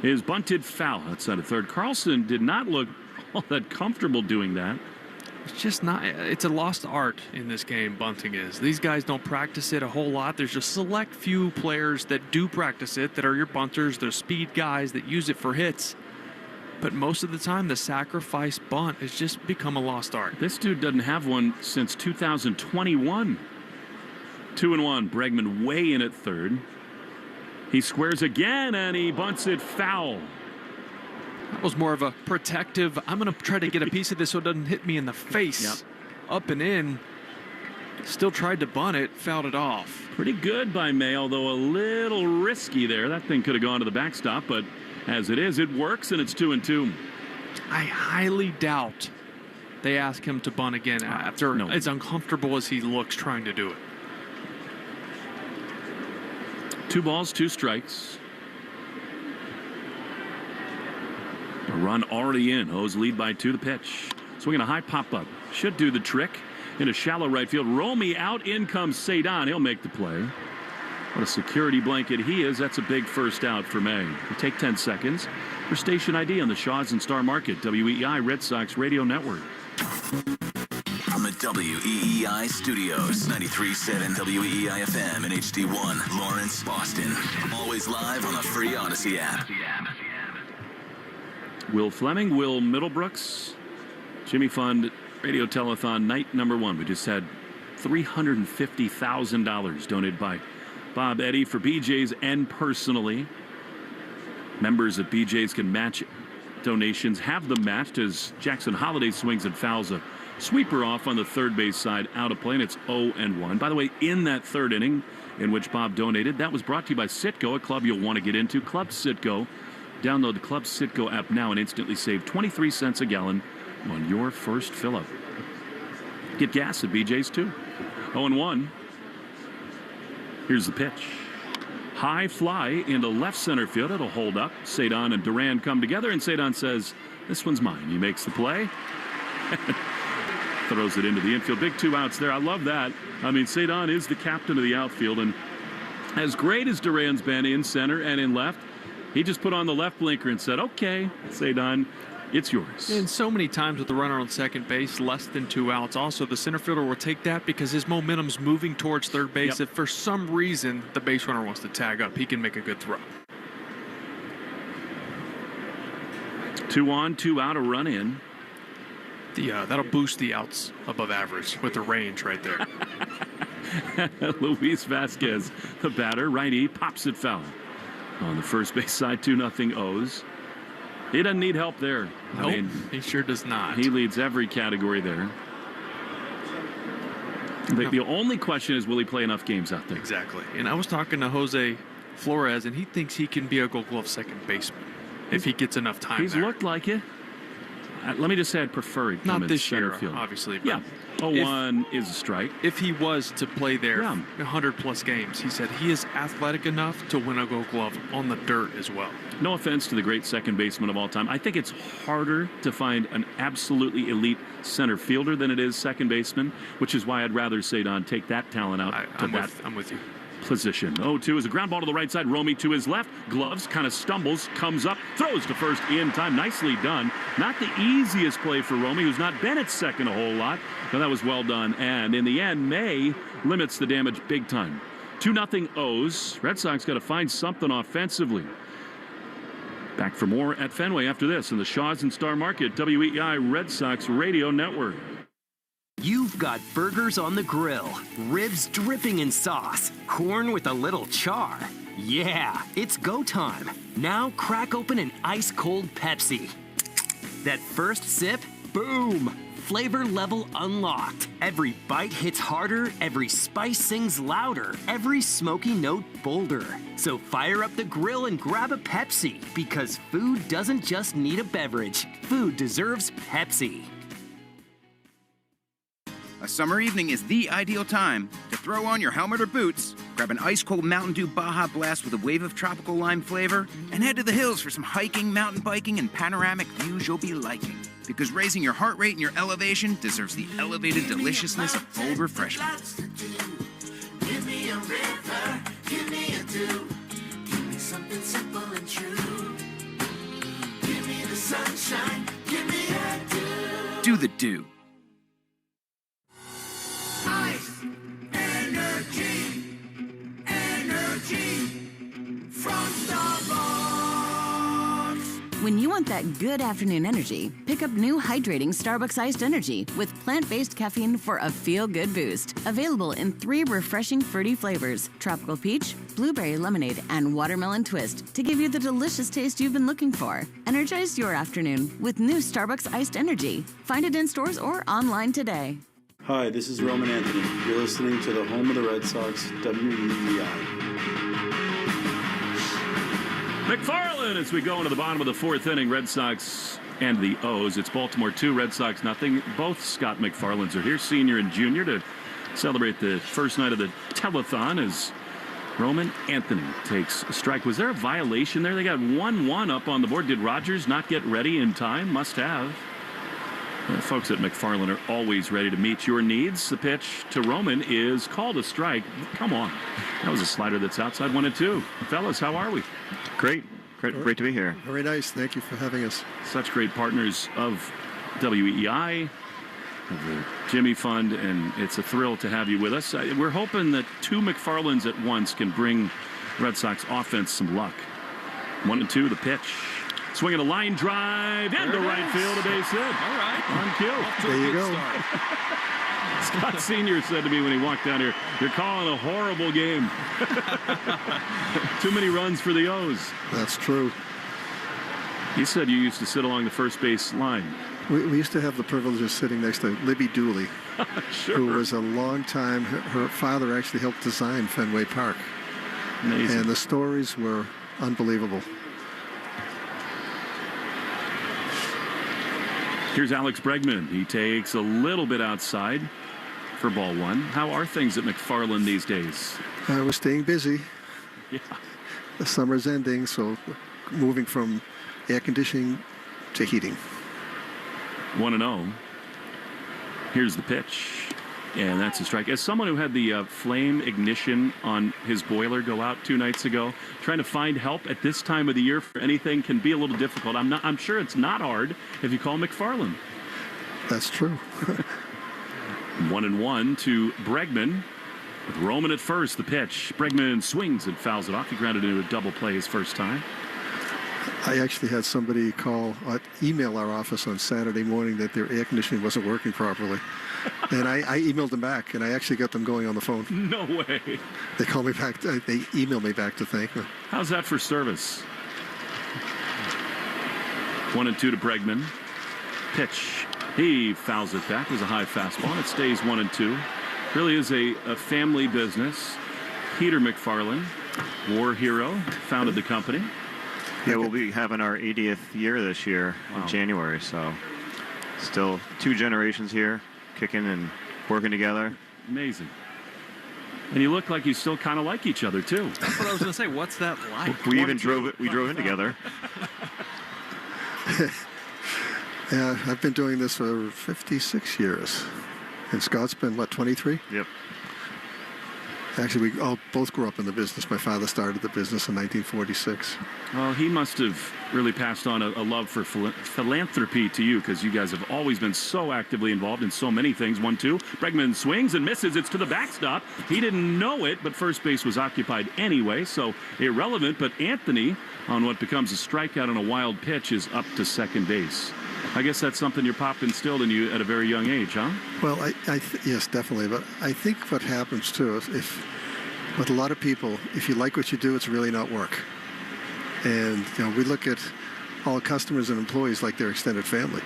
is bunted foul outside of third. Carlson did not look all that comfortable doing that. It's just not, it's a lost art in this game, bunting is. These guys don't practice it a whole lot. There's just select few players that do practice it, that are your bunters, they're speed guys that use it for hits. But most of the time, the sacrifice bunt has just become a lost art. This dude doesn't have one since 2021. 2-1. Bregman way in at third. He squares again, and he bunts it foul. That was more of a protective, I'm going to try to get a piece of this so it doesn't hit me in the face. Yep. Up and in. Still tried to bunt it, fouled it off. Pretty good by May, although a little risky there. That thing could have gone to the backstop, but as it is, it works, and it's 2-2. I highly doubt they ask him to bunt again after as uncomfortable as he looks trying to do it. 2 balls, 2 strikes. A run already in. O's lead by 2. The pitch. Swinging a high pop-up. Should do the trick. In a shallow right field. Romy out. In comes Cedon. He'll make the play. What a security blanket he is. That's a big first out for May. We'll take 10 seconds for station ID on the Shaws and Star Market. WEEI Red Sox Radio Network. From the WEEI studios, 93.7 WEEI FM and HD1, Lawrence, Boston. Always live on the free Odyssey app. Will Fleming, Will Middlebrooks, Jimmy Fund Radio Telethon night number 1. We just had $350,000 donated by Bob Eddy for BJ's and personally. Members at BJ's can match donations, have them matched as Jackson Holiday swings and fouls a sweeper off on the third base side out of play, and it's 0-1. By the way, in that third inning in which Bob donated, that was brought to you by Citgo, a club you'll want to get into. Club Citgo. Download the Club Citgo app now and instantly save 23 cents a gallon on your first fill-up. Get gas at BJ's too. 0-1. Here's the pitch. High fly into left center field. It'll hold up. Cedon and Duran come together, and Cedon says, "This one's mine." He makes the play. Throws it into the infield. Big 2 outs there. I love that. I mean, Cedon is the captain of the outfield, and as great as Duran's been in center and in left, he just put on the left blinker and said, "Okay, Cedon, it's yours." And so many times with the runner on second base, less than 2 outs. Also, the center fielder will take that because his momentum's moving towards third base. Yep. If for some reason the base runner wants to tag up, he can make a good throw. 2 on, 2 out, a run in. That'll boost the outs above average with the range right there. Luis Vasquez, the batter, righty, pops it foul. On the first base side, 2-0 O's. He doesn't need help there. Nope, I mean, he sure does not. He leads every category there. The only question is, will he play enough games out there? Exactly. And I was talking to Jose Flores, and he thinks he can be a Gold Glove second baseman if he gets enough time. He's looked like it. Let me just say I'd prefer it. Not this year, field. Obviously. Yeah. 0-1 is a strike. If he was to play there 100-plus games, he said he is athletic enough to win a Gold Glove on the dirt as well. No offense to the great second baseman of all time. I think it's harder to find an absolutely elite center fielder than it is second baseman, which is why I'd rather Cedon take that talent out I'm with you. Position. 0-2 is a ground ball to the right side. Romy to his left. Gloves, kind of stumbles, comes up, throws to first in time. Nicely done. Not the easiest play for Romy, who's not been at second a whole lot, but that was well done. And in the end, May limits the damage big time. 2-0 O's. Red Sox got to find something offensively. Back for more at Fenway after this in the Shaws and Star Market, WEEI Red Sox Radio Network. You've got burgers on the grill, ribs dripping in sauce, corn with a little char. Yeah, it's go time. Now crack open an ice-cold Pepsi. That first sip, boom, flavor level unlocked. Every bite hits harder, every spice sings louder, every smoky note bolder. So fire up the grill and grab a Pepsi, because food doesn't just need a beverage. Food deserves Pepsi. A summer evening is the ideal time to throw on your helmet or boots, grab an ice-cold Mountain Dew Baja Blast with a wave of tropical lime flavor, and head to the hills for some hiking, mountain biking, and panoramic views you'll be liking. Because raising your heart rate and your elevation deserves the elevated deliciousness of cold refreshment. Give me a river, give me a dew. Give me something simple and true. Give me the sunshine, give me a dew. Do the Dew. When you want that good afternoon energy, pick up new hydrating Starbucks Iced Energy with plant-based caffeine for a feel-good boost. Available in 3 refreshing fruity flavors: tropical peach, blueberry lemonade, and watermelon twist, to give you the delicious taste you've been looking for. Energize your afternoon with new Starbucks Iced Energy. Find it in stores or online today. Hi, this is Roman Anthony. You're listening to the home of the Red Sox, WEEI. McFarland as we go into the bottom of the 4th inning. Red Sox and the O's. It's Baltimore 2, Red Sox nothing. Both Scott McFarlands are here, senior and junior, to celebrate the first night of the telethon as Roman Anthony takes a strike. Was there a violation there? They got 1-1 up on the board. Did Rogers not get ready in time? Must have. The folks at McFarland are always ready to meet your needs. The pitch to Roman is called a strike. Come on. That was a slider that's outside 1-2. Fellas, how are we? Great to be here. Very nice. Thank you for having us. Such great partners of WEEI, of the Jimmy Fund, and it's a thrill to have you with us. We're hoping that 2 McFarlands at once can bring Red Sox offense some luck. 1-2, the pitch. Swinging a line drive into right field, a base hit. All right. On cue. There you go. Scott Sr. said to me when he walked down here, "You're calling a horrible game." Too many runs for the O's. That's true. You said you used to sit along the first base line. We used to have the privilege of sitting next to Libby Dooley, sure. who was a long time. Her father actually helped design Fenway Park. Amazing. And the stories were unbelievable. Here's Alex Bregman. He takes a little bit outside for ball 1. How are things at McFarland these days? We're staying busy. Yeah. The summer's ending, so moving from air conditioning to heating. 1-0. Here's the pitch, and that's a strike. As someone who had the flame ignition on his boiler go out 2 nights ago, trying to find help at this time of the year for anything can be a little difficult. I'm sure it's not hard if you call McFarland. That's true. 1-1 to Bregman. With Roman at first, the pitch. Bregman swings and fouls it off. He grounded into a double play his first time. I actually had somebody email our office on Saturday morning that their air conditioning wasn't working properly. And I emailed them back, and I actually got them going on the phone. No way. They called me back. They emailed me back to thank me. How's that for service? 1-2 to Bregman. Pitch. He fouls it back. It was a high fastball, and it stays 1-2. Really is a family business. Peter McFarland, war hero, founded the company. Yeah, we'll be having our 80th year this year in January, so still 2 generations here, kicking and working together. Amazing. And you look like you still kind of like each other, too. That's what I was going to say. What's that like? We even drove in together. Yeah, I've been doing this for 56 years. And Scott's been, 23? Yep. Actually, we all both grew up in the business. My father started the business in 1946. Well, he must have really passed on a love for philanthropy to you, because you guys have always been so actively involved in so many things. 1-2. Bregman swings and misses. It's to the backstop. He didn't know it, but first base was occupied anyway, so irrelevant. But Anthony, on what becomes a strikeout on a wild pitch, is up to second base. I guess that's something your pop instilled in you at a very young age, huh? Well, yes, definitely. But I think what happens, too, is with a lot of people, if you like what you do, it's really not work. And, we look at all customers and employees like their extended family.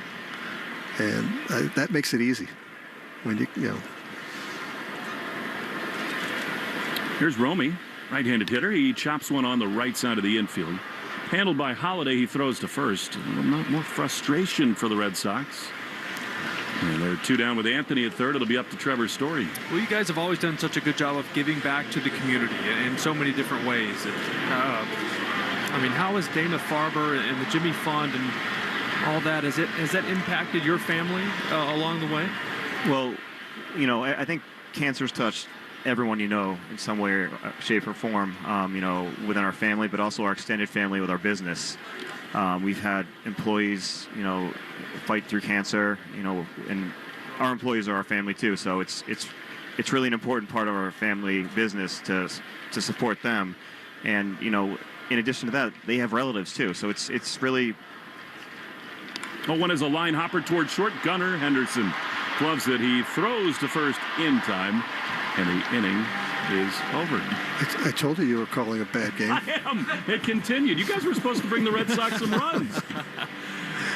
And that makes it easy when you know. Here's Romy, right-handed hitter. He chops one on the right side of the infield. Handled by Holiday, he throws to first. A little more frustration for the Red Sox. And they're 2 down with Anthony at third. It'll be up to Trevor Story. Well, you guys have always done such a good job of giving back to the community in so many different ways. How has Dana-Farber and the Jimmy Fund and all that, has that impacted your family along the way? Well, I think cancer's touched everyone in some way, shape, or form, within our family, but also our extended family with our business. We've had employees, fight through cancer, and our employees are our family too. So it's really an important part of our family business to support them. And, in addition to that, they have relatives too. So it's really 0-1 is a line hopper toward short. Gunnar Henderson gloves it. He throws to first in time, and the inning is over. I told you were calling a bad game. I am. It continued. You guys were supposed to bring the Red Sox some runs.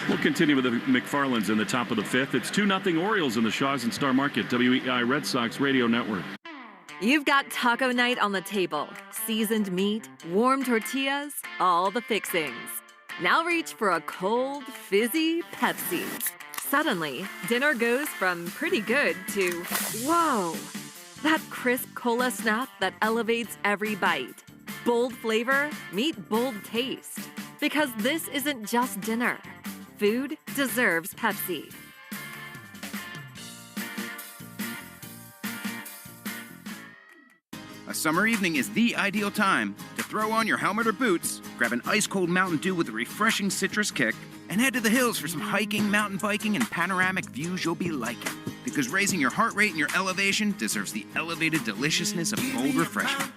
We'll continue with the McFarlands in the top of the fifth. It's 2-0 Orioles in the Shaws and Star Market, WEI Red Sox Radio Network. You've got taco night on the table. Seasoned meat, warm tortillas, all the fixings. Now reach for a cold, fizzy Pepsi. Suddenly, dinner goes from pretty good to, whoa, that crisp cola snap that elevates every bite. Bold flavor, meet bold taste. Because this isn't just dinner. Food deserves Pepsi. A summer evening is the ideal time to throw on your helmet or boots, grab an ice-cold Mountain Dew with a refreshing citrus kick, and head to the hills for some hiking, mountain biking, and panoramic views you'll be liking. Because raising your heart rate and your elevation deserves the elevated deliciousness of cold refreshment.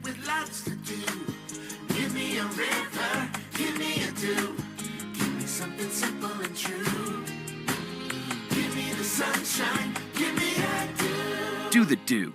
With lots to do. Give me a river, give me a dew. Give me something simple and true. Give me the sunshine, give me a dew. Do the dew.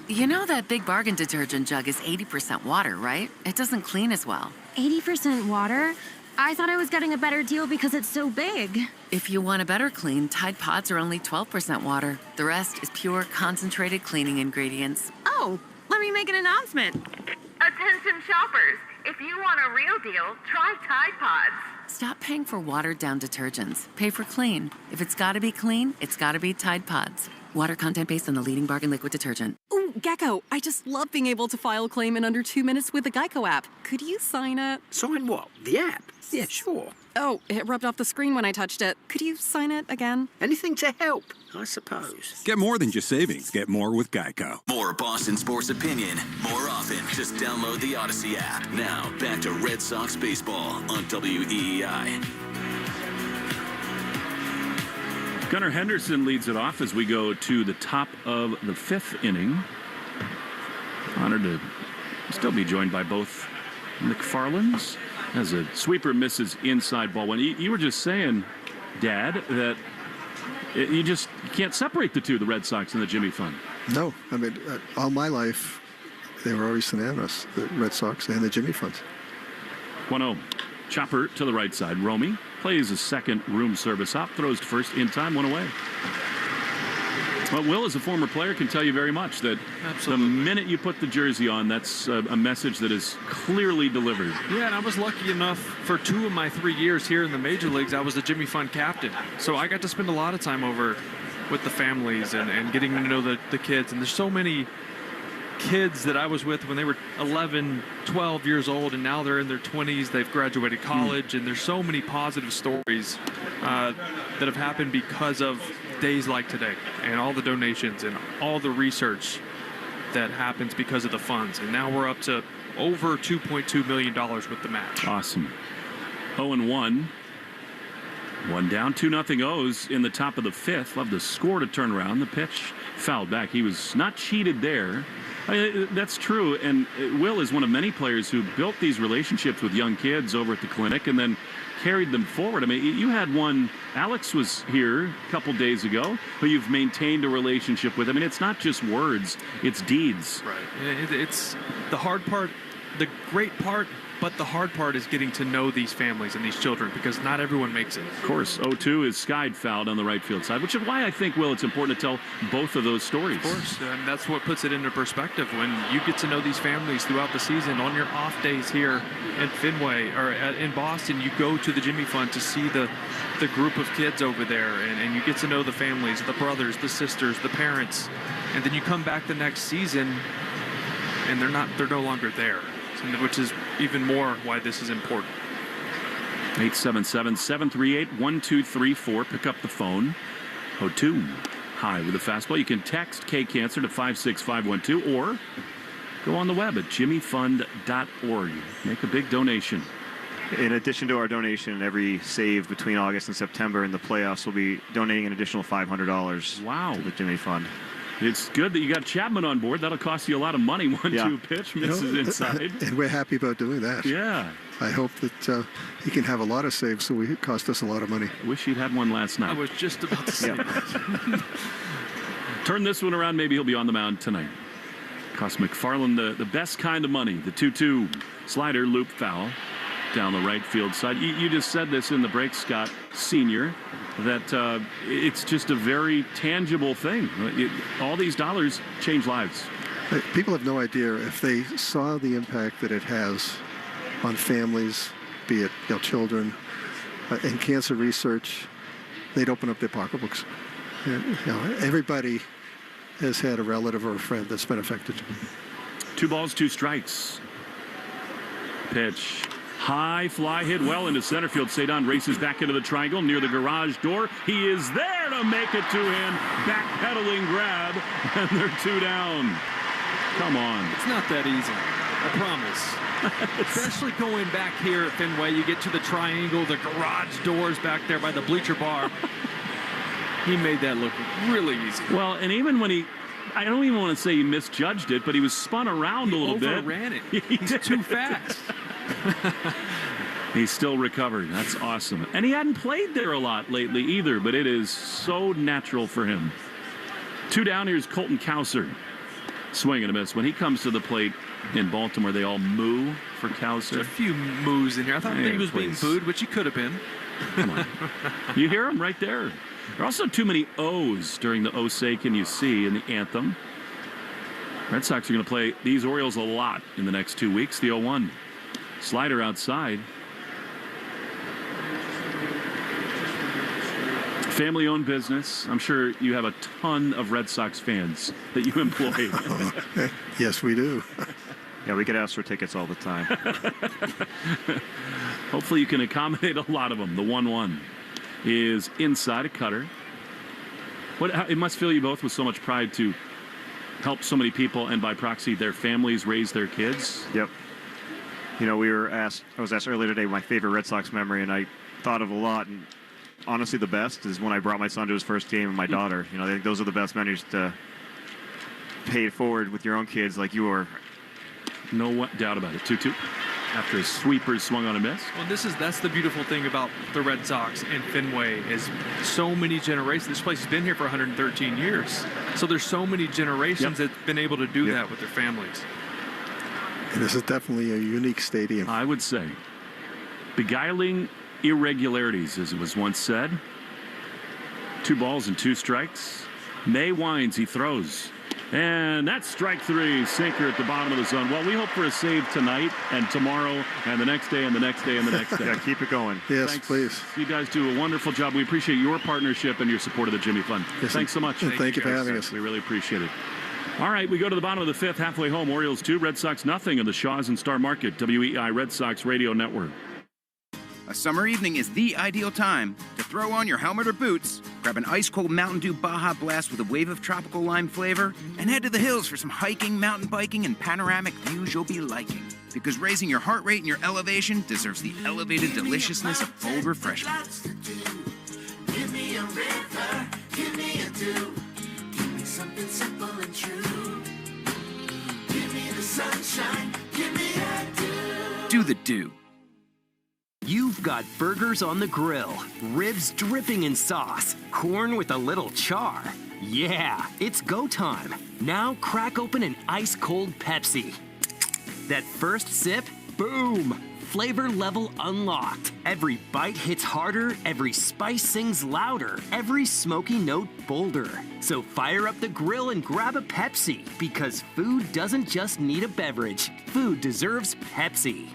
You know that Big Bargain detergent jug is 80% water, right? It doesn't clean as well. 80% water? I thought I was getting a better deal because it's so big. If you want a better clean, Tide Pods are only 12% water. The rest is pure, concentrated cleaning ingredients. Oh, let me make an announcement. Attention shoppers, if you want a real deal, try Tide Pods. Stop paying for watered-down detergents. Pay for clean. If it's gotta be clean, it's gotta be Tide Pods. Water content based on the leading bargain liquid detergent. Ooh, Gecko, I just love being able to file a claim in under 2 minutes with the Geico app. Could you sign it? Sign what? The app? Yeah, sure. Oh, it rubbed off the screen when I touched it. Could you sign it again? Anything to help, I suppose. Get more than just savings. Get more with Geico. More Boston sports opinion, more often. Just download the Odyssey app. Now, back to Red Sox baseball on WEEI. Gunnar Henderson leads it off as we go to the top of the fifth inning. Honored to still be joined by both McFarlands as a sweeper misses inside ball one. You were just saying, Dad, that you can't separate the two, the Red Sox and the Jimmy Fund. No, I mean, all my life, they were always synonymous, the Red Sox and the Jimmy Funds. 1-0. Chopper to the right side. Romy plays a second room service hop, throws to first in time, one away. Well, Will, as a former player, can tell you very much that the minute you put the jersey on, that's a message that is clearly delivered. Yeah, and I was lucky enough for 2 of my 3 years here in the major leagues, I was the Jimmy Fund captain. So I got to spend a lot of time over with the families and getting to know the kids. And there's so many kids that I was with when they were 11, 12 years old, and now they're in their 20s. They've graduated college, and there's so many positive stories that have happened because of days like today and all the donations and all the research that happens because of the funds. And now we're up to over $2.2 million with the match. Awesome. 0-1. One down, 2-0 O's in the top of the fifth. Love the score to turn around. The pitch fouled back. He was not cheated there. I mean, that's true, and Will is one of many players who built these relationships with young kids over at the clinic and then carried them forward. I mean, you had one, Alex was here a couple days ago, who you've maintained a relationship with. I mean, it's not just words, it's deeds. Right. It's the hard part, the great part, but the hard part is getting to know these families and these children because not everyone makes it. Of course, 0-2 is skied fouled on the right field side, which is why I think, Will, it's important to tell both of those stories. Of course, and that's what puts it into perspective when you get to know these families throughout the season. On your off days here in Fenway or in Boston, you go to the Jimmy Fund to see the group of kids over there, and you get to know the families, the brothers, the sisters, the parents, and then you come back the next season, and they're no longer there. Which is even more why this is important. 877-738-1234. Pick up the phone. 0-2. High with a fastball. You can text K-Cancer to 56512 or go on the web at jimmyfund.org. Make a big donation. In addition to our donation, every save between August and September in the playoffs, will be donating an additional $500 to the Jimmy Fund. It's good that you got Chapman on board. That'll cost you a lot of money. 1-2 pitch misses inside. And we're happy about doing that. Yeah. I hope that he can have a lot of saves so it cost us a lot of money. I wish he'd had one last night. I was just about to say that. Turn this one around. Maybe he'll be on the mound tonight. Cost McFarland the best kind of money. The 2-2 slider loop foul down the right field side. You just said this in the break, Scott Sr., that it's just a very tangible thing. All these dollars change lives. People have no idea if they saw the impact that it has on families, be it children, and cancer research, they'd open up their pocketbooks. And, everybody has had a relative or a friend that's been affected. 2 balls, 2 strikes. Pitch. High fly hit well into center field. Cedon races back into the triangle near the garage door. He is there to make it two-hand. Backpedaling grab, and they're 2 down. Come on. It's not that easy. I promise. Especially going back here at Fenway, you get to the triangle, the garage doors back there by the bleacher bar. He made that look really easy. Well, and even when I don't even want to say he misjudged it, but he was spun around a little bit. He overran it. He's too fast. He's still recovered. That's awesome. And he hadn't played there a lot lately either, but it is so natural for him. 2 down. Here's Colton Cowser. Swing and a miss. When he comes to the plate in Baltimore, they all moo for Cowser. There's a few moos in here. I thought maybe he was being booed, which he could have been. Come on. You hear him right there. There are also too many O's during the "Oh Say Can You See" in the anthem. Red Sox are going to play these Orioles a lot in the next 2 weeks. The 0-1. Slider outside. Family-owned business. I'm sure you have a ton of Red Sox fans that you employ. Yes, we do. Yeah, we get asked for tickets all the time. Hopefully you can accommodate a lot of them. The 1-1 is inside a cutter. It must fill you both with so much pride to help so many people and by proxy their families raise their kids. Yep. I was asked earlier today my favorite Red Sox memory, and I thought of a lot. And honestly, the best is when I brought my son to his first game and my daughter. I think those are the best memories to pay it forward with your own kids like you are. No doubt about it. 2-2 after a sweeper swung on a miss. Well, that's the beautiful thing about the Red Sox and Fenway is so many generations. This place has been here for 113 years. So there's so many generations that have been able to do that with their families. And this is definitely a unique stadium. I would say. Beguiling irregularities, as it was once said. 2 balls and 2 strikes. May winds, he throws. And that's strike 3, sinker at the bottom of the zone. Well, we hope for a save tonight and tomorrow and the next day and the next day and the next day. Yeah, keep it going. Yes, Thanks. please. You guys do a wonderful job. We appreciate your partnership and your support of the Jimmy Fund. Yes, Thanks so much. And thank you for having us. We really appreciate it. All right, we go to the bottom of the 5th, halfway home. Orioles 2, Red Sox nothing in the Shaws and Star Market, WEI Red Sox Radio Network. A summer evening is the ideal time to throw on your helmet or boots, grab an ice-cold Mountain Dew Baja Blast with a wave of tropical lime flavor, and head to the hills for some hiking, mountain biking, and panoramic views you'll be liking. Because raising your heart rate and your elevation deserves the elevated deliciousness of bold refreshment. Give me a river, give me a dew. Give me something simple and true. Give me the sunshine, give me a dew. Do the dew. You've got burgers on the grill, ribs dripping in sauce, corn with a little char. Yeah, it's go time. Now crack open an ice-cold Pepsi. That first sip, boom! Flavor level unlocked. Every bite hits harder, every spice sings louder, every smoky note bolder. So fire up the grill and grab a Pepsi, because food doesn't just need a beverage. Food deserves Pepsi.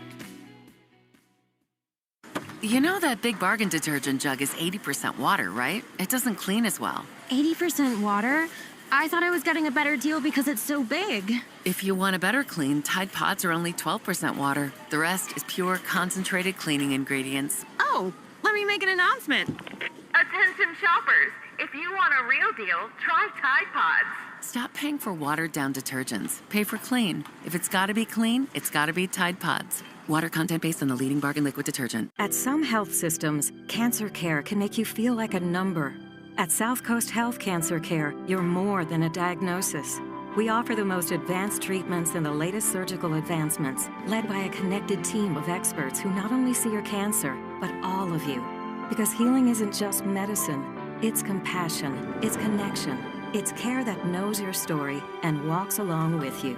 You know that Big Bargain detergent jug is 80% water, right? It doesn't clean as well. 80% water? I thought I was getting a better deal because it's so big. If you want a better clean, Tide Pods are only 12% water. The rest is pure, concentrated cleaning ingredients. Oh, let me make an announcement. Attention shoppers, if you want a real deal, try Tide Pods. Stop paying for watered-down detergents. Pay for clean. If it's gotta be clean, it's gotta be Tide Pods. Water content based on the leading bargain liquid detergent. At some health systems, cancer care can make you feel like a number. At South Coast Health Cancer Care, you're more than a diagnosis. We offer the most advanced treatments and the latest surgical advancements, led by a connected team of experts who not only see your cancer, but all of you. Because healing isn't just medicine, it's compassion, it's connection, it's care that knows your story and walks along with you.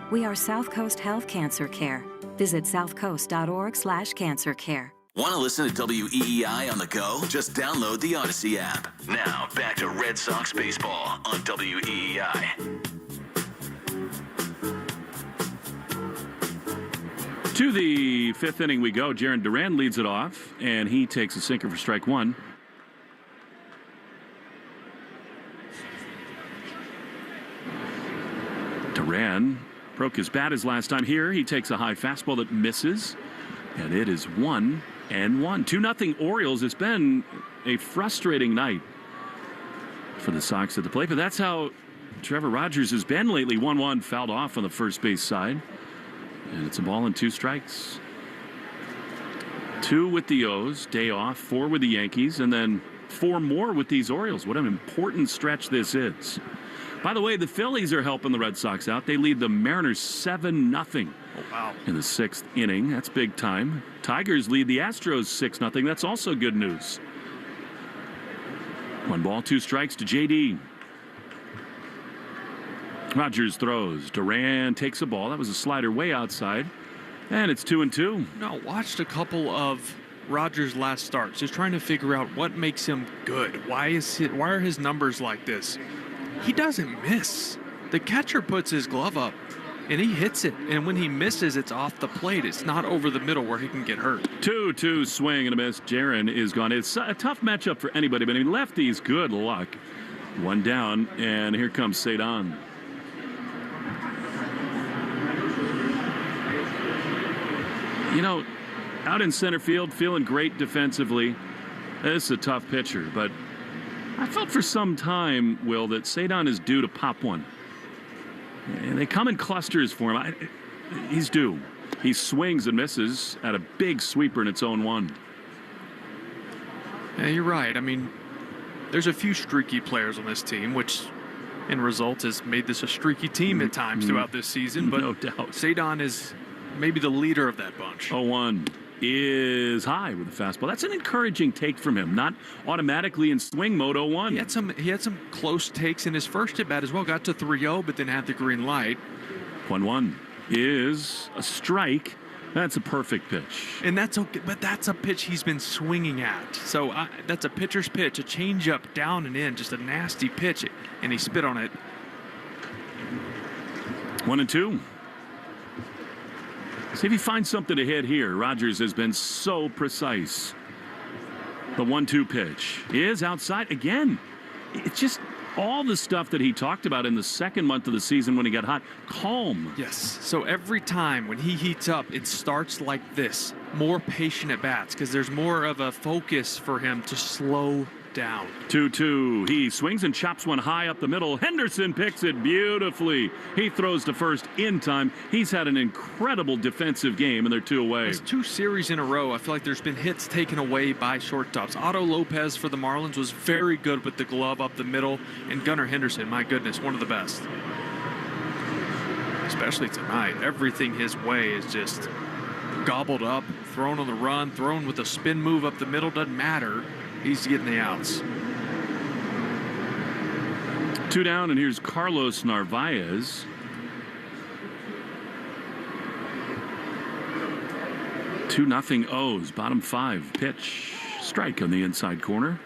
We are South Coast Health Cancer Care. Visit southcoast.org/cancercare. Want to listen to WEEI on the go? Just download the Odyssey app. Now, back to Red Sox baseball on WEEI. To the fifth inning we go. Jarren Duran leads it off, and he takes a sinker for strike one. Duran broke his bat his last time here. He takes a high fastball that misses, and it is 1-1. 2-0 Orioles. It's been a frustrating night for the Sox at the plate, but that's how Trevor Rogers has been lately. 1-1, fouled off on the first base side, and it's a ball and 2 strikes. 2 with the O's, day off, 4 with the Yankees, and then 4 more with these Orioles. What an important stretch this is. By the way, the Phillies are helping the Red Sox out. They lead the Mariners 7-0 in the 6th inning. That's big time. Tigers lead the Astros 6-0. That's also good news. 1 ball, 2 strikes to JD. Rogers throws. Duran takes a ball. That was a slider way outside. And it's 2-2. No, watched a couple of Rogers' last starts, just trying to figure out what makes him good. Why are his numbers like this? He doesn't miss. The catcher puts his glove up, and he hits it. And when he misses, it's off the plate. It's not over the middle where he can get hurt. 2-2 swing and a miss. Jarren is gone. It's a tough matchup for anybody, but I mean, lefties, good luck. 1 down, and here comes Cedon. You know, out in center field, feeling great defensively. This is a tough pitcher, but I felt for some time, Will, that Cedon is due to pop one. And they come in clusters for him. He's due. He swings and misses at a big sweeper in its own 1. Yeah, you're right. I mean, there's a few streaky players on this team, which in results has made this a streaky team at times throughout this season. But no doubt. Cedon is maybe the leader of that bunch. 0-1 is high with the fastball. That's an encouraging take from him. Not automatically in swing mode. 0-1. He had some close takes in his first at bat as well. Got to 3-0, but then had the green light. 1-1 is a strike. That's a perfect pitch. And that's okay, but that's a pitch he's been swinging at. So that's a pitcher's pitch, a changeup down and in, just a nasty pitch, and he spit on it. 1-2. See if he finds something to hit here. Rogers has been so precise. The 1-2 pitch is outside again. It's just all the stuff that he talked about in the second month of the season when he got hot. Calm. Yes. So every time when he heats up, it starts like this. More patient at bats because there's more of a focus for him to slow down. 2-2. He swings and chops one high up the middle. Henderson picks it beautifully. He throws to first in time. He's had an incredible defensive game, and they're 2 away. It's 2 series in a row. I feel like there's been hits taken away by shortstops. Otto Lopez for the Marlins was very good with the glove up the middle, and Gunnar Henderson, my goodness, one of the best. Especially tonight. Everything his way is just gobbled up, thrown on the run, thrown with a spin move up the middle. Doesn't matter. He's getting the outs. 2 down, and here's Carlos Narvaez. Two 2-0 O's, bottom 5. Pitch, strike on the inside corner.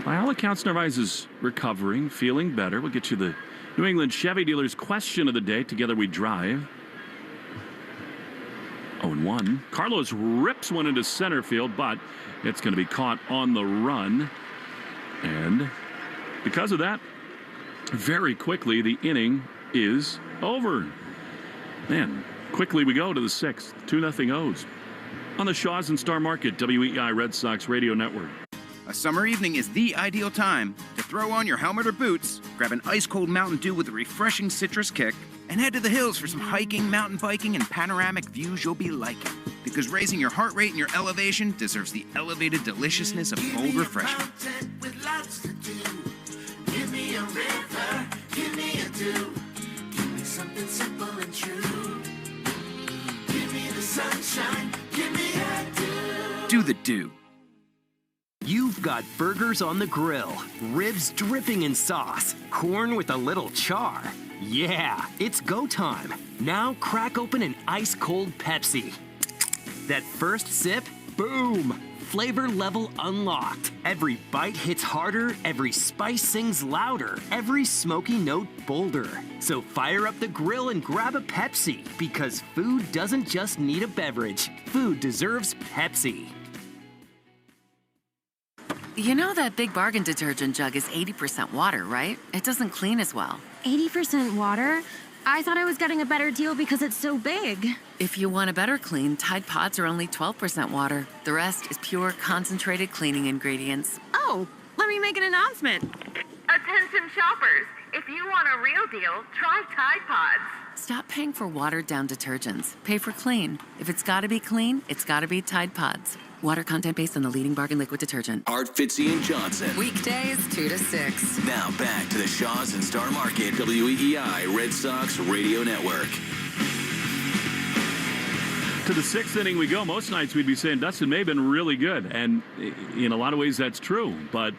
By all accounts, Narvaez is recovering, feeling better. We'll get you the New England Chevy dealers question of the day. Together we drive. 0-1. Carlos rips one into center field, but it's going to be caught on the run. And because of that, very quickly, the inning is over. Man, quickly we go to the 6th. 2-0 O's. On the Shaws and Star Market, WEEI Red Sox Radio Network. A summer evening is the ideal time to throw on your helmet or boots, grab an ice-cold Mountain Dew with a refreshing citrus kick, and head to the hills for some hiking, mountain biking, and panoramic views you'll be liking. Because raising your heart rate and your elevation deserves the elevated deliciousness of cold refreshment. Give me a river, give me a dew. Do the do. You've got burgers on the grill, ribs dripping in sauce, corn with a little char. Yeah, it's go time. Now crack open an ice-cold Pepsi. That first sip, boom! Flavor level unlocked. Every bite hits harder, every spice sings louder, every smoky note bolder. So fire up the grill and grab a Pepsi, because food doesn't just need a beverage. Food deserves Pepsi. You know that Big Bargain detergent jug is 80% water, right? It doesn't clean as well. 80% water? I thought I was getting a better deal because it's so big. If you want a better clean, Tide Pods are only 12% water. The rest is pure, concentrated cleaning ingredients. Oh, let me make an announcement. Attention shoppers, if you want a real deal, try Tide Pods. Stop paying for watered-down detergents. Pay for clean. If it's gotta be clean, it's gotta be Tide Pods. Water content based on the leading bargain liquid detergent. Art Fitzy and Johnson. Weekdays 2 to 6. Now back to the Shaws and Star Market WEEI Red Sox Radio Network. To the sixth inning we go. Most nights we'd be saying Dustin May have been really good, and in a lot of ways that's true, but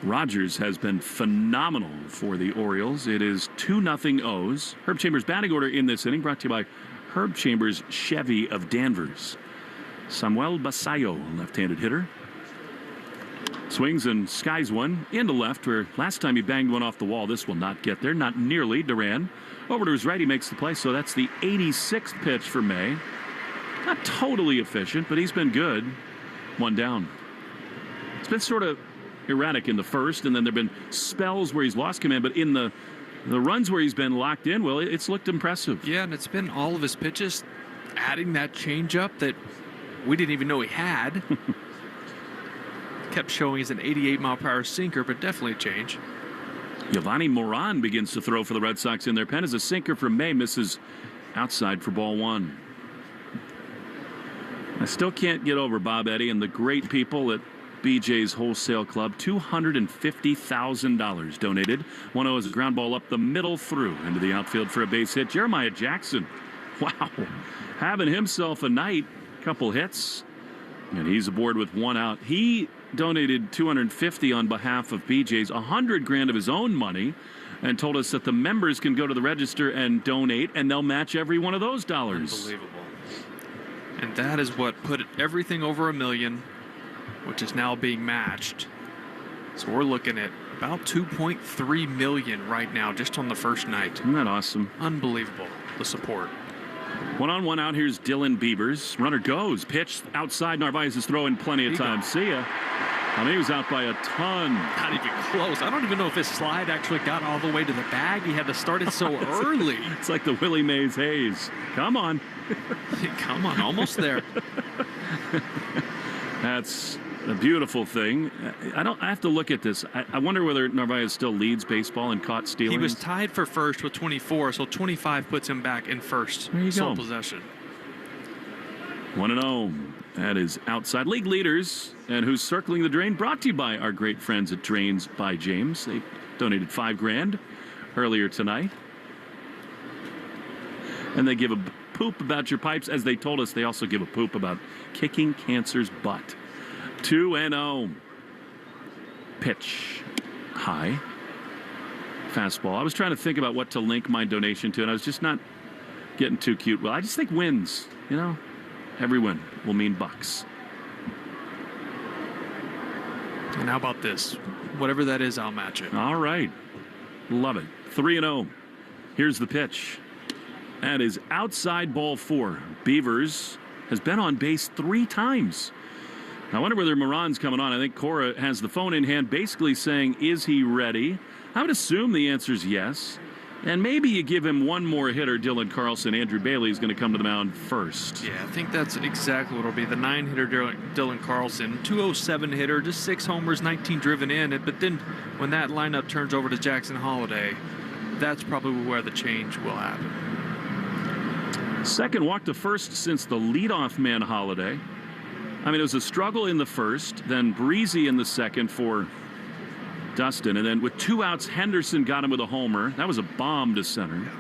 Rogers has been phenomenal for the Orioles. It is 2-0 O's. Herb Chambers batting order in this inning brought to you by Herb Chambers Chevy of Danvers. Samuel Basayo, left-handed hitter. Swings and skies one into left, where last time he banged one off the wall. This will not get there, not nearly. Duran over to his right, he makes the play, so that's the 86th pitch for May. Not totally efficient, but he's been good. One down. It's been sort of erratic in the first, and then there have been spells where he's lost command, but in the runs where he's been locked in, well, it's looked impressive. Yeah, and it's been all of his pitches adding that changeup that we didn't even know he had. Kept showing as an 88-mile-per-hour sinker, but definitely a change. Giovanni Moran begins to throw for the Red Sox in their pen as a sinker from May misses outside for ball one. I still can't get over Bob Eddy and the great people at BJ's Wholesale Club. $250,000 donated. 1-0 is a ground ball up the middle through into the outfield for a base hit. Jeremiah Jackson, wow, having himself a night. Couple hits, and he's aboard with one out. He donated $250 on behalf of BJ's, $100,000 of his own money, and told us that the members can go to the register and donate, and they'll match every one of those dollars. Unbelievable. And that is what put everything over $1 million, which is now being matched. So we're looking at about $2.3 million right now, just on the first night. Isn't that awesome? Unbelievable, the support. 1-on-1 out. Here's Dylan Beavers. Runner goes. Pitch outside. Narvaez is throwing plenty of time. See ya. I mean, he was out by a ton. Not even close. I don't even know if his slide actually got all the way to the bag. He had to start it so early. It's like the Willie Mays Hayes. Come on. Come on. Almost there. That's a beautiful thing. I have to look at this. I wonder whether Narvaez still leads baseball in caught stealing. He was tied for first with 24, so 25 puts him back in first. There you sole go. Possession. 1-0. That is outside league leaders. And who's circling the drain? Brought to you by our great friends at Drains by James. They donated $5,000 earlier tonight. And they give a poop about your pipes. As they told us, they also give a poop about kicking cancer's butt. 2-0. Pitch. High. Fastball. I was trying to think about what to link my donation to, and I was just not getting too cute. Well, I just think wins, you know. Every win will mean bucks. And how about this? Whatever that is, I'll match it. All right. Love it. 3-0. Here's the pitch. That is outside ball 4. Beavers has been on base 3 times. I wonder whether Moran's coming on. I think Cora has the phone in hand basically saying, is he ready? I would assume the answer is yes. And maybe you give him one more hitter, Dylan Carlson. Andrew Bailey is going to come to the mound first. Yeah, I think that's exactly what it'll be. The 9-hitter Dylan Carlson, 207 hitter, just 6 homers, 19 driven in. But then when that lineup turns over to Jackson Holliday, that's probably where the change will happen. Second walk to first since the leadoff man Holliday. I mean, it was a struggle in the first, then breezy in the second for Dustin, and then with 2 outs, Henderson got him with a homer. That was a bomb to center.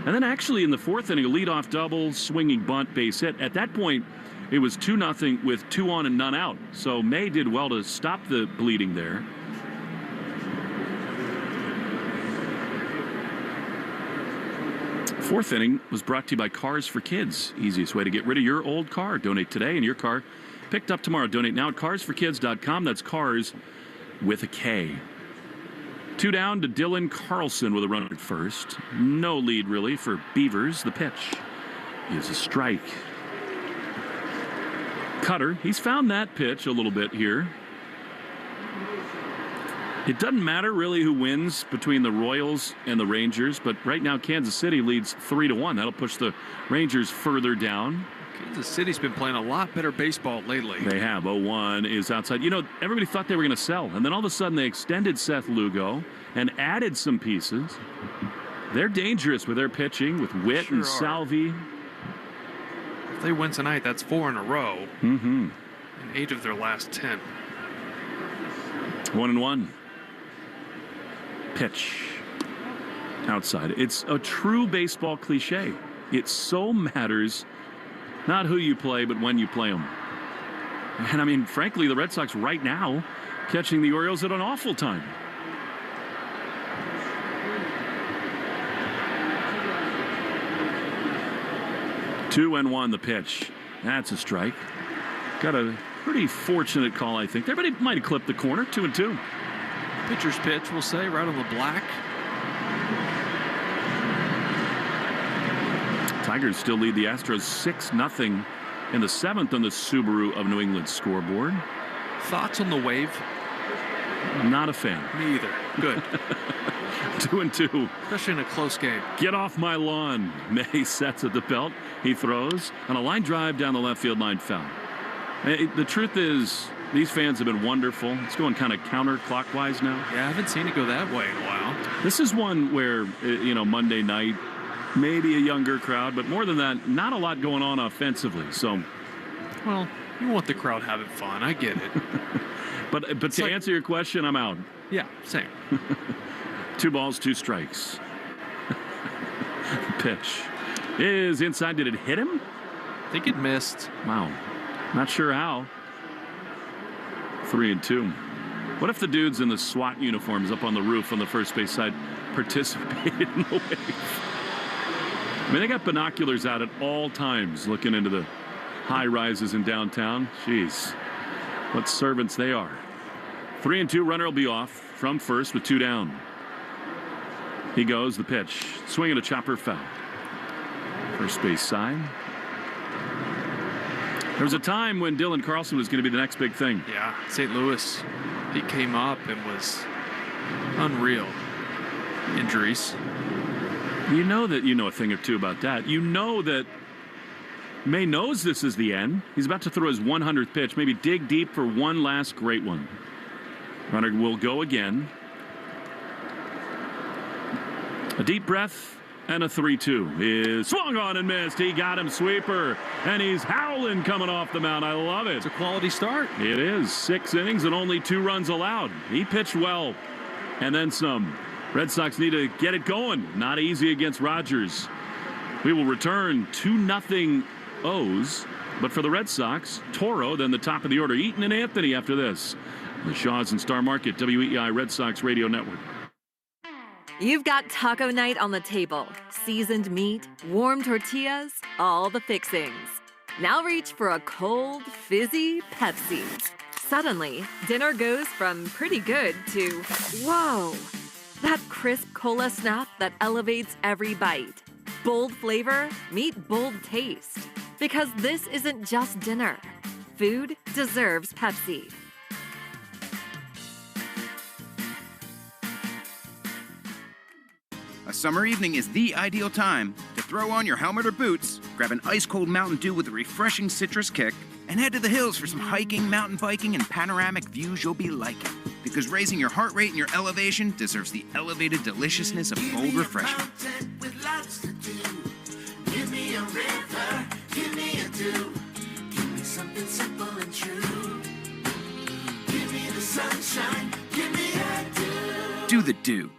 And then actually in the 4th inning, a leadoff double, swinging bunt, base hit. At that point, It was 2-0 with 2 on and none out. So May did well to stop the bleeding there. Fourth inning was brought to you by Cars for Kids. Easiest way to get rid of your old car. Donate today and your car picked up tomorrow. Donate now at carsforkids.com. That's cars with a K. 2 down to Dylan Carlson with a runner at first. No lead really for Beavers. The pitch is a strike. Cutter, he's found that pitch a little bit here. It doesn't matter really who wins between the Royals and the Rangers, but right now Kansas City leads 3-1. That'll push the Rangers further down. Kansas City's been playing a lot better baseball lately. They have. 0-1 is outside. You know, everybody thought they were going to sell, and then all of a sudden they extended Seth Lugo and added some pieces. They're dangerous with their pitching, with Witt and Salvi. If they win tonight, that's 4 in a row. Mm-hmm. And 8 of their last 10. 1-1. Pitch. Outside. It's a true baseball cliche. It so matters not who you play, but when you play them. And I mean, frankly, the Red Sox right now catching the Orioles at an awful time. Two and one, the pitch. That's a strike. Got a pretty fortunate call, I think. Everybody might have clipped the corner. 2-2. Pitcher's pitch, we'll say, right on the black. Tigers still lead the Astros 6-0 in the 7th on the Subaru of New England scoreboard. Thoughts on the wave? Not a fan. Me either. Good. 2-2. Especially in a close game. Get off my lawn. May sets at the belt. He throws on a line drive down the left field line, foul. The truth is, these fans have been wonderful. It's going kind of counterclockwise now. Yeah, I haven't seen it go that way in a while. This is one where, Monday night, maybe a younger crowd, but more than that, not a lot going on offensively. So, well, you want the crowd having fun. I get it. but to answer your question, I'm out. Yeah, same. 2 balls, 2 strikes. Pitch is inside. Did it hit him? I think it missed. Wow. Not sure how. 3-2. What if the dudes in the SWAT uniforms up on the roof on the first base side participated in the wave? I mean, they got binoculars out at all times looking into the high rises in downtown. Jeez, what servants they are. 3-2, runner will be off from first with 2 down. He goes, the pitch. Swing and a chopper, foul. First base side. There was a time when Dylan Carlson was going to be the next big thing. Yeah, St. Louis. He came up and was unreal. Injuries. You know that you know a thing or two about that. You know that May knows this is the end. He's about to throw his 100th pitch, maybe dig deep for one last great one. Runner will go again. A deep breath. And a 3-2 is swung on and missed. He got him, sweeper, and he's howling coming off the mound. I love it. It's a quality start. It is. 6 innings and only 2 runs allowed. He pitched well, and then some. Red Sox need to get it going. Not easy against Rogers. We will return 2-0 O's, but for the Red Sox, Toro, then the top of the order, Eaton and Anthony after this. The Shaws and Star Market, WEEI Red Sox Radio Network. You've got taco night on the table. Seasoned meat, warm tortillas, all the fixings. Now reach for a cold, fizzy Pepsi. Suddenly, dinner goes from pretty good to, whoa! That crisp cola snap that elevates every bite. Bold flavor, meet bold taste. Because this isn't just dinner. Food deserves Pepsi. A summer evening is the ideal time to throw on your helmet or boots, grab an ice-cold Mountain Dew with a refreshing citrus kick, and head to the hills for some hiking, mountain biking, and panoramic views you'll be liking. Because raising your heart rate and your elevation deserves the elevated deliciousness of bold refreshment. With lots to do. Give me a river, give me a dew. Give me something simple and true. Give me the sunshine, give me a dew. Do the dew.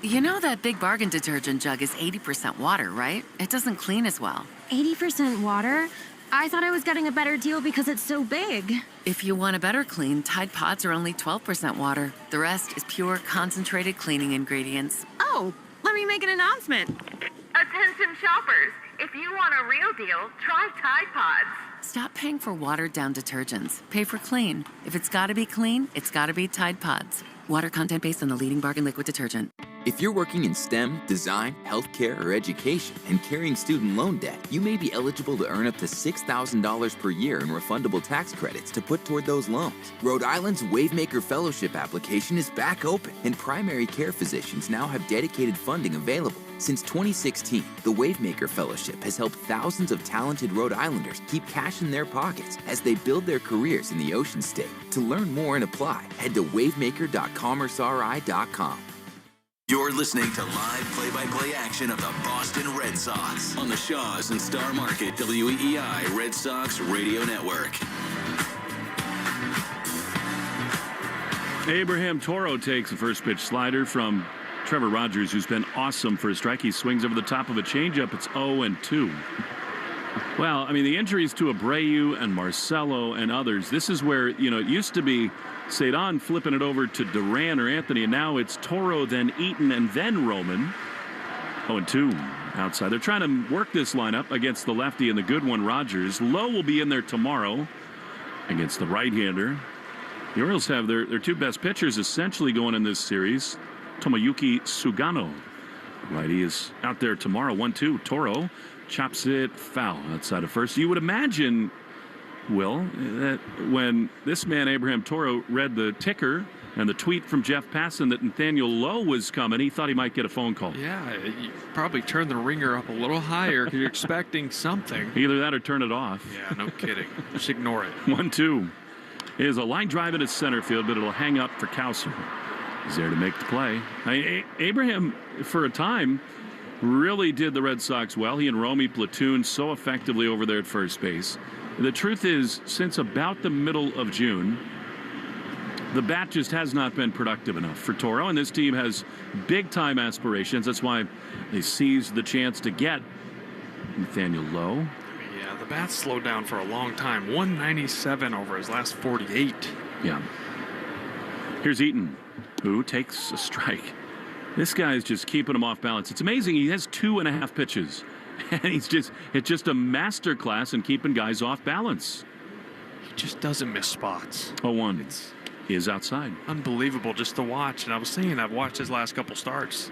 You know that Big Bargain detergent jug is 80% water, right? It doesn't clean as well. 80% water? I thought I was getting a better deal because it's so big. If you want a better clean, Tide Pods are only 12% water. The rest is pure, concentrated cleaning ingredients. Oh, let me make an announcement. Attention shoppers, if you want a real deal, try Tide Pods. Stop paying for watered-down detergents. Pay for clean. If it's gotta be clean, it's gotta be Tide Pods. Water content based on the leading bargain liquid detergent. If you're working in STEM, design, healthcare, or education and carrying student loan debt, you may be eligible to earn up to $6,000 per year in refundable tax credits to put toward those loans. Rhode Island's Wavemaker Fellowship application is back open, and primary care physicians now have dedicated funding available. Since 2016, the Wavemaker Fellowship has helped thousands of talented Rhode Islanders keep cash in their pockets as they build their careers in the Ocean State. To learn more and apply, head to wavemaker.commerceri.com. You're listening to live play-by-play action of the Boston Red Sox on the Shaws and Star Market WEEI Red Sox Radio Network. Abraham Toro takes a first pitch slider from Trevor Rogers, who's been awesome for a strike. He swings over the top of a changeup. It's 0-2. Well, I mean, the injuries to Abreu and Marcelo and others, this is where, it used to be Cedon flipping it over to Duran or Anthony, and now it's Toro, then Eaton, and then Roman. 0-2 outside. They're trying to work this lineup against the lefty and the good one, Rogers. Lowe will be in there tomorrow against the right-hander. The Orioles have their two best pitchers essentially going in this series. Tomoyuki Sugano, righty, is out there tomorrow. 1-2. Toro chops it foul outside of first. You would imagine, Will, that when this man, Abraham Toro, read the ticker and the tweet from Jeff Passan that Nathaniel Lowe was coming, he thought he might get a phone call. Yeah, you probably turn the ringer up a little higher because you're expecting something. Either that or turn it off. Yeah, no kidding. Just ignore it. 1-2. Is a line drive into center field, but it'll hang up for Kouser. He's there to make the play. Abraham, for a time, really did the Red Sox well. He and Romy platooned so effectively over there at first base. The truth is, since about the middle of June, the bat just has not been productive enough for Toro, and this team has big-time aspirations. That's why they seized the chance to get Nathaniel Lowe. Yeah, the bat slowed down for a long time. 197 over his last 48. Yeah. Here's Eaton, who takes a strike. This guy's just keeping him off balance. It's amazing. He has 2.5 pitches. And it's just a master class in keeping guys off balance. He just doesn't miss spots. 0-1. He is outside. Unbelievable just to watch. And I was saying, I've watched his last couple starts.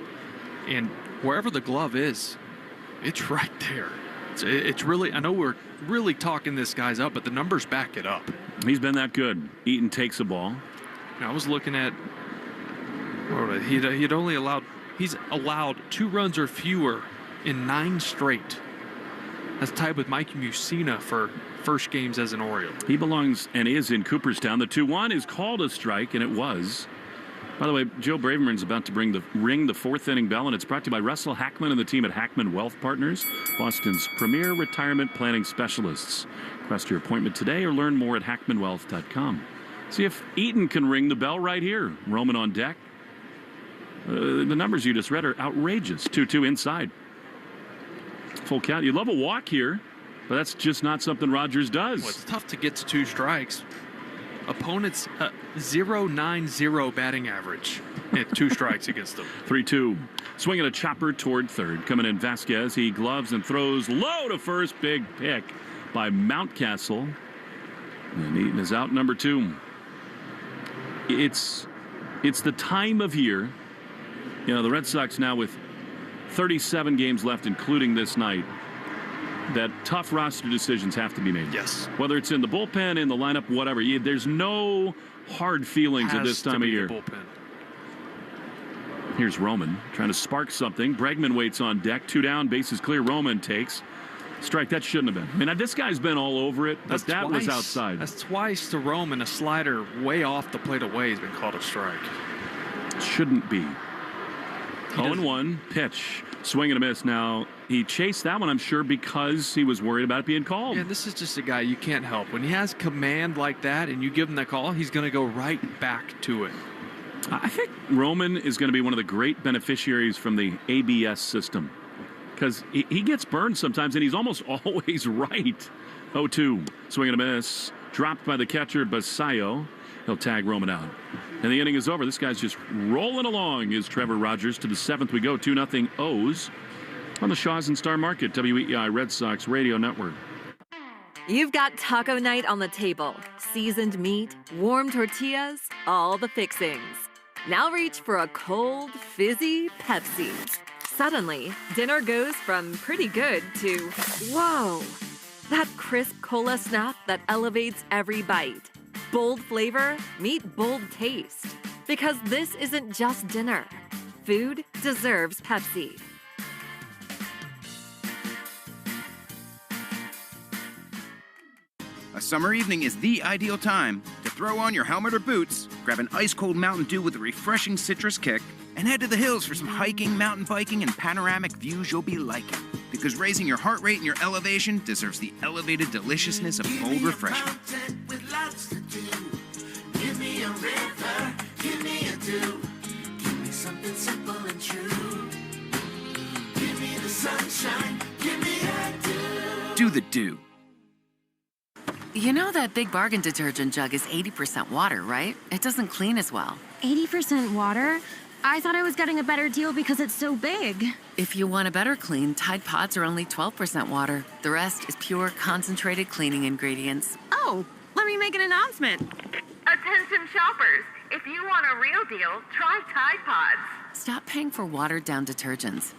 And wherever the glove is, it's right there. It's really, I know we're really talking this guy's up, but the numbers back it up. He's been that good. Eaton takes a ball. I was looking at, he's allowed 2 runs or fewer in 9 straight. That's tied with Mike Mussina for first games as an Oriole. He belongs and is in Cooperstown. The 2-1 is called a strike, and it was. By the way, Joe Braverman's about to ring the 4th inning bell, and it's brought to you by Russell Hackman and the team at Hackman Wealth Partners, Boston's premier retirement planning specialists. Request your appointment today or learn more at hackmanwealth.com. See if Eaton can ring the bell right here. Roman on deck. The numbers you just read are outrageous. 2-2 inside. Full count. You'd love a walk here, but that's just not something Rogers does. Well, it's tough to get to 2 strikes. Opponents 0.90 batting average. 2 strikes against them. 3-2. Swinging a chopper toward third. Coming in Vasquez. He gloves and throws low to first. Big pick by Mountcastle. And Eaton is out, number 2. It's the time of year. The Red Sox now with 37 games left, including this night, that tough roster decisions have to be made. Yes. Whether it's in the bullpen, in the lineup, whatever. There's no hard feelings at this time of year. Bullpen. Here's Roman trying to spark something. Bregman waits on deck. 2 down, bases clear. Roman takes. Strike. That shouldn't have been. I mean, this guy's been all over it, but that was outside. That's twice to Roman. A slider way off the plate away has been called a strike. Shouldn't be. 0-1 pitch. Swing and a miss. Now, he chased that one, I'm sure, because he was worried about it being called. Yeah, this is just a guy you can't help. When he has command like that and you give him that call, he's going to go right back to it. I think Roman is going to be one of the great beneficiaries from the ABS system. because he gets burned sometimes, and he's almost always right. 0-2, swing and a miss. Dropped by the catcher, Basayo. He'll tag Roman out. And the inning is over. This guy's just rolling along, is Trevor Rogers. To the seventh we go, 2-0 O's on the Shaws and Star Market, WEEI Red Sox Radio Network. You've got taco night on the table. Seasoned meat, warm tortillas, all the fixings. Now reach for a cold, fizzy Pepsi. Suddenly, dinner goes from pretty good to, whoa, that crisp cola snap that elevates every bite. Bold flavor, meet bold taste. Because this isn't just dinner. Food deserves Pepsi. A summer evening is the ideal time to throw on your helmet or boots, grab an ice-cold Mountain Dew with a refreshing citrus kick, and head to the hills for some hiking, mountain biking, and panoramic views you'll be liking. Because raising your heart rate and your elevation deserves the elevated deliciousness of cold refreshment. With lots to do. Give me a river, give me a dew. Give me something simple and true. Give me the sunshine, give me a dew. Do the dew. You know that Big Bargain detergent jug is 80% water, right? It doesn't clean as well. 80% water? I thought I was getting a better deal because it's so big. If you want a better clean, Tide Pods are only 12% water. The rest is pure, concentrated cleaning ingredients. Oh, let me make an announcement. Attention shoppers, if you want a real deal, try Tide Pods. Stop paying for watered-down detergents.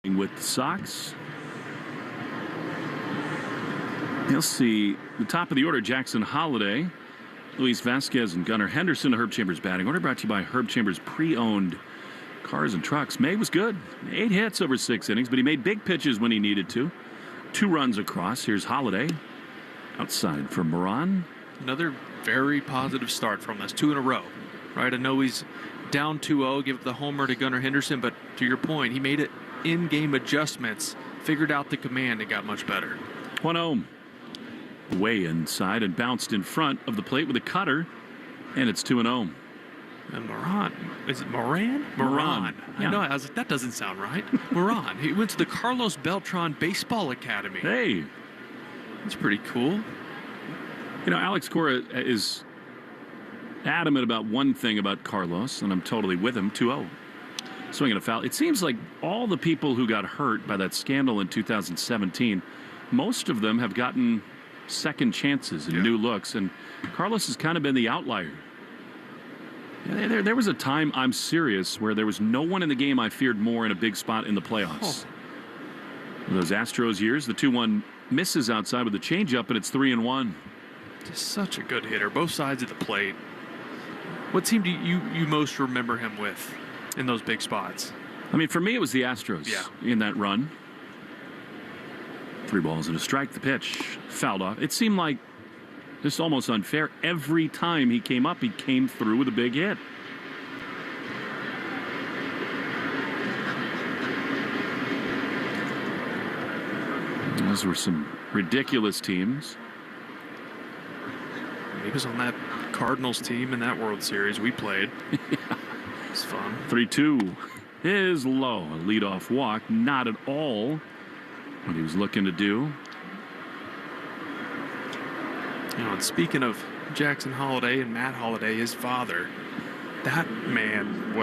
With the Sox, you'll see the top of the order: Jackson Holliday, Luis Vasquez, and Gunnar Henderson. Herb Chambers batting order brought to you by Herb Chambers pre-owned cars and trucks. May was good, 8 hits over 6 innings, but he made big pitches when he needed to. 2 runs across. Here's Holliday outside for Moran. Another very positive start from us, 2 in a row, right? I know he's down 2-0, give the homer to Gunnar Henderson, but to your point, he made it in-game adjustments, figured out the command, and got much better. 1-0. Way inside and bounced in front of the plate with a cutter, and it's 2-0. And Moran, is it Moran? Moran. I know, I was like, that doesn't sound right. Moran. He went to the Carlos Beltran Baseball Academy. Hey. That's pretty cool. You know, Alex Cora is adamant about one thing about Carlos, and I'm totally with him. 2-0. Swinging a foul. It seems like all the people who got hurt by that scandal in 2017, most of them have gotten second chances and new looks, and Carlos has kind of been the outlier. There was a time, I'm serious, where there was no one in the game I feared more in a big spot in the playoffs. Those Astros years, the 2-1 misses outside with the changeup, and it's 3-1. Just such a good hitter, both sides of the plate. What team do you most remember him with in those big spots? I mean, for me, it was the Astros in that run. 3 balls and a strike. The pitch fouled off. It seemed like just almost unfair. Every time he came up, he came through with a big hit. Those were some ridiculous teams. He was on that Cardinals team in that World Series we played. It's fun. 3-2 is Lowe. A leadoff walk. Not at all what he was looking to do. You know, and speaking of Jackson Holliday and Matt Holliday, his father, that man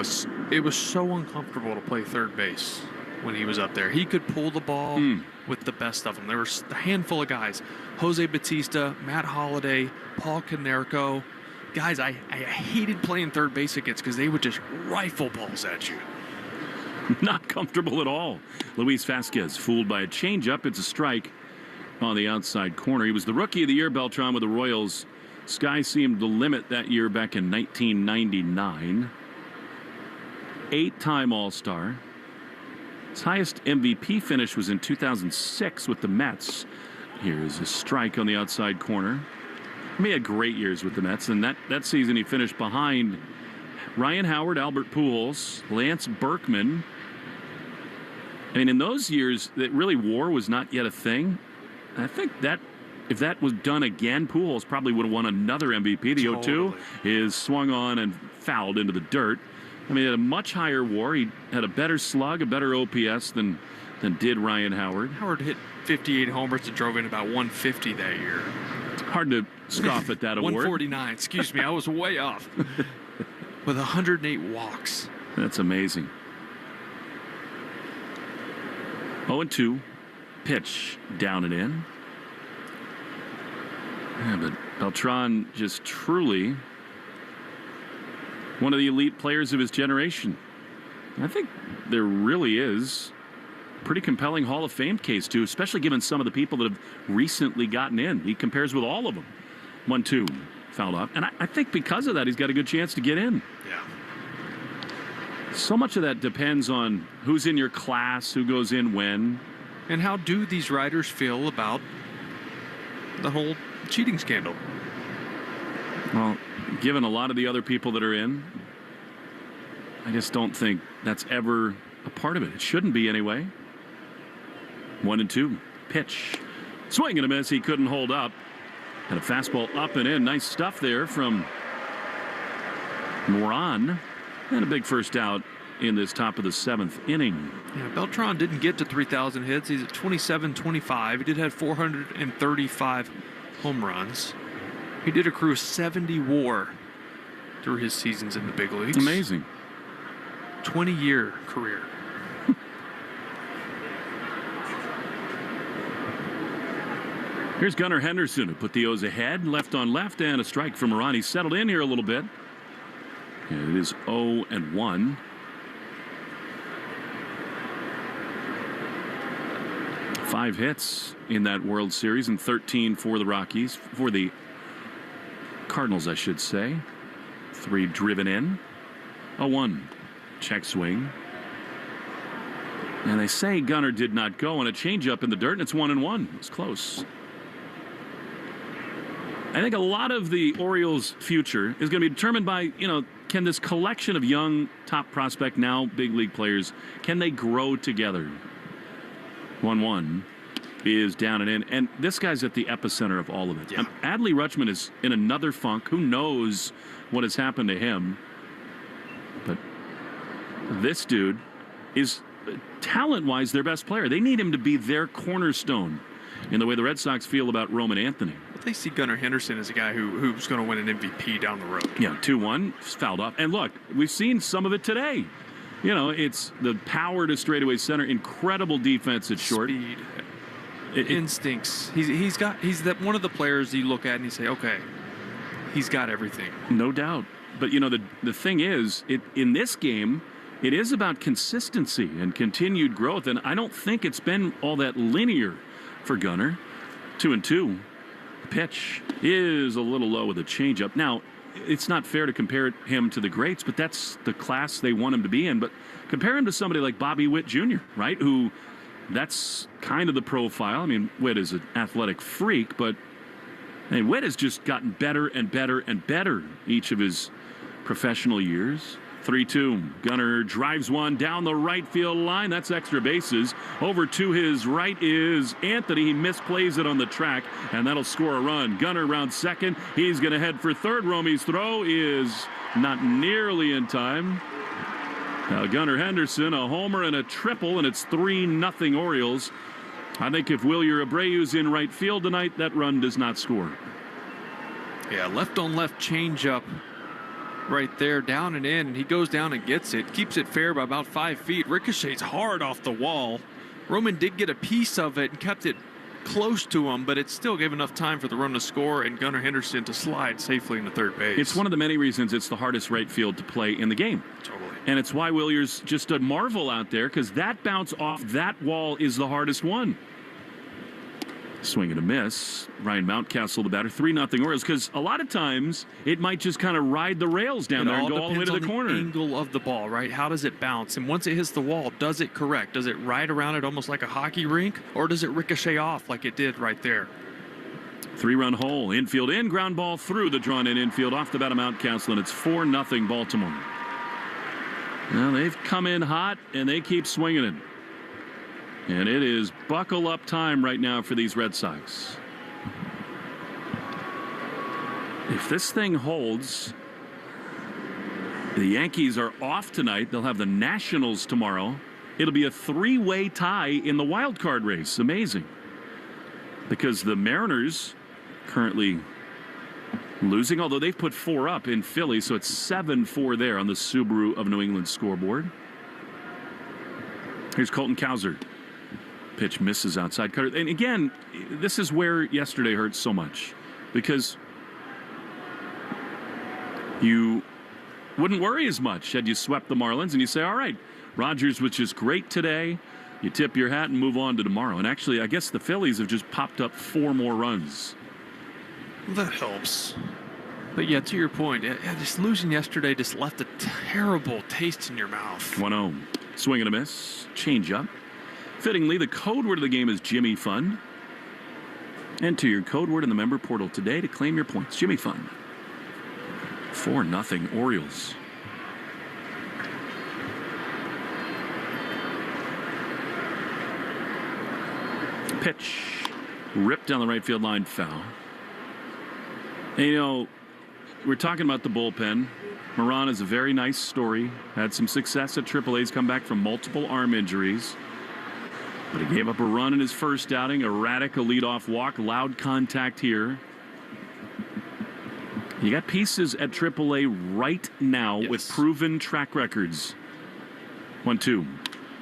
it was so uncomfortable to play third base when he was up there. He could pull the ball with the best of them. There was a handful of guys: Jose Batista, Matt Holliday, Paul Konerko. Guys, I hated playing third base against because they would just rifle balls at you. Not comfortable at all. Luis Vasquez fooled by a changeup. It's a strike on the outside corner. He was the Rookie of the Year, Beltran, with the Royals. Sky seemed the limit that year back in 1999. 8-time All-Star. His highest MVP finish was in 2006 with the Mets. Here's a strike on the outside corner. He had great years with the Mets, and that season he finished behind Ryan Howard, Albert Pujols, Lance Berkman. I mean, in those years, that really WAR was not yet a thing. I think that if that was done again, Pujols probably would have won another MVP. The 0-2 is swung on and fouled into the dirt. I mean, he had a much higher WAR. He had a better slug, a better OPS than did Ryan Howard. Howard hit 58 homers and drove in about 150 that year. Hard to scoff at that award. 149, excuse me. I was way off. With 108 walks. That's amazing. 0-2. Pitch down and in. Yeah, but Beltran just truly one of the elite players of his generation. I think there really is a pretty compelling Hall of Fame case, too, especially given some of the people that have recently gotten in. He compares with all of them. 1-2, fouled off. And I think because of that, he's got a good chance to get in. Yeah. So much of that depends on who's in your class, who goes in when. And how do these riders feel about the whole cheating scandal? Well, given a lot of the other people that are in, I just don't think that's ever a part of it. It shouldn't be anyway. 1-2. Pitch. Swing and a miss. He couldn't hold up. And a fastball up and in. Nice stuff there from Moran. And a big first out in this top of the 7th inning. Yeah, Beltran didn't get to 3,000 hits. He's at 27-25. He did have 435 home runs. He did accrue 70 WAR through his seasons in the big leagues. Amazing. 20-year career. Here's Gunnar Henderson, who put the O's ahead, left on left, and a strike from Moran. He's settled in here a little bit. And it is 0-1. Five hits in that World Series and 13 for the Rockies, for the Cardinals, I should say. 3 driven in. 0-1. Check swing. And they say Gunnar did not go on a changeup in the dirt, and it's 1-1. It's close. I think a lot of the Orioles' future is going to be determined by, can this collection of young top prospect, now big league players, can they grow together? 1-1 is down and in. And this guy's at the epicenter of all of it. Yeah. Adley Rutschman is in another funk. Who knows what has happened to him? But this dude is, talent-wise, their best player. They need him to be their cornerstone in the way the Red Sox feel about Roman Anthony. They see Gunnar Henderson as a guy who's going to win an MVP down the road. Yeah, 2-1, fouled off. And look, we've seen some of it today. It's the power to straightaway center, incredible defense at short. Speed, instincts. He's one of the players you look at and you say, okay, he's got everything. No doubt. But, the thing is, in this game, it is about consistency and continued growth. And I don't think it's been all that linear for Gunnar. 2-2. Pitch is a little low with a changeup. Now, it's not fair to compare him to the greats, but that's the class they want him to be in. But compare him to somebody like Bobby Witt Jr., right? Who, that's kind of the profile. I mean, Witt is an athletic freak, but Witt has just gotten better and better and better each of his professional years. 3-2. Gunnar drives one down the right field line. That's extra bases. Over to his right is Anthony. He misplays it on the track, and that'll score a run. Gunnar around second. He's going to head for third. Romy's throw is not nearly in time. Now Gunnar Henderson, a homer and a triple, and it's 3-0 Orioles. I think if Wilyer Abreu's in right field tonight, that run does not score. Yeah, left on left changeup. Right there, down and in. He goes down and gets it. Keeps it fair by about 5 feet. Ricochets hard off the wall. Roman did get a piece of it and kept it close to him, but it still gave enough time for the run to score and Gunnar Henderson to slide safely into third base. It's one of the many reasons it's the hardest right field to play in the game. Totally. And it's why Wilyer's just a marvel out there, because that bounce off that wall is the hardest one. Swing and a miss. Ryan Mountcastle, the batter. 3-0 Orioles, because a lot of times it might just kind of ride the rails down there and go all the way to the corner. It all depends on the angle of the ball, right? How does it bounce? And once it hits the wall, does it correct? Does it ride around it almost like a hockey rink? Or does it ricochet off like it did right there? 3-run hole. Infield in. Ground ball through the drawn-in infield off the bat of Mountcastle, and it's 4-0 Baltimore. Well, they've come in hot, and they keep swinging it. And it is buckle up time right now for these Red Sox. If this thing holds, the Yankees are off tonight. They'll have the Nationals tomorrow. It'll be a three-way tie in the wild card race. Amazing. Because the Mariners currently losing, although they've put 4 up in Philly, so it's 7-4 there on the Subaru of New England scoreboard. Here's Colton Cowser. Pitch misses outside cutter. And again, this is where yesterday hurt so much, because you wouldn't worry as much had you swept the Marlins, and you say, all right, Rogers, which is great today, you tip your hat and move on to tomorrow. And actually, I guess the Phillies have just popped up 4 more runs. That helps. But yeah, to your point, just losing yesterday just left a terrible taste in your mouth. 1-0. Swing and a miss. Change up. Fittingly, the code word of the game is Jimmy Fund. Enter your code word in the member portal today to claim your points. Jimmy Fund. 4-0 Orioles. Pitch. Ripped down the right field line, foul. And, you know, we're talking about the bullpen. Moran is a very nice story. Had some success at AAA's, come back from multiple arm injuries. But he gave up a run in his first outing. Erratic, a leadoff walk. Loud contact here. You got pieces at AAA right now with proven track records. 1-2.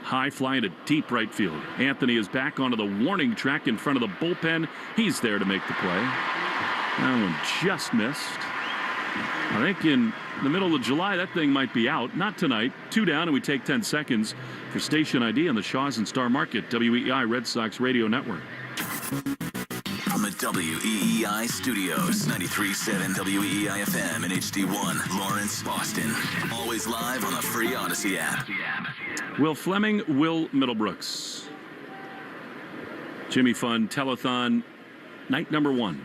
High fly into deep right field. Anthony is back onto the warning track in front of the bullpen. He's there to make the play. That one just missed. I think in the middle of July, that thing might be out. Not tonight. 2 down, and we take 10 seconds for station ID on the Shaws and Star Market, WEEI Red Sox Radio Network. From the WEEI studios, 93.7 WEEI FM and HD1, Lawrence, Boston. Always live on the free Odyssey app. Will Fleming, Will Middlebrooks. Jimmy Fund Telethon, night number 1.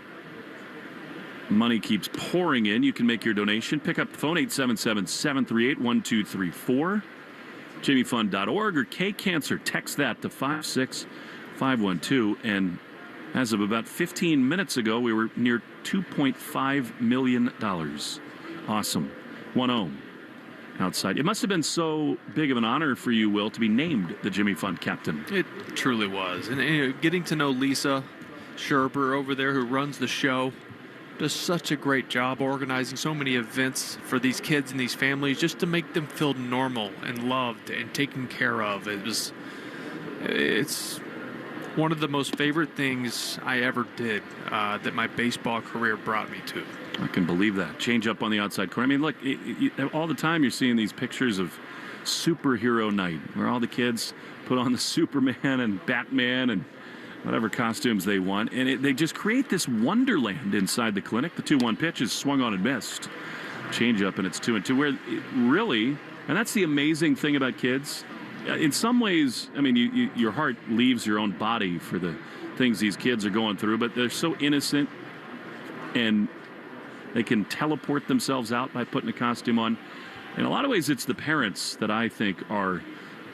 Money keeps pouring in. You can make your donation. Pick up the phone, 877-738-1234. JimmyFund.org or K-Cancer. Text that to 56512. And as of about 15 minutes ago, we were near $2.5 million. Awesome. 1-0 outside. It must have been so big of an honor for you, Will, to be named the Jimmy Fund captain. It truly was. And getting to know Lisa Scherber over there, who runs the show, does such a great job organizing so many events for these kids and these families just to make them feel normal and loved and taken care of. It's one of the most favorite things I ever did that my baseball career brought me to. I can believe that. Change up on the outside corner. I mean, look, all the time you're seeing these pictures of superhero night where all the kids put on the Superman and Batman and whatever costumes they want, and they just create this wonderland inside the clinic. The 2-1 pitch is swung on and missed. Change up, and it's 2-2. Where really, and that's the amazing thing about kids. In some ways, I mean, your heart leaves your own body for the things these kids are going through, but they're so innocent, and they can teleport themselves out by putting a costume on. In a lot of ways, it's the parents that I think are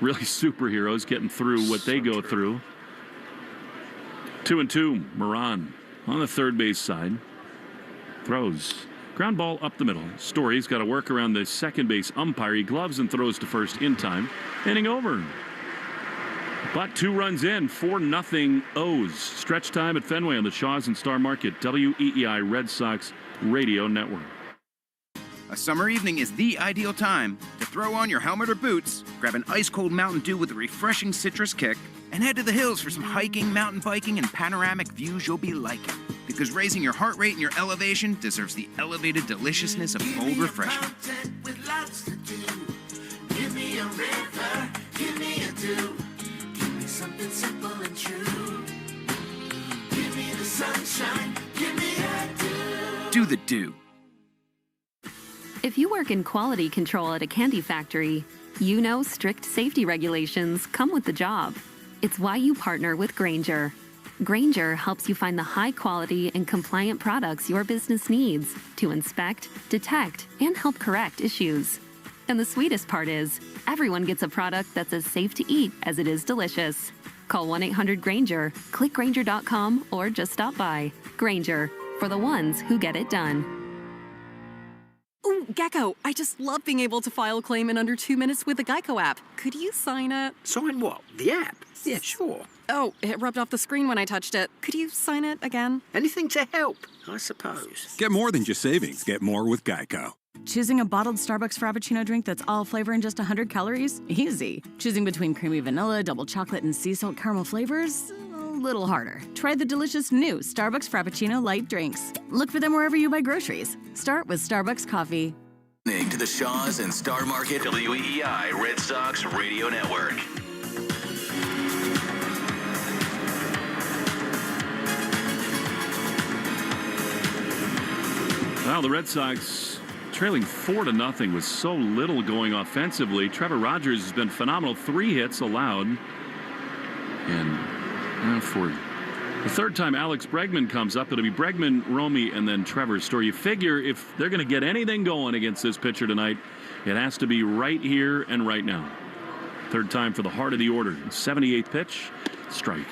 really superheroes getting through what they go through. 2-2, Moran on the third base side. Throws. Ground ball up the middle. Story's got to work around the second base umpire. He gloves and throws to first in time. Inning over. But 2 runs in, 4-0 O's. Stretch time at Fenway on the Shaws and Star Market, WEEI Red Sox Radio Network. A summer evening is the ideal time to throw on your helmet or boots, grab an ice-cold Mountain Dew with a refreshing citrus kick, and head to the hills for some hiking, mountain biking, and panoramic views you'll be liking. Because raising your heart rate and your elevation deserves the elevated deliciousness of cold refreshment. With lots to do. Give me a river, give me a dew. Give me something simple and true. Give me the sunshine, give me a dew. Do the dew. If you work in quality control at a candy factory, you know strict safety regulations come with the job. It's why you partner with Grainger. Grainger helps you find the high quality and compliant products your business needs to inspect, detect, and help correct issues. And the sweetest part is, everyone gets a product that's as safe to eat as it is delicious. Call 1-800-GRANGER, click Grainger.com, or just stop by. Grainger, for the ones who get it done. Ooh, Gecko, I just love being able to file a claim in under 2 minutes with the Geico app. Could you sign it? Sign what? The app? Yeah, sure. Oh, it rubbed off the screen when I touched it. Could you sign it again? Anything to help, I suppose. Get more than just savings. Get more with Geico. Choosing a bottled Starbucks Frappuccino drink that's all flavor and just 100 calories? Easy. Choosing between creamy vanilla, double chocolate, and sea salt caramel flavors? A little harder. Try the delicious new Starbucks Frappuccino light drinks. Look for them wherever you buy groceries. Start with Starbucks coffee. Listening to the Shaws and Star Market WEEI Red Sox Radio Network. Well, the Red Sox trailing 4-0 with so little going offensively. Trevor Rogers has been phenomenal. 3 hits allowed. And for the third time Alex Bregman comes up, it'll be Bregman, Romy, and then Trevor's story. You figure if they're going to get anything going against this pitcher tonight, it has to be right here and right now. Third time for the heart of the order. 78th pitch, strike.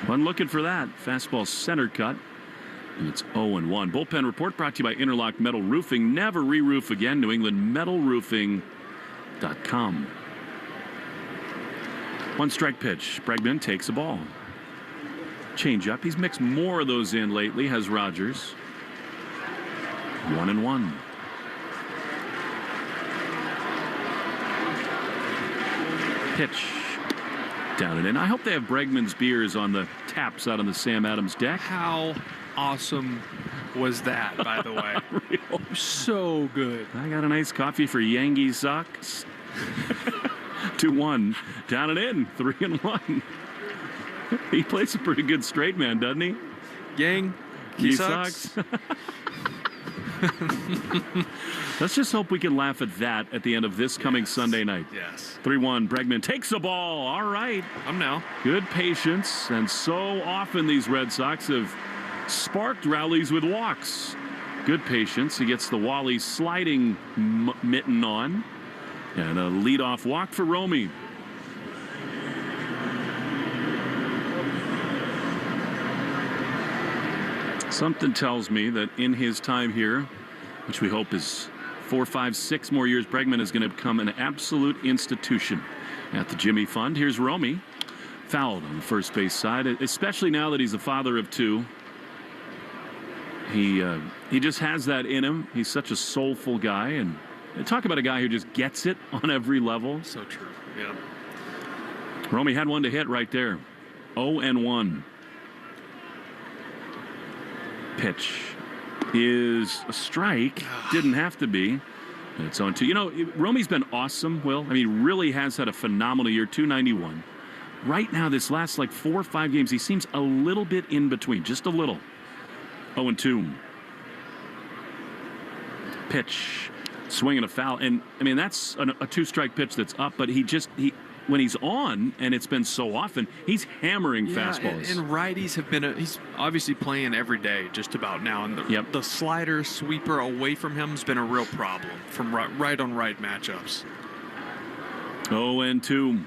One looking for that. Fastball center cut. And it's 0-1. Bullpen report brought to you by Interlock Metal Roofing. Never re-roof again. NewEnglandMetalRoofing.com. 1 strike pitch. Bregman takes a ball. Change up. He's mixed more of those in lately, has Rogers. 1-1. Pitch. Down and in. I hope they have Bregman's beers on the taps out on the Sam Adams deck. How awesome was that, by the way? So good. I got a nice coffee for Yangi Sox. 2-1. Down and in. 3-1. He plays a pretty good straight man, doesn't he? Yang. Sox. Let's just hope we can laugh at that at the end of this coming Sunday night. Yes. 3-1. Bregman takes the ball. All right. I'm now. Good patience. And so often these Red Sox have sparked rallies with walks. Good patience. He gets the Wally sliding mitten on. And a leadoff walk for Romy. Something tells me that in his time here, which we hope is 4, 5, 6 more years, Bregman is going to become an absolute institution at the Jimmy Fund. Here's Romy, fouled on the first base side, especially now that he's a father of 2. He just has that in him. He's such a soulful guy, and talk about a guy who just gets it on every level. So true. Yeah. Romy had one to hit right there. 0-1. Pitch is a strike. Didn't have to be. It's 0-2. You know, Romy's been awesome, Will. I mean, really has had a phenomenal year. 291. Right now, this last 4 or 5 games, he seems a little bit in between. Just a little. 0-2. Pitch. Swing and a foul. And, I mean, that's a 2-strike pitch that's up, but he when he's on, and it's been so often, he's hammering fastballs. And righties have been he's obviously playing every day just about now. And the slider sweeper away from him has been a real problem from right on right matchups. 0-2.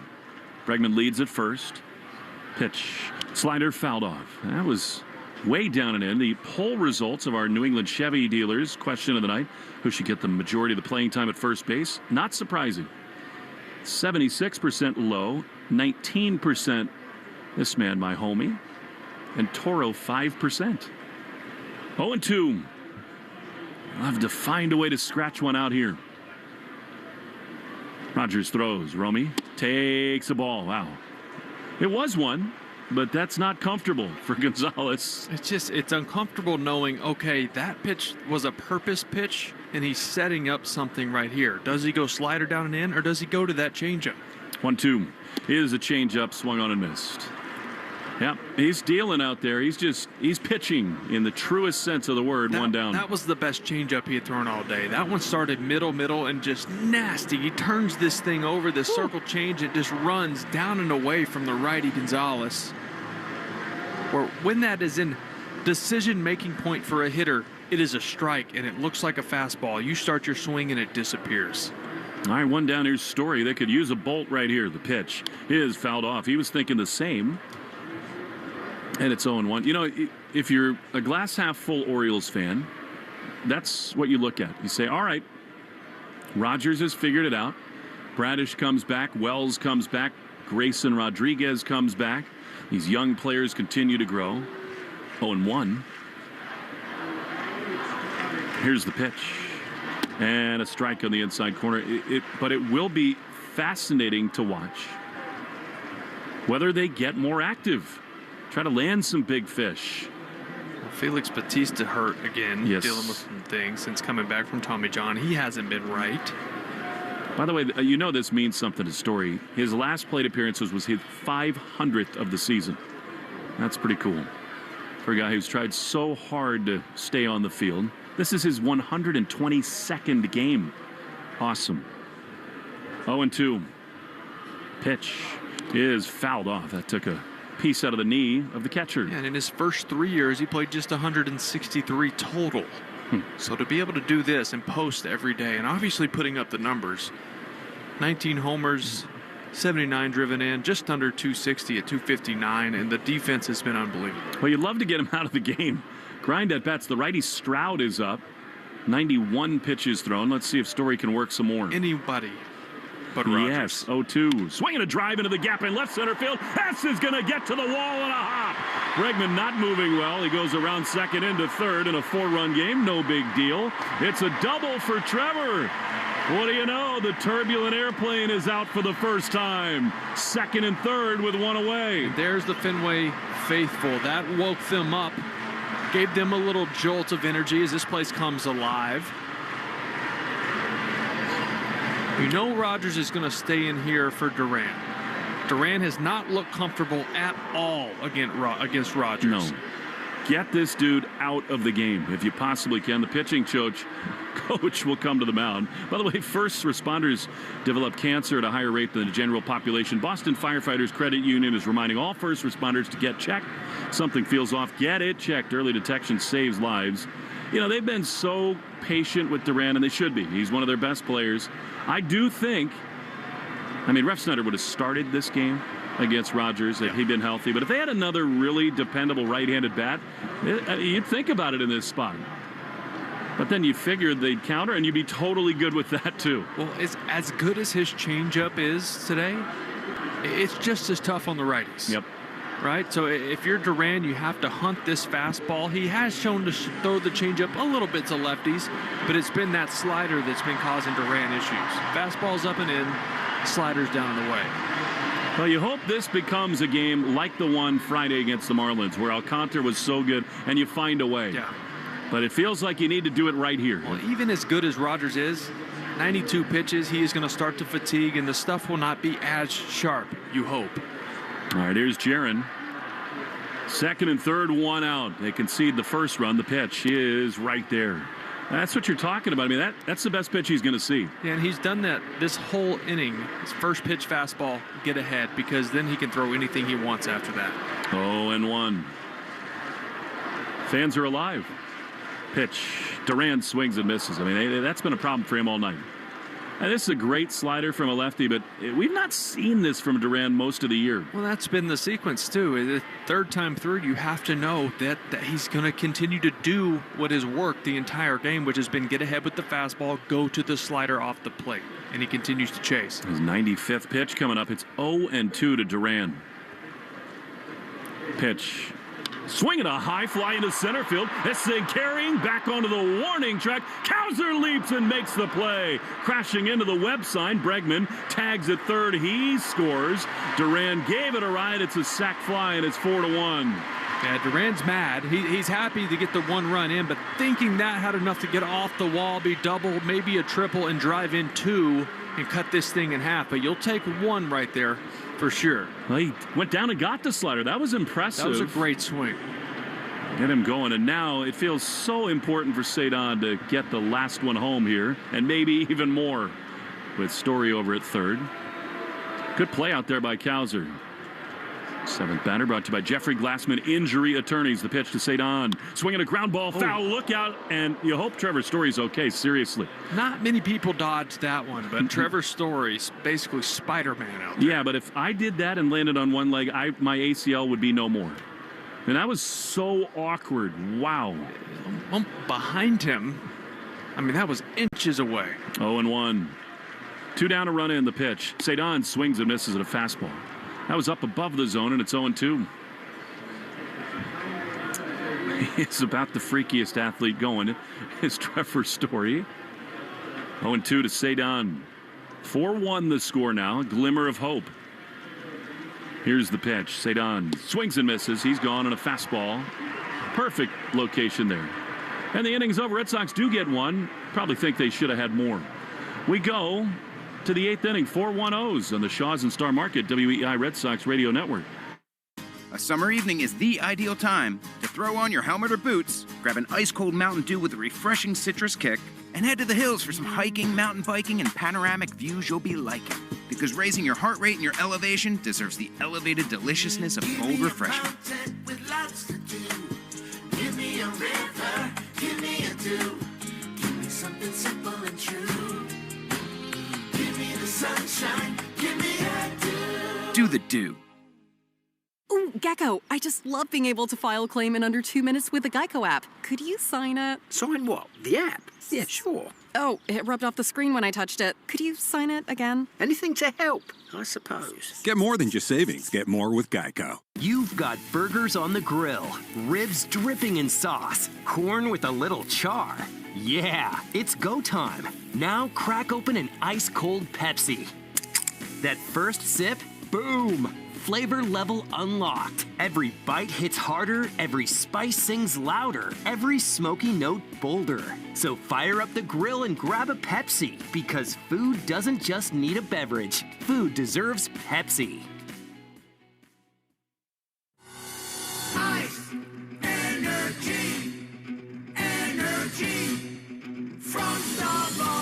Bregman leads at first. Pitch. Slider fouled off. That was way down and in. The poll results of our New England Chevy dealers, question of the night, who should get the majority of the playing time at first base. Not surprising. 76% Lowe, 19% this man, my homie, and Toro 5%. 0-2. I'll have to find a way to scratch one out here. Rogers throws. Romy takes a ball. Wow. It was one, but that's not comfortable for Gonzalez. It's uncomfortable knowing, okay, that pitch was a purpose pitch, and he's setting up something right here. Does he go slider down and in, or does he go to that changeup? 1-2. Here's a changeup, swung on and missed. Yeah, he's dealing out there. He's pitching in the truest sense of the word. One down. That was the best changeup he had thrown all day. That one started middle, and just nasty. He turns this thing over, this circle change. It just runs down and away from the righty Gonzalez. Or when that is in decision-making point for a hitter, it is a strike, and it looks like a fastball. You start your swing, and it disappears. All right, one down. Here's Story. They could use a bolt right here. The pitch is fouled off. He was thinking the same. And it's 0-1. You know, if you're a glass half full Orioles fan, that's what you look at. You say, all right, Rogers has figured it out. Bradish comes back. Wells comes back. Grayson Rodriguez comes back. These young players continue to grow. 0-1. Here's the pitch. And a strike on the inside corner. But it will be fascinating to watch whether they get more active. Try to land some big fish. Well, Felix Bautista hurt again, yes. Dealing with some things since coming back from Tommy John. He hasn't been right. By the way, you know this means something to Story. His last plate appearances was his 500th of the season. That's pretty cool for a guy who's tried so hard to stay on the field. This is his 122nd game. Awesome. 0-2. Pitch is fouled off. That took a piece out of the knee of the catcher. And in his first 3 years, he played just 163 total. So to be able to do this and post every day, and obviously putting up the numbers, 19 homers, 79 driven in, just under 260 at 259, and the defense has been unbelievable. Well, you'd love to get him out of the game. Grind at bats. The righty Stroud is up. 91 pitches thrown. Let's see if Story can work some more. Anybody but Rogers. Yes, 0-2. Swinging a drive into the gap in left center field. S is going to get to the wall and a hop. Bregman not moving well. He goes around second into third in a 4-run game. No big deal. It's a double for Trevor. What do you know? The turbulent airplane is out for the first time. Second and third with one away. And there's the Fenway faithful. That woke them up. Gave them a little jolt of energy as this place comes alive. You know Rogers is going to stay in here for Duran. Duran has not looked comfortable at all against Rogers. No. Get this dude out of the game if you possibly can. The pitching coach will come to the mound. By the way, first responders develop cancer at a higher rate than the general population. Boston Firefighters Credit Union is reminding all first responders to get checked. Something feels off, get it checked. Early detection saves lives. You know, they've been so patient with Duran, and they should be. He's one of their best players. I do think, Ref Snyder would have started this game against Rogers if he'd been healthy. But if they had another really dependable right-handed bat, you'd think about it in this spot. But then you figured they'd counter, and you'd be totally good with that, too. Well, as good as his changeup is today, it's just as tough on the righties. Yep. Right? So if you're Duran, you have to hunt this fastball. He has shown to throw the changeup a little bit to lefties, but it's been that slider that's been causing Duran issues. Fastball's up and in, sliders down and away. Well, you hope this becomes a game like the one Friday against the Marlins, where Alcantara was so good, and you find a way. Yeah. But it feels like you need to do it right here. Well, even as good as Rogers is, 92 pitches, he is going to start to fatigue, and the stuff will not be as sharp, you hope. All right, here's Jaron. Second and third, one out. They concede the first run. The pitch is right there. That's what you're talking about. That's the best pitch he's going to see. Yeah, and he's done that this whole inning. His first pitch fastball, get ahead, because then he can throw anything he wants after that. 0-1. Fans are alive. Pitch. Duran swings and misses. That's been a problem for him all night. And this is a great slider from a lefty, but we've not seen this from Duran most of the year. Well, that's been the sequence, too. The third time through, you have to know that he's going to continue to do what has worked the entire game, which has been get ahead with the fastball, go to the slider off the plate. And he continues to chase. His 95th pitch coming up. It's 0-2 to Duran. Pitch. Swinging a high fly into center field. This thing carrying back onto the warning track. Cowser leaps and makes the play. Crashing into the web sign. Bregman tags at third. He scores. Duran gave it a ride. It's a sac fly, and it's 4-1. Yeah, Duran's mad. He's happy to get the one run in, but thinking that had enough to get off the wall, be double, maybe a triple, and drive in two and cut this thing in half. But you'll take one right there for sure. Well, he went down and got the slider. That was impressive. That was a great swing. Get him going, and now it feels so important for Cedon to get the last one home here, and maybe even more with Story over at third. Good play out there by Cowser. Seventh batter brought to you by Jeffrey Glassman Injury Attorneys. The pitch to Cedon. Swinging a ground ball, foul, look out, and you hope Trevor Story's okay, seriously. Not many people dodged that one, but Trevor Story's basically Spider-Man out there. Yeah, but if I did that and landed on one leg, my ACL would be no more. And that was so awkward. Wow. Behind him, I mean, that was inches away. 0-1. 2 down, a run in the pitch. Cedon swings and misses at a fastball. That was up above the zone, and it's 0-2. He's about the freakiest athlete going. Is Trevor Story. 0-2 to Cedon. 4-1 the score now. A glimmer of hope. Here's the pitch. Cedon swings and misses. He's gone on a fastball. Perfect location there. And the inning's over. Red Sox do get one. Probably think they should have had more. We go to the 8th inning. 4-1 O's on the Shaws and Star Market WEI Red Sox Radio Network. A summer evening is the ideal time to throw on your helmet or boots, grab an ice-cold Mountain Dew with a refreshing citrus kick, and head to the hills for some hiking, mountain biking, and panoramic views you'll be liking. Because raising your heart rate and your elevation deserves the elevated deliciousness of cold refreshment. Give me a river, give me a dew. Give me something simple and true. Give me the sunshine, give me a dew. Do the dew. Ooh, Gecko, I just love being able to file a claim in under 2 minutes with the Geico app. Could you sign it? Sign what? The app? Yeah, sure. Oh, it rubbed off the screen when I touched it. Could you sign it again? Anything to help, I suppose. Get more than just savings. Get more with Geico. You've got burgers on the grill, ribs dripping in sauce, corn with a little char. Yeah, it's go time. Now crack open an ice-cold Pepsi. That first sip, boom! Flavor level unlocked. Every bite hits harder, every spice sings louder, every smoky note bolder. So fire up the grill and grab a Pepsi, because food doesn't just need a beverage. Food deserves Pepsi. Ice, energy, energy from Starbucks.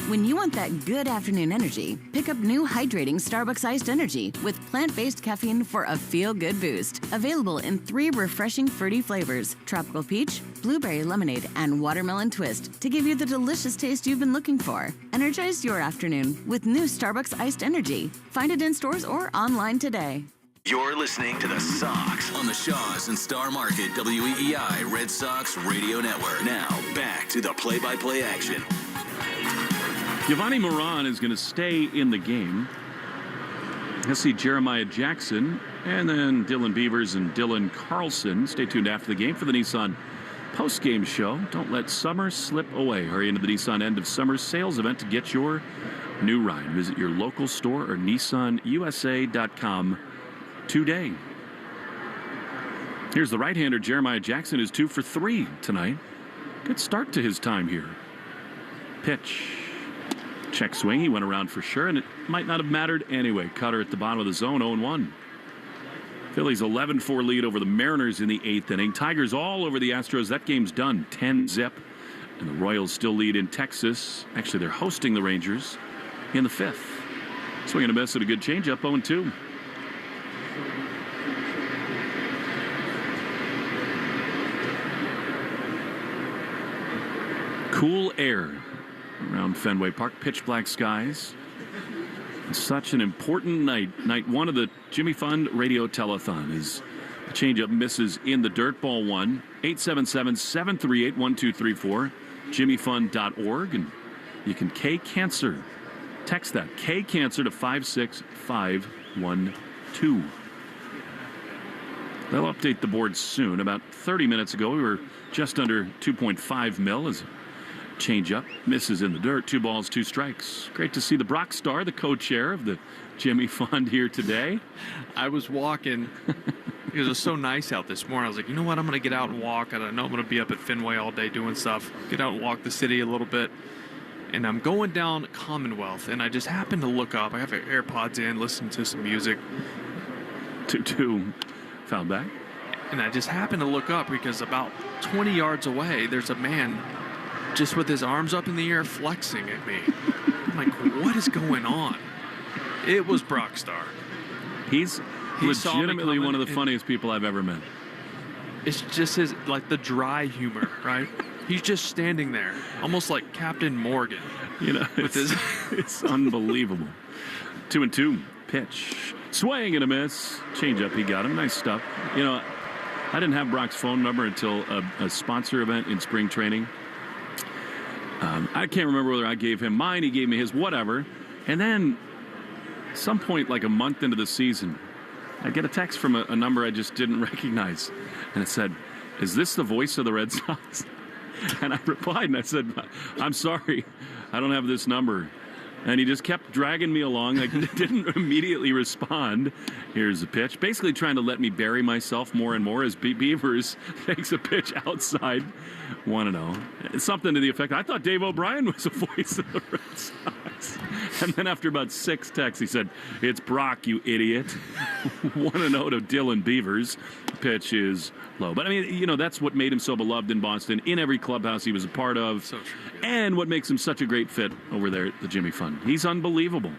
When you want that good afternoon energy, pick up new hydrating Starbucks Iced Energy with plant-based caffeine for a feel-good boost. Available in 3 refreshing fruity flavors: tropical peach, blueberry lemonade, and watermelon twist, to give you the delicious taste you've been looking for. Energize your afternoon with new Starbucks Iced Energy. Find it in stores or online today. You're listening to the Sox on the Shaws and Star Market WEEI Red Sox Radio Network. Now, back to the play-by-play action. Giovanni Moran is going to stay in the game. You'll see Jeremiah Jackson and then Dylan Beavers and Dylan Carlson. Stay tuned after the game for the Nissan post-game show. Don't let summer slip away. Hurry into the Nissan end of summer sales event to get your new ride. Visit your local store or NissanUSA.com today. Here's the right-hander Jeremiah Jackson, who's 2 for 3 tonight. Good start to his time here. Pitch. Check swing. He went around for sure, and it might not have mattered anyway. Cutter at the bottom of the zone, 0-1. Phillies 11-4 lead over the Mariners in the 8th inning. Tigers all over the Astros. That game's done, 10-zip. And the Royals still lead in Texas. Actually, they're hosting the Rangers in the 5th. Swing and a miss at a good changeup, 0-2. Cool air around Fenway Park, pitch black skies. It's such an important night. Night 1 of the Jimmy Fund Radio Telethon is the changeup misses in the dirt. Ball 1. 877-738-1234. JimmyFund.org. And you can K-Cancer. Text that. K-Cancer to 56512. They'll update the board soon. About 30 minutes ago, we were just under 2.5 mil as change-up misses in the dirt. 2 balls, 2 strikes. Great to see the Brock Star, the co-chair of the Jimmy Fund, here today. I was walking. It was so nice out this morning. I was like, you know what? I'm going to get out and walk. I know I'm going to be up at Fenway all day doing stuff. Get out and walk the city a little bit. And I'm going down Commonwealth, and I just happened to look up. I have AirPods in, listening to some music. 2-2. Foul back. And I just happened to look up because about 20 yards away, there's a man just with his arms up in the air flexing at me. I'm like, what is going on? It was Brock Star. He's legitimately one of the funniest people I've ever met. It's just his, like, the dry humor, right? He's just standing there, almost like Captain Morgan. You know, it's unbelievable. 2-2 pitch. Swing and a miss. Changeup, he got him. Nice stuff. You know, I didn't have Brock's phone number until a sponsor event in spring training. I can't remember whether I gave him mine, he gave me his, whatever. And then some point, like a month into the season, I get a text from a number I just didn't recognize. And it said, "Is this the voice of the Red Sox?" And I replied and I said, "I'm sorry, I don't have this number." And he just kept dragging me along. I didn't immediately respond. Here's the pitch. Basically trying to let me bury myself more and more as Beavers takes a pitch outside. 1-0. Something to the effect, I thought Dave O'Brien was the voice of the Red Sox. And then after about 6 texts, he said, "It's Brock, you idiot." 1-0 to Dylan Beavers. Pitch is low. But, I mean, you know, that's what made him so beloved in Boston, in every clubhouse he was a part of. So true, yeah. And what makes him such a great fit over there at the Jimmy Fund. He's unbelievable.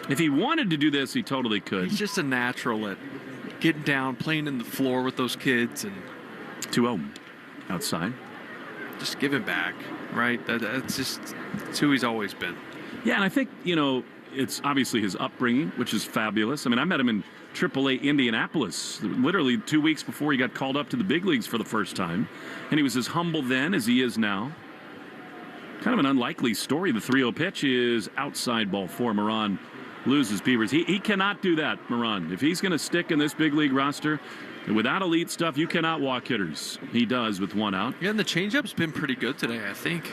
If he wanted to do this, he totally could. He's just a natural at getting down, playing in the floor with those kids. And 2-0 outside. Just give him back, right? That's who he's always been. Yeah, and I think, you know, it's obviously his upbringing, which is fabulous. I mean, I met him in AAA Indianapolis literally 2 weeks before he got called up to the big leagues for the first time. And he was as humble then as he is now. Kind of an unlikely story. The 3-0 pitch is outside, ball 4. Moran loses Beavers. He cannot do that, Moran. If he's going to stick in this big league roster, without elite stuff, you cannot walk hitters. He does with 1 out. Yeah, and the changeup's been pretty good today, I think.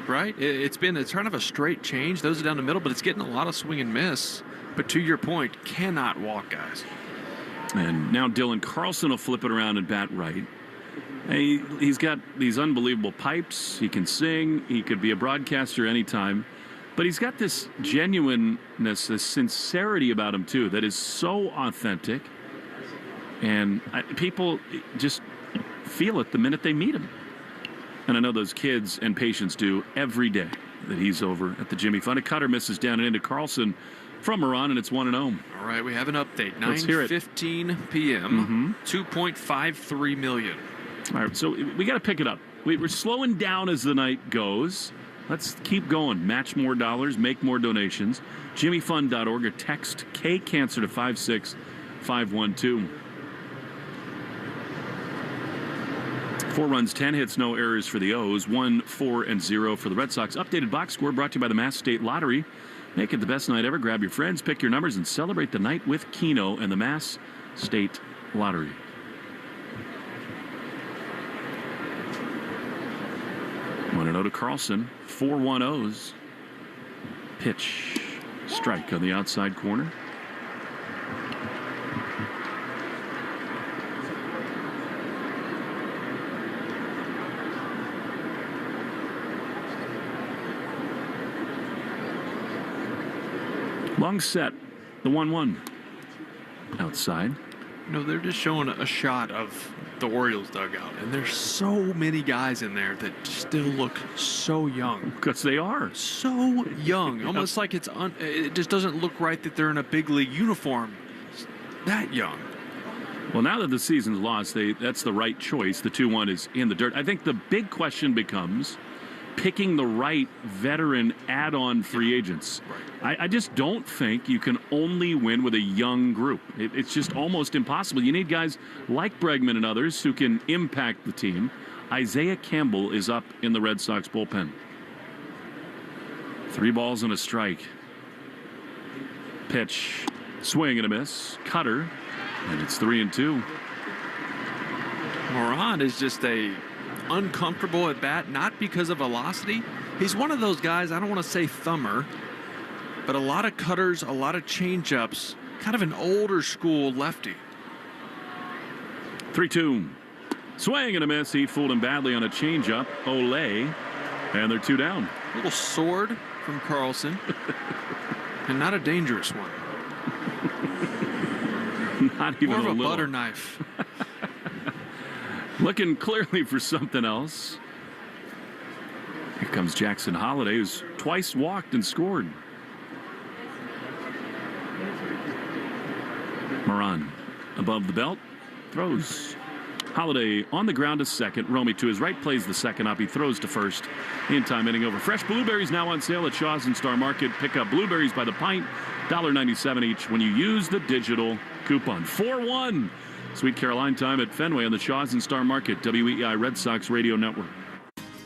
Right? It's kind of a straight change. Those are down the middle, but it's getting a lot of swing and miss. But to your point, cannot walk guys. And now Dylan Carlson will flip it around and bat right. He's got these unbelievable pipes. He can sing. He could be a broadcaster anytime. But he's got this genuineness, this sincerity about him, too, that is so authentic. And people just feel it the minute they meet him. And I know those kids and patients do every day that he's over at the Jimmy Fund. A cutter misses down and into Carlson from Moran, and it's 1-0. All right, we have an update. Let's hear it. 9:15 p.m. $2.53 million. All right, so we got to pick it up. We're slowing down as the night goes. Let's keep going. Match more dollars, make more donations. JimmyFund.org or text K-Cancer to 56512. 4 runs, 10 hits, no errors for the O's. 1, 4, and 0 for the Red Sox. Updated box score brought to you by the Mass State Lottery. Make it the best night ever. Grab your friends, pick your numbers, and celebrate the night with Keno and the Mass State Lottery. One and 0 to Carlson. 4-1-0s. Pitch. Strike on the outside corner. Long set, the 1-1 outside. You know, they're just showing a shot of the Orioles dugout, and there's so many guys in there that still look so young. Because they are. So young. Almost like it just doesn't look right that they're in a big league uniform. It's that young. Well, now that the season's lost, that's the right choice. The 2-1 is in the dirt. I think the big question becomes picking the right veteran add-on free agents. Right. I just don't think you can only win with a young group. It's just almost impossible. You need guys like Pregame and others who can impact the team. Isaiah Campbell is up in the Red Sox bullpen. 3 balls and a strike. Pitch, swing and a miss. Cutter, and it's 3-2. Moran is just a uncomfortable at bat, not because of velocity. He's one of those guys, I don't want to say thumber, but a lot of cutters, a lot of changeups, kind of an older school lefty. 3-2. Swing and a miss. He fooled him badly on a changeup. Olay. And they're 2 down. Little sword from Carlson. And not a dangerous one. Not even more of a little butter knife. Looking clearly for something else. Here comes Jackson Holliday, who's twice walked and scored. Moran above the belt, throws. Holiday on the ground to second. Romy to his right plays the second up. He throws to first. In time, inning over. Fresh blueberries now on sale at Shaw's and Star Market. Pick up blueberries by the pint, $1.97 each when you use the digital coupon. 4-1. Sweet Caroline time at Fenway on the Shaw's and Star Market, WEI Red Sox Radio Network.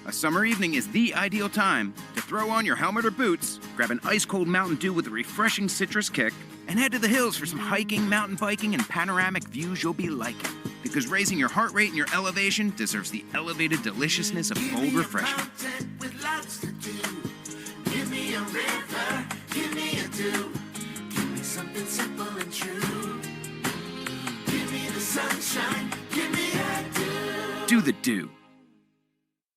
A summer evening is the ideal time to throw on your helmet or boots, grab an ice-cold Mountain Dew with a refreshing citrus kick, and head to the hills for some hiking, mountain biking, and panoramic views you'll be liking. Because raising your heart rate and your elevation deserves the elevated deliciousness of cold refreshment. With lots to do. Give me a river, give me a dew. Give me something simple and true. Give me the sunshine, give me a dew. Do the Dew.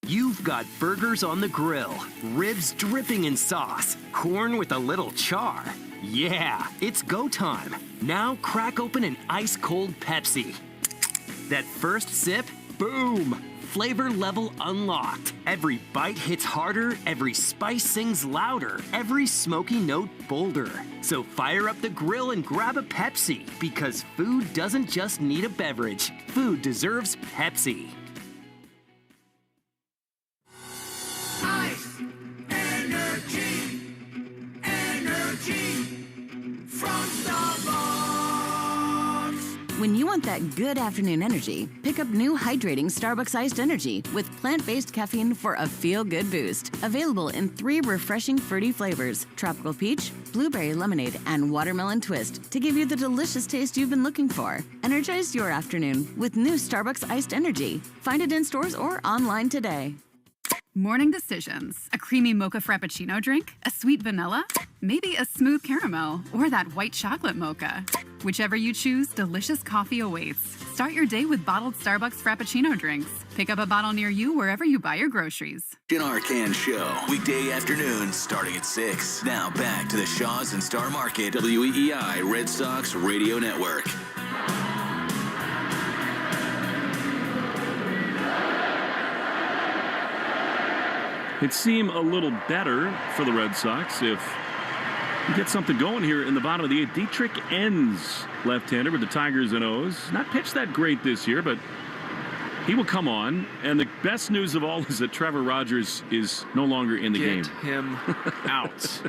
You've got burgers on the grill, ribs dripping in sauce, corn with a little char. Yeah, it's go time. Now crack open an ice-cold Pepsi. That first sip, boom! Flavor level unlocked. Every bite hits harder, every spice sings louder, every smoky note bolder. So fire up the grill and grab a Pepsi, because food doesn't just need a beverage. Food deserves Pepsi. Ice, energy, energy from Starbucks. When you want that good afternoon energy, pick up new hydrating Starbucks Iced Energy with plant-based caffeine for a feel-good boost. Available in 3 refreshing fruity flavors: tropical peach, blueberry lemonade, and watermelon twist, to give you the delicious taste you've been looking for. Energize your afternoon with new Starbucks Iced Energy. Find it in stores or online today. Morning decisions. A creamy mocha frappuccino drink? A sweet vanilla? Maybe a smooth caramel? Or that white chocolate mocha? Whichever you choose, delicious coffee awaits. Start your day with bottled Starbucks Frappuccino drinks. Pick up a bottle near you wherever you buy your groceries. Arcan Show, weekday afternoons starting at 6. Now back to the Shaw's and Star Market, WEEI Red Sox Radio Network. It'd seem a little better for the Red Sox if you get something going here in the bottom of the 8th. Dietrich Enns, left-hander with the Tigers and O's. Not pitched that great this year, but he will come on. And the best news of all is that Trevor Rogers is no longer in the game. Get him out.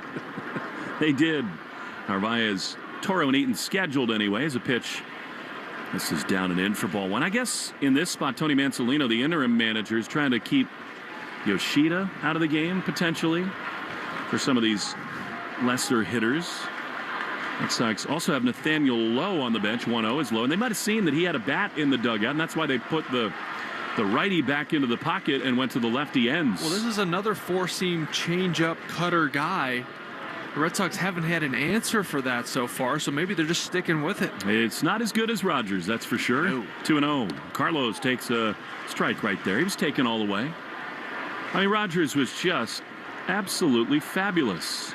They did. Narvaez, Toro, and Eaton scheduled anyway as a pitch. This is down and in for ball 1. I guess in this spot, Tony Mansolino, the interim manager, is trying to keep Yoshida out of the game, potentially, for some of these lesser hitters. Red Sox also have Nathaniel Lowe on the bench. 1-0 is Lowe. And they might have seen that he had a bat in the dugout, and that's why they put the righty back into the pocket and went to the lefty ends. Well, this is another four-seam change-up cutter guy. The Red Sox haven't had an answer for that so far, so maybe they're just sticking with it. It's not as good as Rogers, that's for sure. No. 2-0. Carlos takes a strike right there. He was taken all the way. I mean, Rogers was just absolutely fabulous.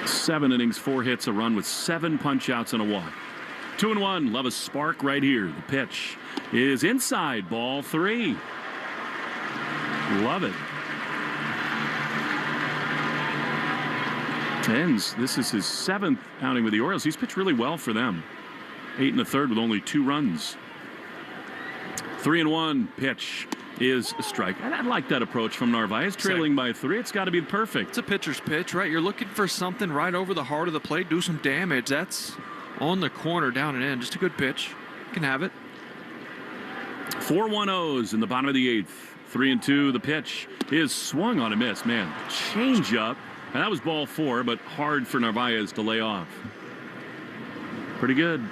7 innings, 4 hits, a run with 7 punch-outs and a walk. 2-1. Love a spark right here. The pitch is inside. Ball 3. Love it. Enns, this is his 7th outing with the Orioles. He's pitched really well for them. 8 1/3 with only 2 runs. 3-1. Pitch is a strike. I like that approach from Narvaez. Trailing by 3. It's got to be perfect. It's a pitcher's pitch, right? You're looking for something right over the heart of the plate, do some damage. That's on the corner, down and in. Just a good pitch. You can have it. 4 1-0s in the bottom of the 8th. 3-2. The pitch is swung on a miss. Man, change up. And that was ball 4, but hard for Narvaez to lay off. Pretty good.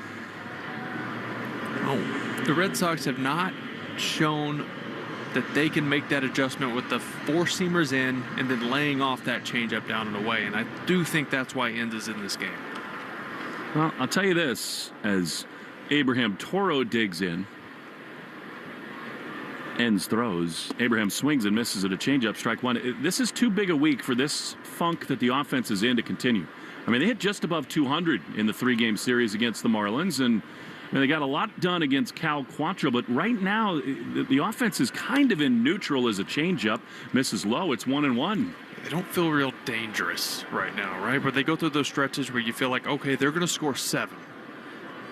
Oh, the Red Sox have not shown that they can make that adjustment with the 4-seamers in and then laying off that changeup down and away. And I do think that's why Enns is in this game. Well, I'll tell you this, as Abraham Toro digs in, Enns throws. Abraham swings and misses at a changeup, strike 1. This is too big a week for this funk that the offense is in to continue. I mean, they hit just above 200 in the 3-game series against the Marlins, and they got a lot done against Cal Quantrill, but right now the offense is kind of in neutral as a changeup. Misses low. It's 1-1. they don't feel real dangerous right now, right? But they go through those stretches where you feel like, okay, they're going to score 7.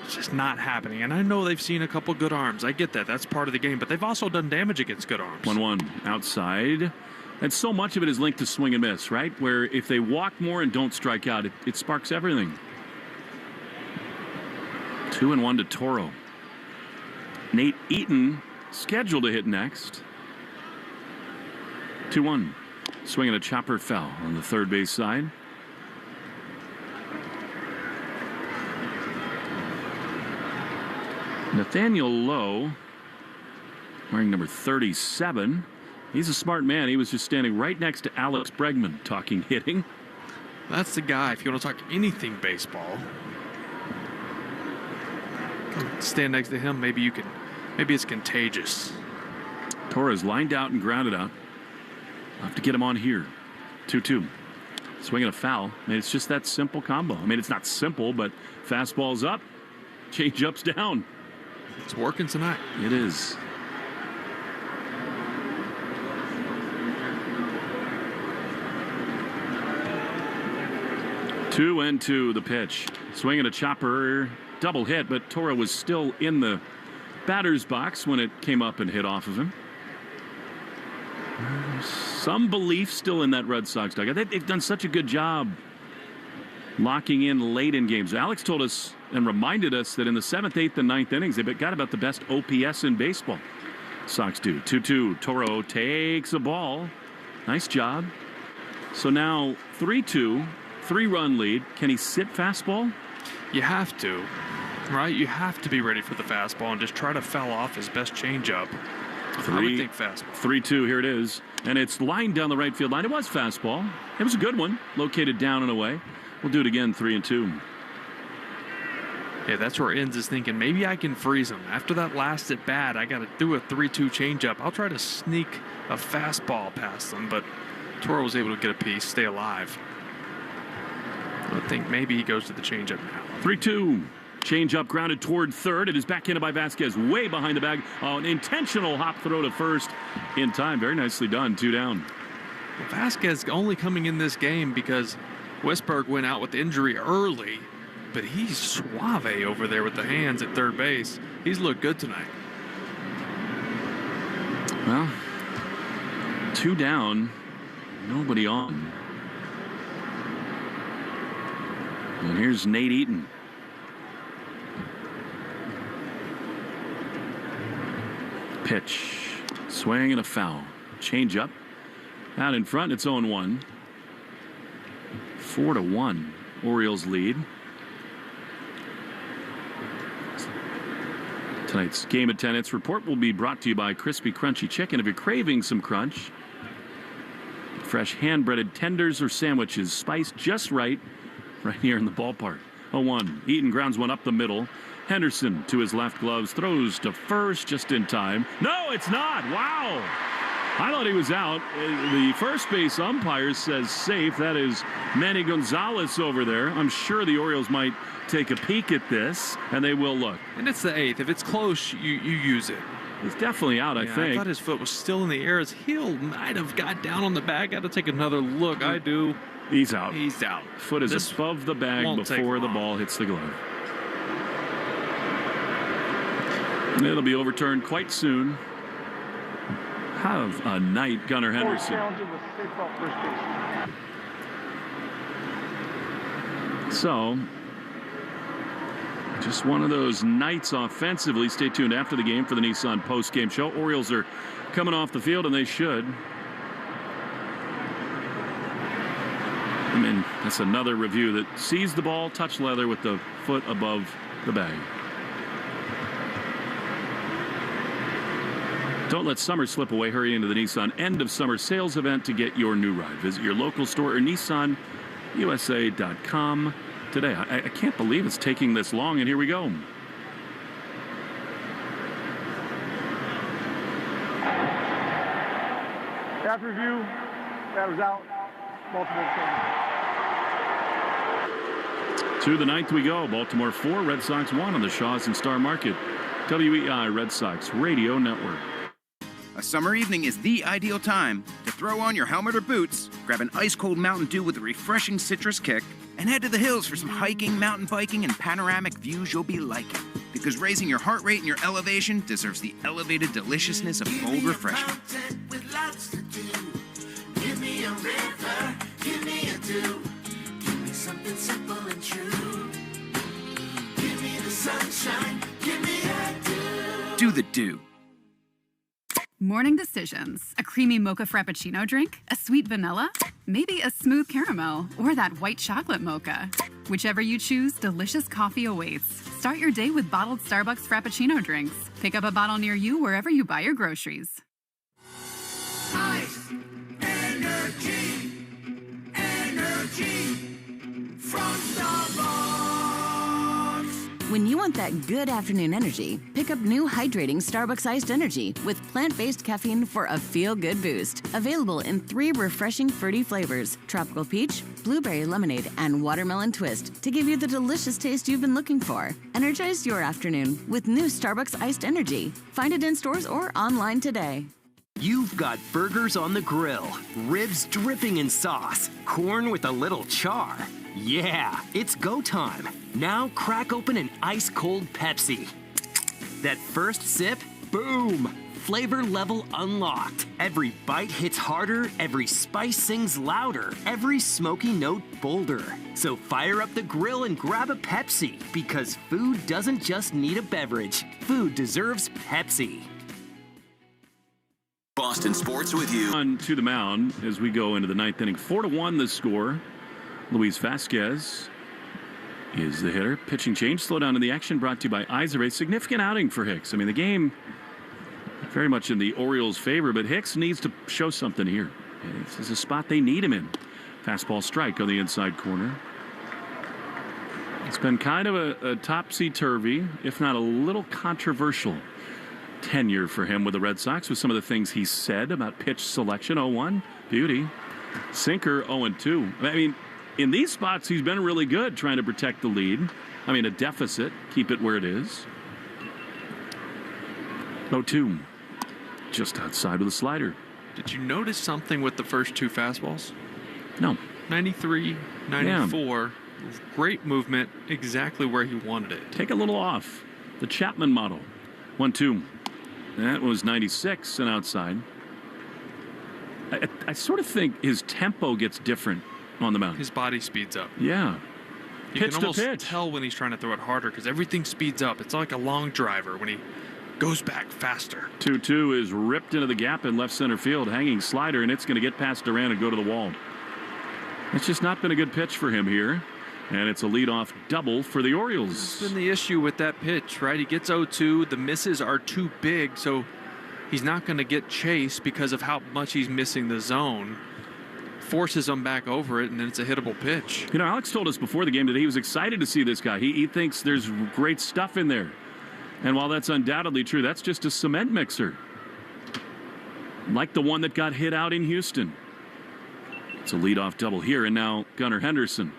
It's just not happening. And I know they've seen a couple good arms. I get that. That's part of the game. But they've also done damage against good arms. 1-1 outside. And so much of it is linked to swing and miss, right? Where if they walk more and don't strike out, it sparks everything. 2-1 to Toro. Nate Eaton scheduled to hit next. 2-1. Swinging a chopper foul on the third base side. Nathaniel Lowe, wearing number 37. He's a smart man. He was just standing right next to Alex Bregman talking hitting. That's the guy. If you want to talk anything baseball, stand next to him. Maybe it's contagious. Torres lined out and grounded out. I'll have to get him on here. 2-2. Swinging a foul. I mean, it's just that simple combo. I mean, it's not simple, but fastball's up, change-up's down. It's working tonight. It is. Two and two, the pitch. Swinging a chopper, double hit, but Toro was still in the batter's box when it came up and hit off of him. Some belief still in that Red Sox dugout. They've done such a good job locking in late in games. Alex told us and reminded us that in the 7th, 8th, and 9th innings, they've got about the best OPS in baseball. Sox do. 2-2. Toro takes a ball. Nice job. So now 3-2, 3-run lead. Can he sit fastball? You have to, right? You have to be ready for the fastball and just try to foul off his best changeup. I would think fastball. 3-2, here it is. And it's lined down the right field line. It was fastball. It was a good one. Located down and away. We'll do it again, 3-2. Yeah, that's where Inns is thinking, maybe I can freeze him. After that last at bat, I got to do a 3-2 changeup. I'll try to sneak a fastball past him, but Toro was able to get a piece, stay alive. I think maybe he goes to the changeup now. 3-2. Changeup grounded toward third. It is backhanded by Vasquez, way behind the bag. An intentional hop throw to first in time. Very nicely done. 2 down. Well, Vasquez only coming in this game because Westberg went out with injury early, but he's suave over there with the hands at third base. He's looked good tonight. Well, 2 down, nobody on. And here's Nate Eaton. Pitch, swing and a foul. Change up. Out in front, it's 0-1. 4-1. Orioles lead. Tonight's game attendance report will be brought to you by Crispy Crunchy Chicken. If you're craving some crunch, fresh hand-breaded tenders or sandwiches, spiced just right here in the ballpark. 0-1. Eaton grounds one up the middle. Henderson to his left gloves, throws to first just in time. No, it's not. Wow. I thought he was out. The first base umpire says safe. That is Manny Gonzalez over there. I'm sure the Orioles might take a peek at this, and they will look. And it's the 8th. If it's close, you use it. He's definitely out, I think. I thought his foot was still in the air. His heel might have got down on the bag. Got to take another look. I do. He's out. He's out. Foot is above the bag before the ball hits the glove. It'll be overturned quite soon. Have a night, Gunnar Henderson. So, just one of those nights offensively. Stay tuned after the game for the Nissan post-game show. Orioles are coming off the field, and they should. I mean, that's another review that sees the ball touch leather with the foot above the bag. Don't let summer slip away. Hurry into the Nissan end of summer sales event to get your new ride. Visit your local store or nissanusa.com today. I can't believe it's taking this long, and here we go. After review, batter's out. Baltimore 7. To the 9th we go. Baltimore 4, Red Sox 1 on the Shaws and Star Market. WEI Red Sox Radio Network. A summer evening is the ideal time to throw on your helmet or boots, grab an ice-cold Mountain Dew with a refreshing citrus kick, and head to the hills for some hiking, mountain biking, and panoramic views you'll be liking. Because raising your heart rate and your elevation deserves the elevated deliciousness of cold refreshment. With lots to do. Give me a river, give me a dew. Give me something simple and true. Give me the sunshine, give me a dew. Do the dew. Morning decisions. A creamy mocha frappuccino drink? A sweet vanilla? Maybe a smooth caramel? Or that white chocolate mocha? Whichever you choose, delicious coffee awaits. Start your day with bottled Starbucks Frappuccino drinks. Pick up a bottle near you wherever you buy your groceries. Ice, energy, energy from Starbucks. When you want that good afternoon energy, pick up new hydrating Starbucks Iced Energy with plant-based caffeine for a feel-good boost. Available in 3 refreshing fruity flavors: tropical peach, blueberry lemonade, and watermelon twist to give you the delicious taste you've been looking for. Energize your afternoon with new Starbucks Iced Energy. Find it in stores or online today. You've got burgers on the grill, ribs dripping in sauce, corn with a little char. Yeah, it's go time. Now crack open an ice-cold Pepsi. That first sip, boom! Flavor level unlocked. Every bite hits harder, every spice sings louder, every smoky note bolder. So fire up the grill and grab a Pepsi, because food doesn't just need a beverage. Food deserves Pepsi. Boston Sports with you. On to the mound as we go into the ninth inning. 4-1 the score. Luis Vasquez is the hitter. Pitching change. Slow down in the action brought to you by Iser. A significant outing for Hicks. I mean, the game very much in the Orioles' favor, but Hicks needs to show something here. This is a spot they need him in. Fastball strike on the inside corner. It's been kind of a topsy-turvy, if not a little controversial tenure for him with the Red Sox, with some of the things he said about pitch selection. 0-1, beauty. Sinker, 0-2. I mean, in these spots, he's been really good trying to protect the lead. I mean, a deficit, keep it where it is. 0-2, just outside with a slider. Did you notice something with the first 2 fastballs? No. 93, 94, great movement, exactly where he wanted it. Take a little off. The Chapman model. 1-2. That was 96 and outside. I sort of think his tempo gets different on the mound. His body speeds up. Yeah. You Pitch can to almost pitch. tell when he's trying to throw it harder because everything speeds up. It's like a long driver when he goes back faster. 2-2 is ripped into the gap in left center field. Hanging slider, and it's going to get past Duran and go to the wall. It's just not been a good pitch for him here. And it's a leadoff double for the Orioles. That's been the issue with that pitch, right? He gets 0-2. The misses are too big, so he's not going to get chased because of how much he's missing the zone. Forces him back over it, and then it's a hittable pitch. You know, Alex told us before the game that he was excited to see this guy. He thinks there's great stuff in there. And while that's undoubtedly true, that's just a cement mixer. Like the one that got hit out in Houston. It's a leadoff double here, and now Gunnar Henderson.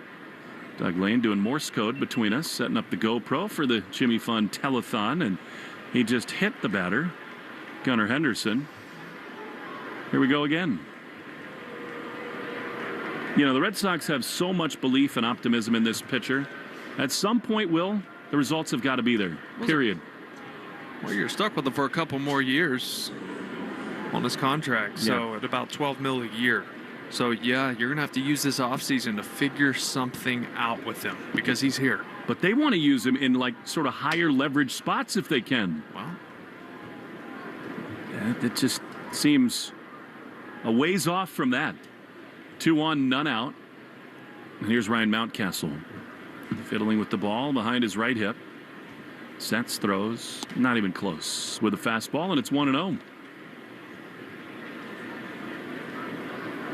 Doug Lane doing Morse code between us, setting up the GoPro for the Jimmy Fun telethon, and he just hit the batter, Gunnar Henderson. Here we go again. You know, the Red Sox have so much belief and optimism in this pitcher. At some point, Will, the results have got to be there, period. Well, you're stuck with him for a couple more years on his contract, so at about $12 million a year. So, yeah, you're going to have to use this offseason to figure something out with him because he's here. But they want to use him in, like, sort of higher leverage spots if they can. Well, it just seems a ways off from that. 2 on, none out. And here's Ryan Mountcastle fiddling with the ball behind his right hip. Sets, throws, not even close with a fastball, and it's 1-0.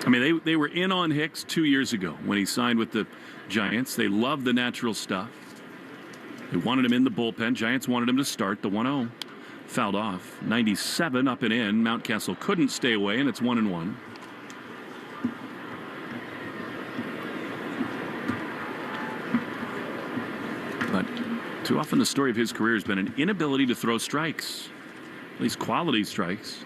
I mean, they were in on Hicks 2 years ago when he signed with the Giants. They loved the natural stuff. They wanted him in the bullpen. Giants wanted him to start. The 1-0 fouled off. 97 up and in. Mountcastle couldn't stay away, and it's 1-1. But too often the story of his career has been an inability to throw strikes, at least quality strikes.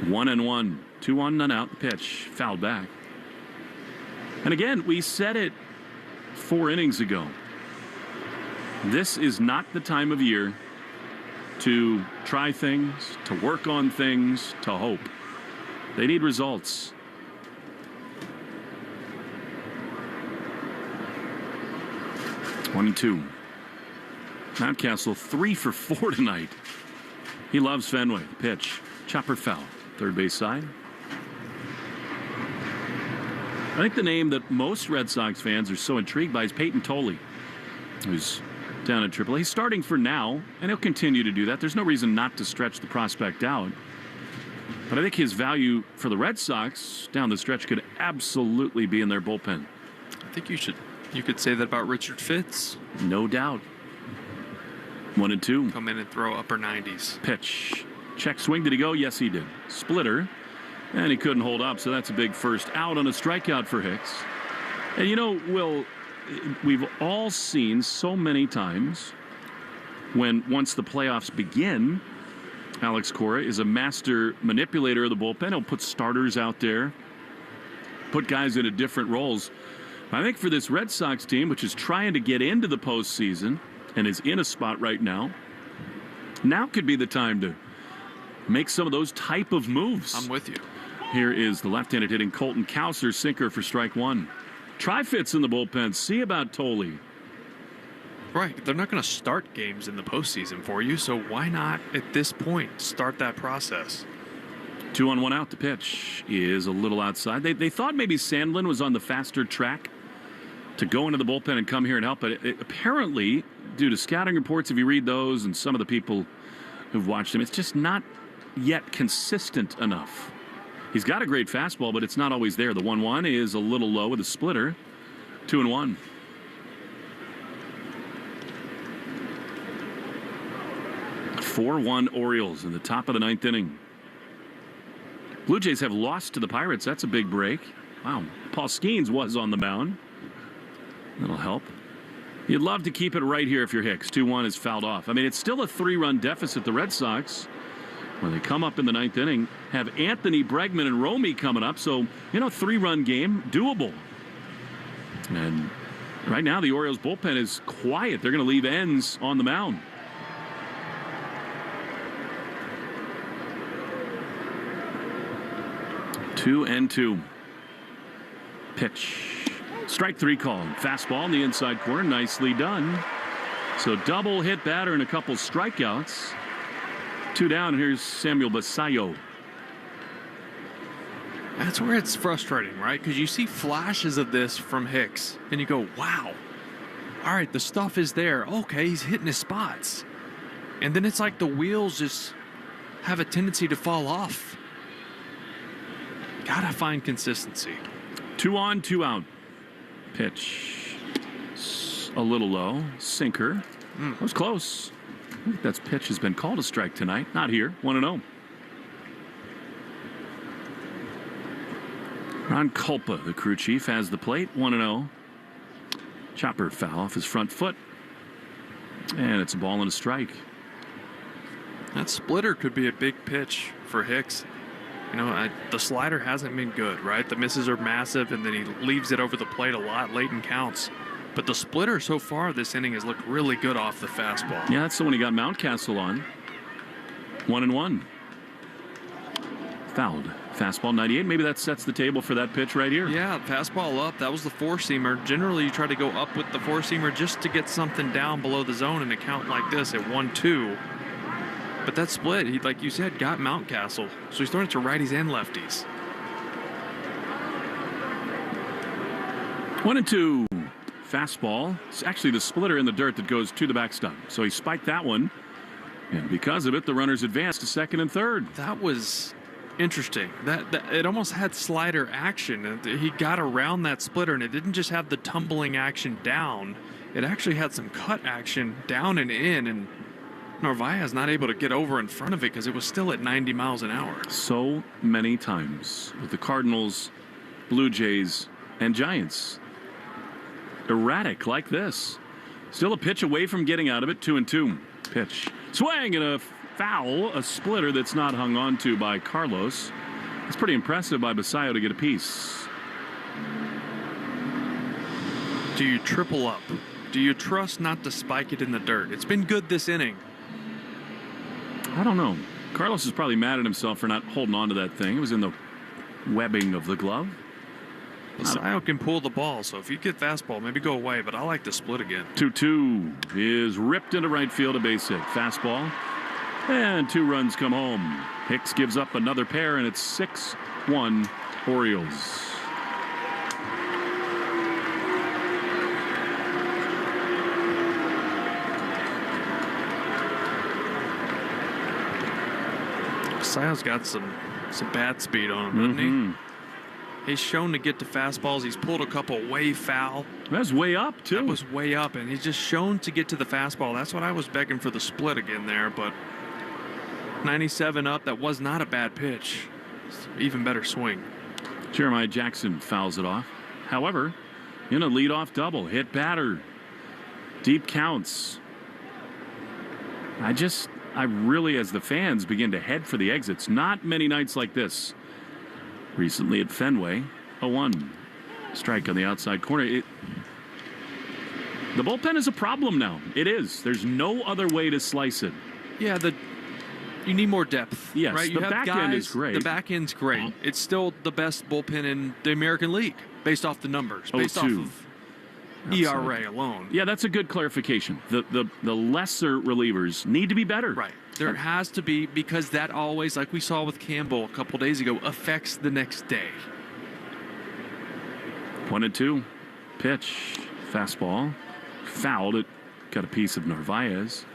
1-1. 2 on, none out. The pitch fouled back. And again, we said it 4 innings ago. This is not the time of year to try things, to work on things, to hope. They need results. One and two. Mountcastle 3 for 4 tonight. He loves Fenway. Pitch. Chopper foul. Third base side. I think the name that most Red Sox fans are so intrigued by is Peyton Tolley, who's down at AAA. He's starting for now, and he'll continue to do that. There's no reason not to stretch the prospect out. But I think his value for the Red Sox down the stretch could absolutely be in their bullpen. I think you could say that about Richard Fitz. No doubt. 1 and 2. Come in and throw upper 90s. Pitch. Check swing. Did he go? Yes, he did. Splitter. And he couldn't hold up, so that's a big first out on a strikeout for Hicks. And you know, Will, we've all seen so many times once the playoffs begin, Alex Cora is a master manipulator of the bullpen. He'll put starters out there, put guys into different roles. I think for this Red Sox team, which is trying to get into the postseason and is in a spot right now could be the time to make some of those type of moves. I'm with you. Here is the left-handed hitting Colton Cowser, sinker for strike 1. Try Fitz in the bullpen. See about Tolley. Right. They're not going to start games in the postseason for you, so why not at this point start that process? 2 on, 1 out. The pitch is a little outside. They thought maybe Sandlin was on the faster track to go into the bullpen and come here and help. But apparently, due to scouting reports, if you read those and some of the people who've watched him, it's just not yet consistent enough. He's got a great fastball, but it's not always there. The 1-1 is a little low with a splitter. 2 and 1. (4-1) Orioles in the top of the 9th inning. Blue Jays have lost to the Pirates. That's a big break. Wow. Paul Skeens was on the mound. That'll help. You'd love to keep it right here if you're Hicks. 2-1 is fouled off. I mean, it's still a 3-run deficit. The Red Sox, when they come up in the 9th inning, have Anthony, Bregman, and Romy coming up. So, 3-run game, doable. And right now, the Orioles bullpen is quiet. They're going to leave ends on the mound. Two and 2. Pitch. Strike 3 call. Fastball in the inside corner. Nicely done. So double hit batter and a couple strikeouts. 2 down. Here's Samuel Basayo. That's where it's frustrating, right? Because you see flashes of this from Hicks, and you go, wow. All right, the stuff is there. Okay, he's hitting his spots. And then it's like the wheels just have a tendency to fall off. Gotta find consistency. 2 on, 2 out. Pitch. A little low. Sinker. That was close. I think that pitch has been called a strike tonight. Not here. 1-0. Ron Culpa, the crew chief, has the plate. 1-0. Chopper foul off his front foot. And it's a ball and a strike. That splitter could be a big pitch for Hicks. The slider hasn't been good, right? The misses are massive, and then he leaves it over the plate a lot late in counts. But the splitter so far this inning has looked really good off the fastball. Yeah, that's the one he got Mountcastle on. 1-1. Fouled. Fastball 98. Maybe that sets the table for that pitch right here. Yeah, fastball up. That was the four-seamer. Generally, you try to go up with the four-seamer just to get something down below the zone in a count like this at 1-2. But that split, he, like you said, got Mountcastle. So he's throwing it to righties and lefties. 1-2. Fastball. It's actually the splitter in the dirt that goes to the backstop. So he spiked that one. And because of it, the runners advanced to second and third. That was interesting. That it almost had slider action. He got around that splitter, and it didn't just have the tumbling action down. It actually had some cut action down and in, and Narvaez not able to get over in front of it because it was still at 90 miles an hour. So many times with the Cardinals, Blue Jays, and Giants. Erratic like this. Still a pitch away from getting out of it. 2-2. Pitch. Swing and a foul. A splitter that's not hung on to by Carlos. It's pretty impressive by Basayo to get a piece. Do you triple up? Do you trust not to spike it in the dirt? It's been good this inning. I don't know. Carlos is probably mad at himself for not holding on to that thing. It was in the webbing of the glove. Basayo can pull the ball, so if you get fastball, maybe go away, but I like the split again. 2-2 is ripped into right field, a base hit. Fastball, and 2 runs come home. Hicks gives up another pair, and it's 6-1 Orioles. Basayo's got some bat speed on him, doesn't he? He's shown to get to fastballs. He's pulled a couple way foul. That's way up, too. That was way up, and he's just shown to get to the fastball. That's what I was begging for the split again there, but 97 up, that was not a bad pitch. Even better swing. Jeremiah Jackson fouls it off. However, in a leadoff double, hit batter. Deep counts. I really, as the fans begin to head for the exits, not many nights like this. Recently at Fenway, 0-1. Strike on the outside corner. The bullpen is a problem now. It is. There's no other way to slice it. Yeah, you need more depth. Yes, right? the back end is great. The back end's great. It's still the best bullpen in the American League, based off the numbers, based off of ERA alone. Yeah, that's a good clarification. The lesser relievers need to be better. Right. There has to be, because that always, like we saw with Campbell a couple days ago, affects the next day. 1-2. Pitch. Fastball. Fouled. It got a piece of Narvaez.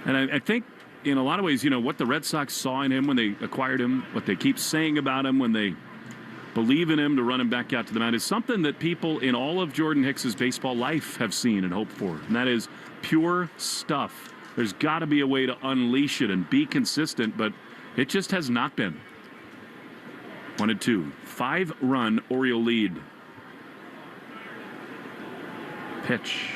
And I think in a lot of ways, what the Red Sox saw in him when they acquired him, what they keep saying about him when they believe in him to run him back out to the mound, is something that people in all of Jordan Hicks's baseball life have seen and hoped for. And that is pure stuff. There's got to be a way to unleash it and be consistent, but it just has not been. 1-2. 5-run Oriole lead. Pitch.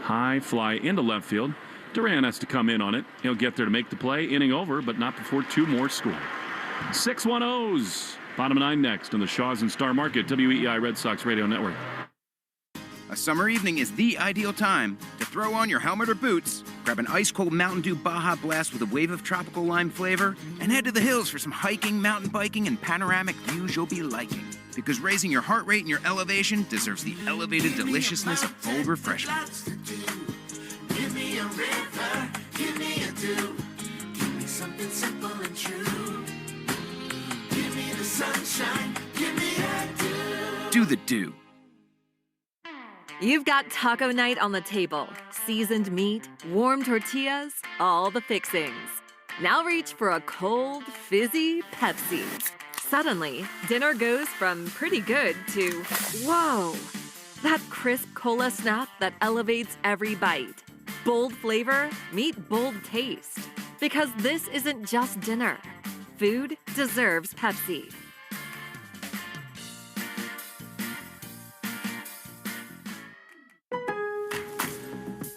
High fly into left field. Duran has to come in on it. He'll get there to make the play. Inning over, but not before 2 more score. 6-1 O's. Bottom 9 next on the Shaws and Star Market, WEEI Red Sox Radio Network. A summer evening is the ideal time to throw on your helmet or boots, grab an ice-cold Mountain Dew Baja Blast with a wave of tropical lime flavor, and head to the hills for some hiking, mountain biking, and panoramic views you'll be liking. Because raising your heart rate and your elevation deserves the elevated deliciousness of cold refreshment. Give me a river, give me a dew, give me something simple and true. Give me the sunshine, give me a dew. Do the dew. You've got taco night on the table. Seasoned meat, warm tortillas, all the fixings. Now reach for a cold, fizzy Pepsi. Suddenly, dinner goes from pretty good to, whoa! That crisp cola snap that elevates every bite. Bold flavor, meet bold taste. Because this isn't just dinner. Food deserves Pepsi.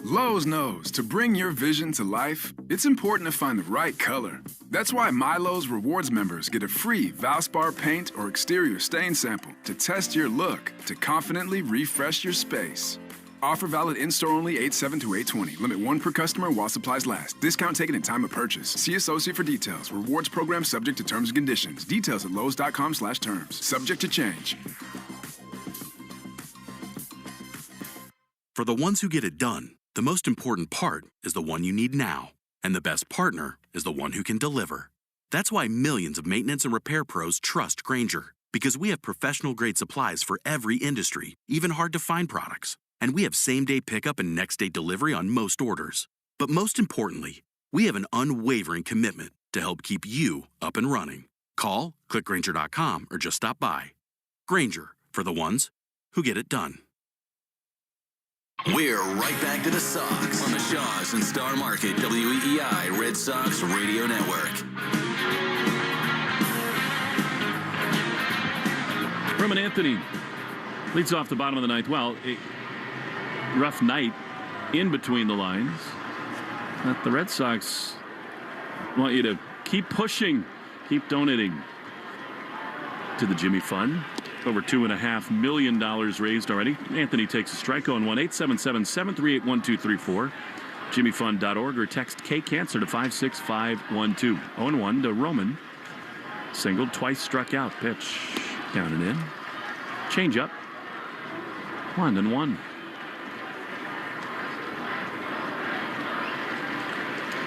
Lowe's knows to bring your vision to life, it's important to find the right color. That's why MyLowe's Rewards members get a free Valspar paint or exterior stain sample to test your look to confidently refresh your space. Offer valid in-store only 8/7 to 8/20. Limit 1 per customer while supplies last. Discount taken in time of purchase. See associate for details. Rewards program subject to terms and conditions. Details at lowes.com/terms. Subject to change. For the ones who get it done, the most important part is the one you need now. And the best partner is the one who can deliver. That's why millions of maintenance and repair pros trust Grainger. Because we have professional-grade supplies for every industry, even hard-to-find products. And we have same-day pickup and next-day delivery on most orders. But most importantly, we have an unwavering commitment to help keep you up and running. Call, click Grainger.com, or just stop by. Grainger, for the ones who get it done. We're right back to the Sox on the Shaws and Star Market WEEI Red Sox Radio Network. Roman Anthony leads off the bottom of the ninth. Well, a rough night in between the lines. But the Red Sox want you to keep pushing, keep donating. to the Jimmy Fund. Over $2.5 million raised already. Anthony takes a strike on 1-877-738-1234. JimmyFund.org or text KCancer to 56512. 0-1 to Roman. Singled, twice struck out. Pitch down and in. Change up. 1-1.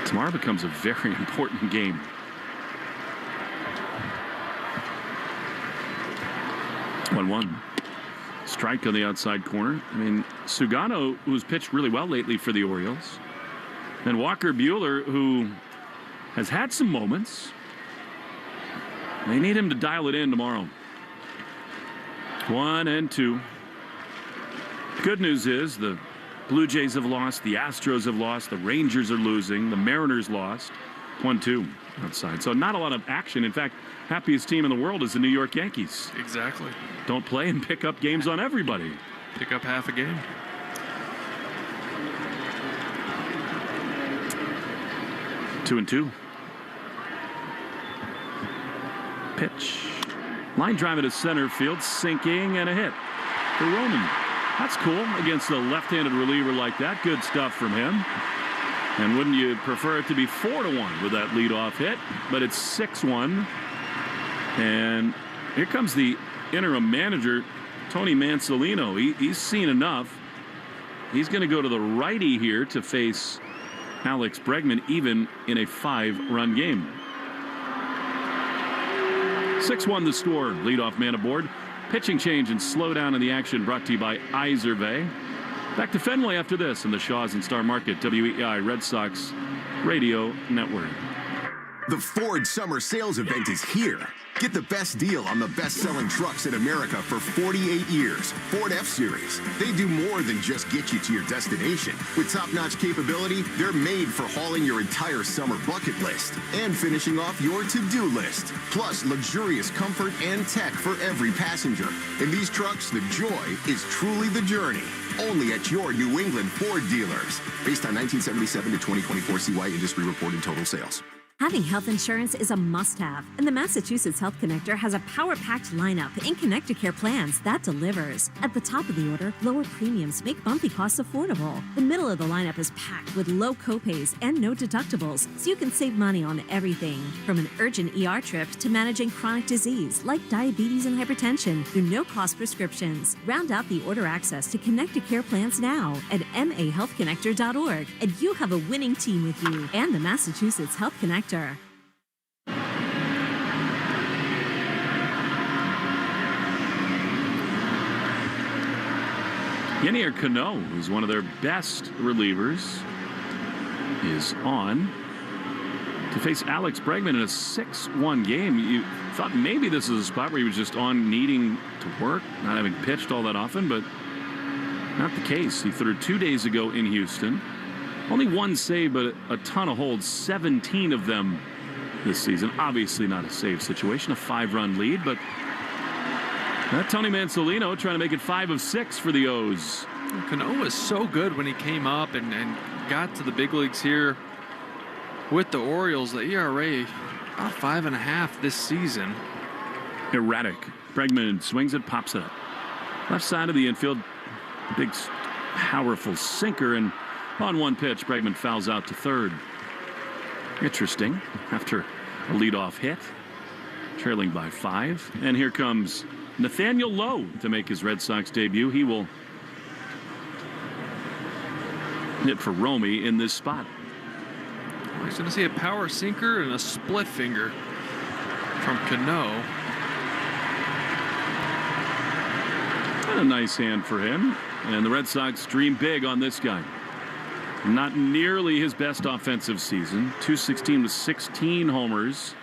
Tomorrow becomes a very important game. 1-1. Strike on the outside corner. I mean, Sugano, who's pitched really well lately for the Orioles. And Walker Buehler, who has had some moments. They need him to dial it in tomorrow. 1-2. Good news is the Blue Jays have lost, the Astros have lost, the Rangers are losing, the Mariners lost. 1-2 outside. So not a lot of action. In fact, happiest team in the world is the New York Yankees. Exactly. Don't play and pick up games on everybody. Pick up half a game. Two and two. Pitch. Line drive into center field, sinking, and a hit for Roman. That's cool against a left-handed reliever like that. Good stuff from him. And wouldn't you prefer it to be 4-1 with that leadoff hit? But it's 6-1. And here comes the interim manager, Tony Mansolino. He's seen enough. He's going to go to the righty here to face Alex Bregman, even in a 5-run game. 6-1 the score. Leadoff man aboard. Pitching change and slow down in the action brought to you by Iservay. Back to Fenway after this in the Shaws and Star Market WEI Red Sox Radio Network. The Ford Summer Sales Event is here. Get the best deal on the best-selling trucks in America for 48 years. Ford F-Series. They do more than just get you to your destination. With top-notch capability, they're made for hauling your entire summer bucket list and finishing off your to-do list. Plus, luxurious comfort and tech for every passenger. In these trucks, the joy is truly the journey. Only at your New England Ford dealers. Based on 1977 to 2024 CY industry reported total sales. Having health insurance is a must-have, and the Massachusetts Health Connector has a power-packed lineup in Connecticut plans that delivers. At the top of the order, lower premiums make bumpy costs affordable. The middle of the lineup is packed with low copays and no deductibles, so you can save money on everything, from an urgent ER trip to managing chronic disease like diabetes and hypertension through no-cost prescriptions. Round out the order access to Connecticut plans now at mahealthconnector.org, and you'll have a winning team with you and the Massachusetts Health Connector. Yenier Cano, who's one of their best relievers, is on to face Alex Bregman in a 6-1 game. You thought maybe this is a spot where he was just on needing to work, not having pitched all that often, but not the case. He threw 2 days ago in Houston. Only one save, but a ton of holds, 17 of them this season. Obviously not a save situation, a 5-run lead, but Tony Mansolino trying to make it 5 of 6 for the O's. Cano was so good when he came up and got to the big leagues here with the Orioles. The ERA about 5.5 this season. Erratic. Bregman swings it, pops it up. Left side of the infield, big, powerful sinker, and on one pitch, Bregman fouls out to third. Interesting. After a leadoff hit, trailing by 5. And here comes Nathaniel Lowe to make his Red Sox debut. He will hit for Romy in this spot. He's going to see a power sinker and a split finger from Cano. And a nice hand for him. And the Red Sox dream big on this guy. Not nearly his best offensive season. 216 with 16 homers.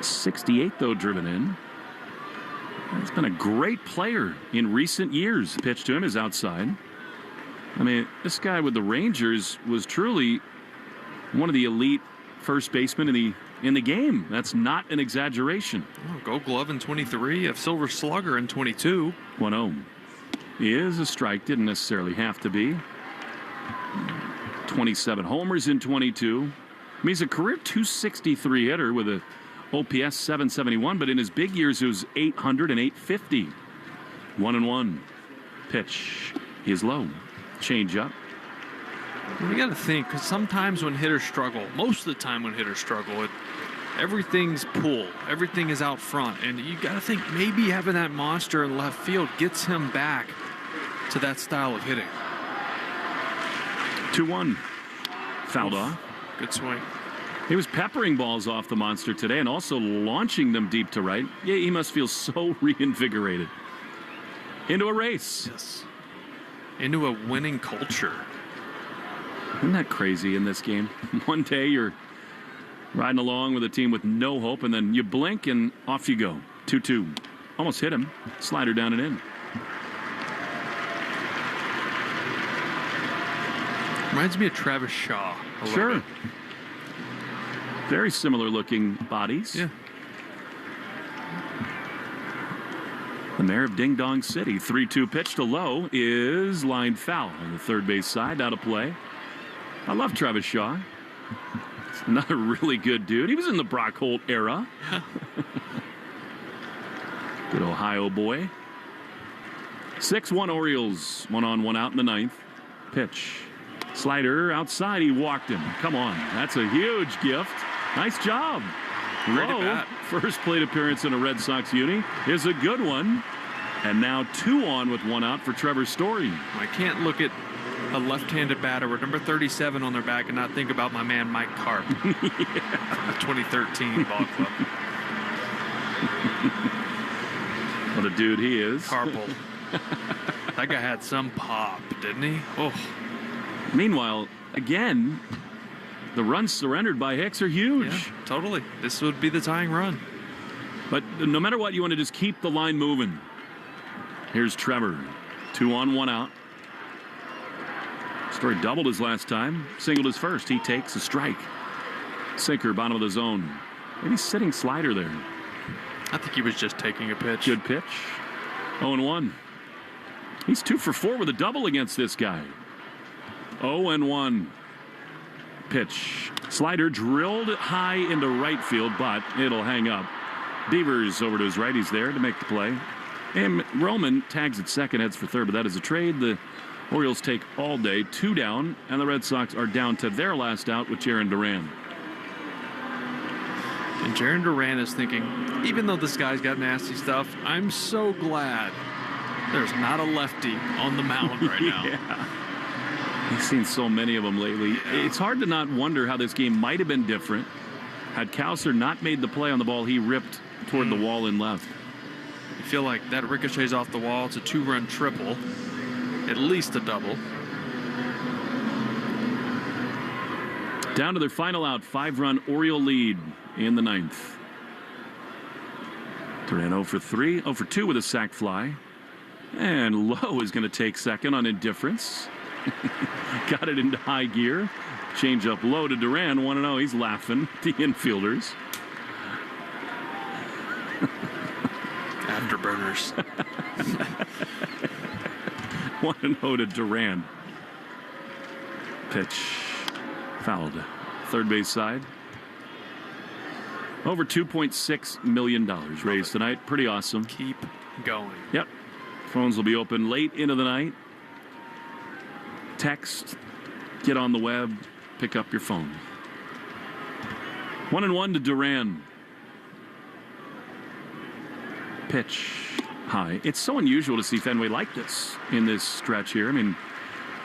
68, though, driven in. He's been a great player in recent years. Pitch to him is outside. I mean, this guy with the Rangers was truly one of the elite first basemen in the game. That's not an exaggeration. Oh, Gold Glove in 23, a Silver Slugger in 22. 1-0 is a strike. Didn't necessarily have to be. 27 homers in 22. I mean, he's a career 263 hitter with a OPS 771, but in his big years it was 800 and 850. 1-1. Pitch is low. Change up. You got to think, because sometimes when hitters struggle, most of the time when hitters struggle, everything's pull. Everything is out front. And you got to think maybe having that monster in left field gets him back to that style of hitting. 2-1. Fouled off. Good swing. He was peppering balls off the monster today and also launching them deep to right. Yeah, he must feel so reinvigorated. Into a race. Yes. Into a winning culture. Isn't that crazy in this game? One day you're riding along with a team with no hope, and then you blink and off you go. 2-2. Almost hit him. Slider down and in. Reminds me of Travis Shaw. Sure. Very similar looking bodies. Yeah. The mayor of Ding Dong City. 3-2 pitch to Lowe is lined foul on the third base side. Out of play. I love Travis Shaw. He's another really good dude. He was in the Brock Holt era. Good Ohio boy. 6-1 Orioles. 1 on, 1 out in the ninth. Pitch. Slider outside. He walked him. Come on. That's a huge gift. Nice job. Lowe, first plate appearance in a Red Sox uni, is a good one. And now 2 on with 1 out for Trevor Story. I can't look at a left-handed batter with number 37 on their back and not think about my man Mike Carp. From the 2013 ball club. What a dude he is. Carpal. That guy had some pop, didn't he? Oh. Meanwhile, again, the runs surrendered by Hicks are huge. Yeah, totally. This would be the tying run. But no matter what, you want to just keep the line moving. Here's Trevor. 2 on, 1 out. Story doubled his last time. Singled his first. He takes a strike. Sinker, bottom of the zone. Maybe sitting slider there. I think he was just taking a pitch. Good pitch. 0-1. He's 2 for 4 with a double against this guy. 0-1. Pitch. Slider drilled high into right field, but it'll hang up. Beavers over to his right. He's there to make the play. And Roman tags at second, heads for third, but that is a trade. The Orioles take all day, 2 down, and the Red Sox are down to their last out with Jarren Duran. And Jarren Duran is thinking, even though this guy's got nasty stuff, I'm so glad there's not a lefty on the mound right now. Yeah. He's seen so many of them lately. Yeah. It's hard to not wonder how this game might have been different had Kouser not made the play on the ball he ripped toward the wall in left. You feel like that ricochets off the wall. It's a 2-run triple, at least a double. Down to their final out, 5-run Oriole lead in the ninth. Duran 0 for 3, 0 for 2 with a sac fly. And Lowe is going to take second on indifference. Got it into high gear. Change up low to Duran, 1-0. He's laughing at the infielders. Afterburners. 1-0 to Duran. Pitch. Fouled. Third base side. Over $2.6 million raised tonight. Pretty awesome. Keep going. Yep. Phones will be open late into the night. Text. Get on the web. Pick up your phone. 1-1 to Duran. Pitch. High. It's so unusual to see Fenway like this in this stretch here. I mean,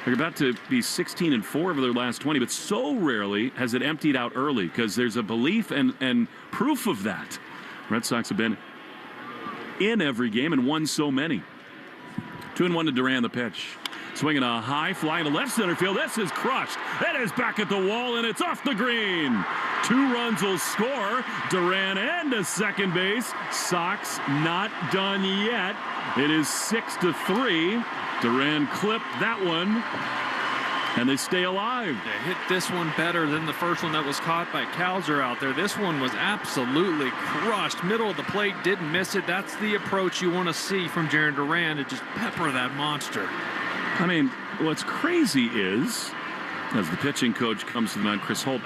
they're about to be 16-4 over their last 20, but so rarely has it emptied out early because there's a belief and proof of that. Red Sox have been in every game and won so many. 2-1 to Duran, the pitch. Swinging a high fly into left center field. This is crushed. It is back at the wall, and it's off the green. 2 runs will score. Duran and to second base. Sox not done yet. It is 6-3. Duran clipped that one, and they stay alive. They hit this one better than the first one that was caught by Kouser out there. This one was absolutely crushed. Middle of the plate, didn't miss it. That's the approach you want to see from Jarren Duran, to just pepper that monster. I mean, what's crazy is, as the pitching coach comes to the mound, Chris Holt,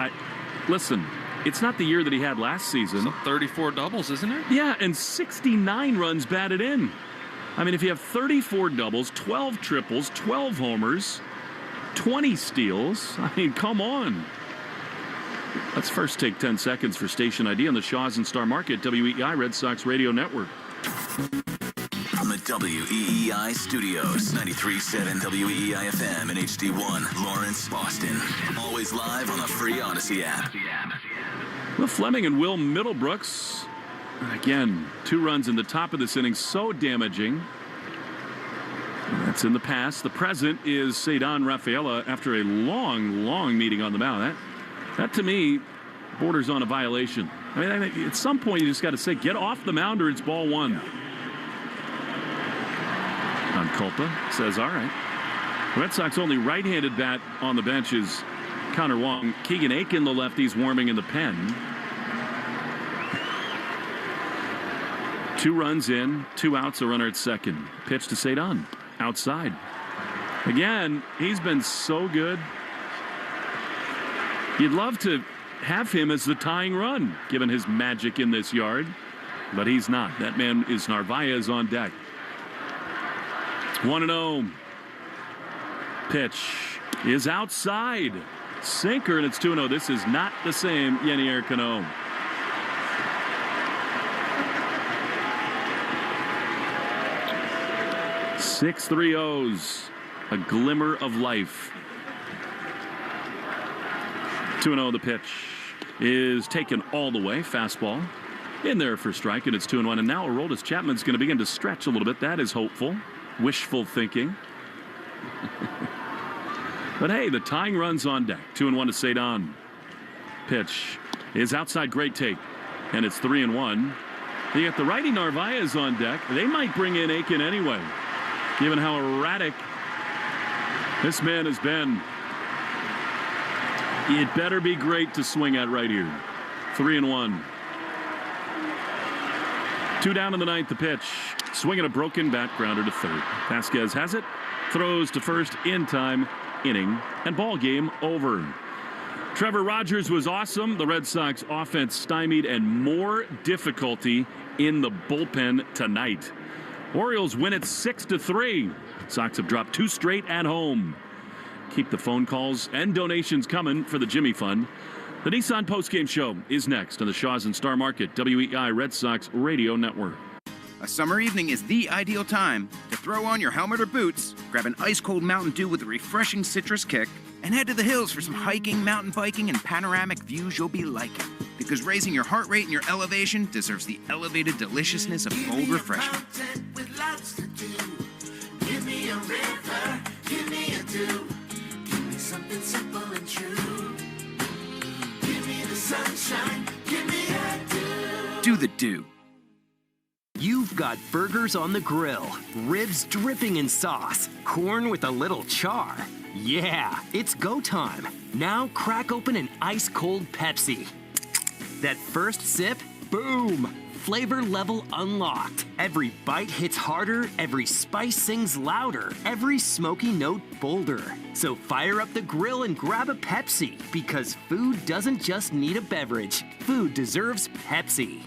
listen, It's not the year that he had last season. So 34 doubles, isn't it? Yeah, and 69 runs batted in. I mean, if you have 34 doubles, 12 triples, 12 homers, 20 steals, I mean, come on. Let's first take 10 seconds for station ID on the Shaws and Star Market WEEI Red Sox Radio Network. From the WEEI studios, 93.7 WEEI FM and HD1, Lawrence, Boston. Always live on the free Odyssey app. Will Fleming and Will Middlebrooks. Again, 2 runs in the top of this inning, so damaging. That's in the past. The present is Cedar Rafaela after a long meeting on the mound. That to me, borders on a violation. I mean, at some point you just got to say, get off the mound or it's ball 1. On Culpa says, all right. The Red Sox only right-handed bat on the bench is Connor Wong. Keegan Aiken, the lefty's warming in the pen. 2 runs in, 2 outs, a runner at second. Pitch to Cedar, outside. Again, he's been so good. You'd love to have him as the tying run, given his magic in this yard. But he's not. That man is Narvaez on deck. 1-0. Pitch is outside. Sinker, and it's 2-0. This is not the same Yenier Cano. Six 3-0s. A glimmer of life. 2-0. The pitch is taken all the way. Fastball in there for strike, and it's 2-1. And now Aroldis Chapman's going to begin to stretch a little bit. That is hopeful. Wishful thinking. But hey, the tying run's on deck. 2-1 to Cedar. Pitch is outside. Great take. And it's 3-1. You get the righty Narvaez on deck. They might bring in Aiken anyway, given how erratic this man has been. It better be great to swing at right here. 3-1. 2 down in the 9th. The pitch. Swinging a broken bat grounder to third. Vasquez has it. Throws to first in time. Inning and ball game over. Trevor Rogers was awesome. The Red Sox offense stymied and more difficulty in the bullpen tonight. Orioles win it 6-3. Sox have dropped 2 straight at home. Keep the phone calls and donations coming for the Jimmy Fund. The Nissan postgame show is next on the Shaws and Star Market WEEI Red Sox Radio Network. A summer evening is the ideal time to throw on your helmet or boots, grab an ice-cold Mountain Dew with a refreshing citrus kick, and head to the hills for some hiking, mountain biking, and panoramic views you'll be liking. Because raising your heart rate and your elevation deserves the elevated deliciousness of bold refreshment. With lots to do. Give me a river, give me a dew. Give me something simple and true. Give me the sunshine, give me a dew. Do the Dew. You've got burgers on the grill, ribs dripping in sauce, corn with a little char. Yeah, it's go time. Now crack open an ice-cold Pepsi. That first sip, boom! Flavor level unlocked. Every bite hits harder, every spice sings louder, every smoky note bolder. So fire up the grill and grab a Pepsi, because food doesn't just need a beverage. Food deserves Pepsi.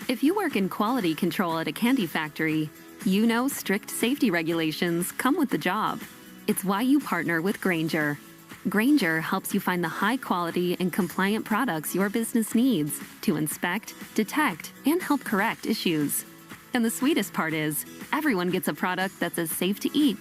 If you work in quality control at a candy factory, you know strict safety regulations come with the job. It's why you partner with Grainger. Grainger helps you find the high quality and compliant products your business needs to inspect, detect, and help correct issues. And the sweetest part is, everyone gets a product that's as safe to eat